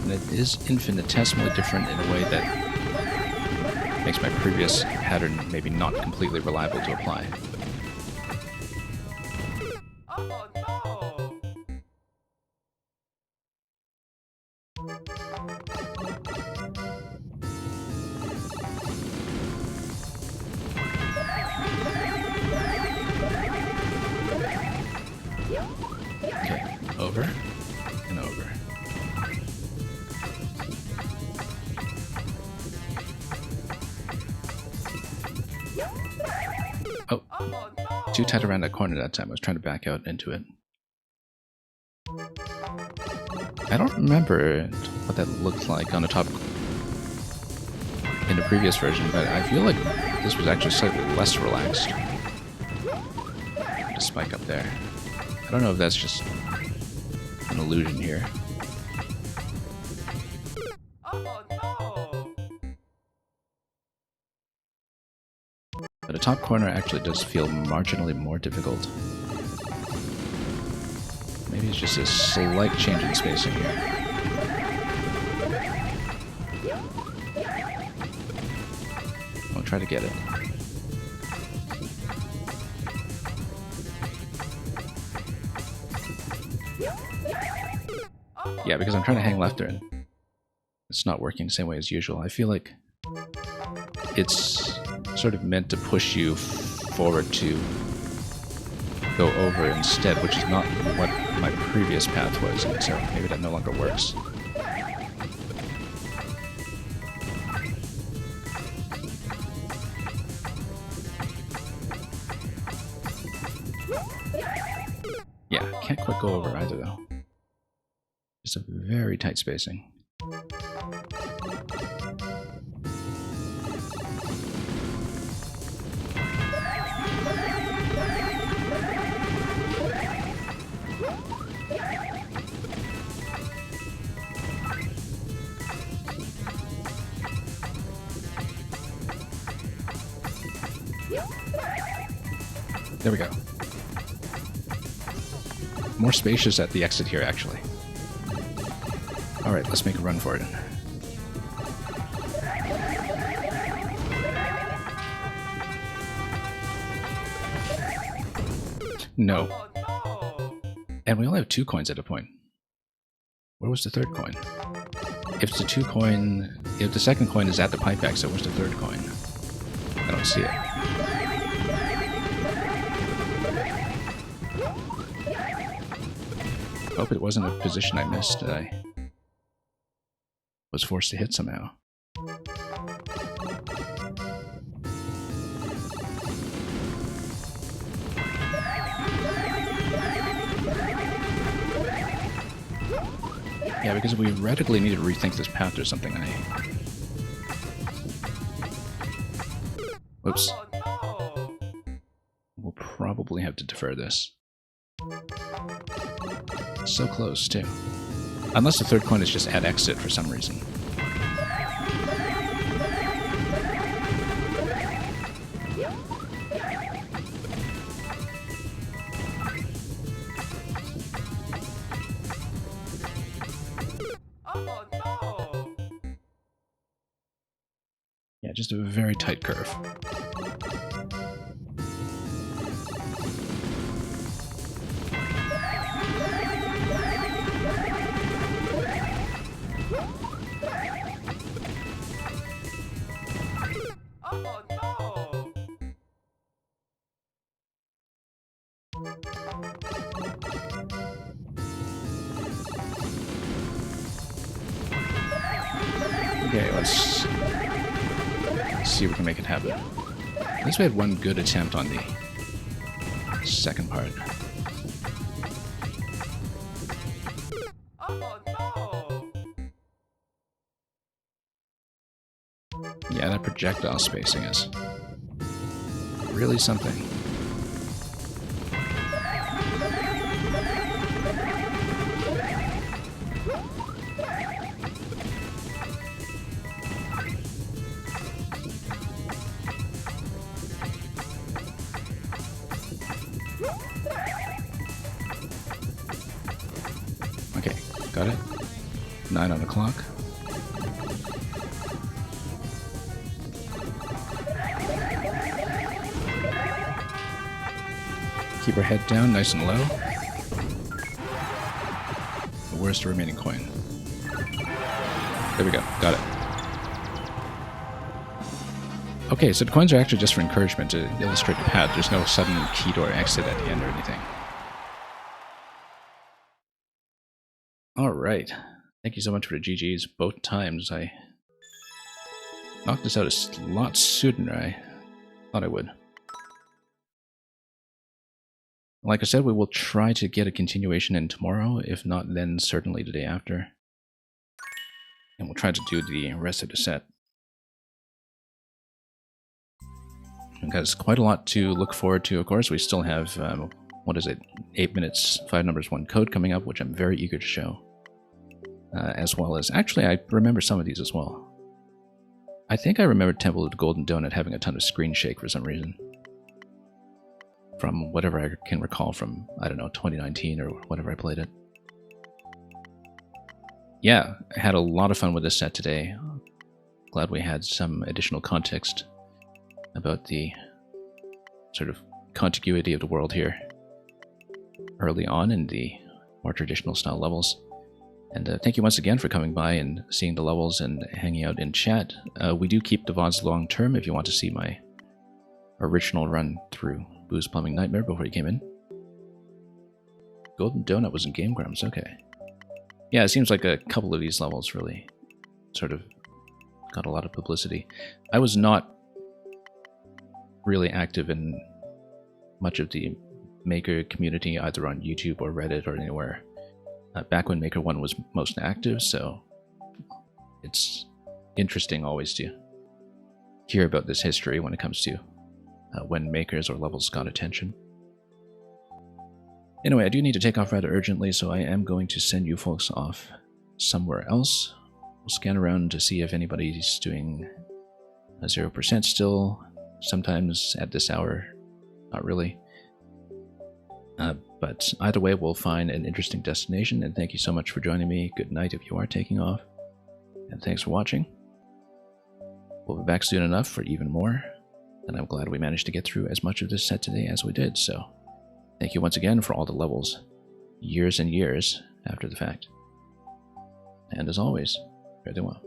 And it is infinitesimally different in a way that makes my previous pattern maybe not completely reliable to apply. Oh no! Okay, over and over. Oh, Oh no! too tight around that corner that time. I was trying to back out into it. I don't remember what that looked like on the top in the previous version, but I feel like this was actually slightly less relaxed. The spike up there. I don't know if that's just an illusion here. Oh no! But the top corner actually does feel marginally more difficult. Maybe it's just a slight change in spacing here. I'll try to get it. Yeah, because I'm trying to hang left there and it's not working the same way as usual. I feel like it's sort of meant to push you forward to go over instead, which is not what my previous path was, and so maybe that no longer works. Yeah, can't quite go over either though. Just a very tight spacing. There we go. More spacious at the exit here, actually. Alright, let's make a run for it. No. Oh no! And we only have 2 coins at a point. Where was the third coin? If it's a 2 coin... If the second coin is at the pipe exit, where's the third coin? I don't see it. Hope it wasn't a position I missed that I was forced to hit somehow. Yeah, because we radically need to rethink this path or something. Whoops. Oh no! We'll probably have to defer this. So close, too. Unless the third coin is just at exit for some reason. Oh no! Yeah, just a very tight curve. Okay, let's see if we can make it happen. At least we had one good attempt on the second part. Oh no! Yeah, that projectile spacing is really something. Okay, got it. 9 on the clock. Keep her head down, nice and low. Where's the remaining coin? There we go, got it. Okay, so the coins are actually just for encouragement to illustrate the path. There's no sudden key door exit at the end or anything. Alright. Thank you so much for the GGs both times. I knocked this out a lot sooner than I thought I would. Like I said, we will try to get a continuation in tomorrow. If not, then certainly the day after. And we'll try to do the rest of the set. Because quite a lot to look forward to, of course. We still have, what is it, 8 minutes, 5 numbers, 1 code coming up, which I'm very eager to show. As well as, actually, I remember some of these as well. I think I remember Temple of the Golden Donut having a ton of screen shake for some reason. From whatever I can recall from, I don't know, 2019 or whatever I played it. Yeah, I had a lot of fun with this set today. Glad we had some additional context about the sort of contiguity of the world here early on in the more traditional style levels. And thank you once again for coming by and seeing the levels and hanging out in chat. We do keep the VODs long term if you want to see my original run through Boo's Plumbing Nightmare before you came in. Golden Donut was in Game Grumps, okay. Yeah, it seems like a couple of these levels really sort of got a lot of publicity. I was not really active in much of the Maker community, either on YouTube or Reddit or anywhere. Back when Maker 1 was most active, so it's interesting always to hear about this history when it comes to when makers or levels got attention. Anyway, I do need to take off rather urgently, so I am going to send you folks off somewhere else. We'll scan around to see if anybody's doing a 0% still. Sometimes at this hour, not really. But either way, we'll find an interesting destination, and thank you so much for joining me. Good night if you are taking off, and thanks for watching. We'll be back soon enough for even more, and I'm glad we managed to get through as much of this set today as we did, so thank you once again for all the levels, years and years after the fact. And as always, fare thee well.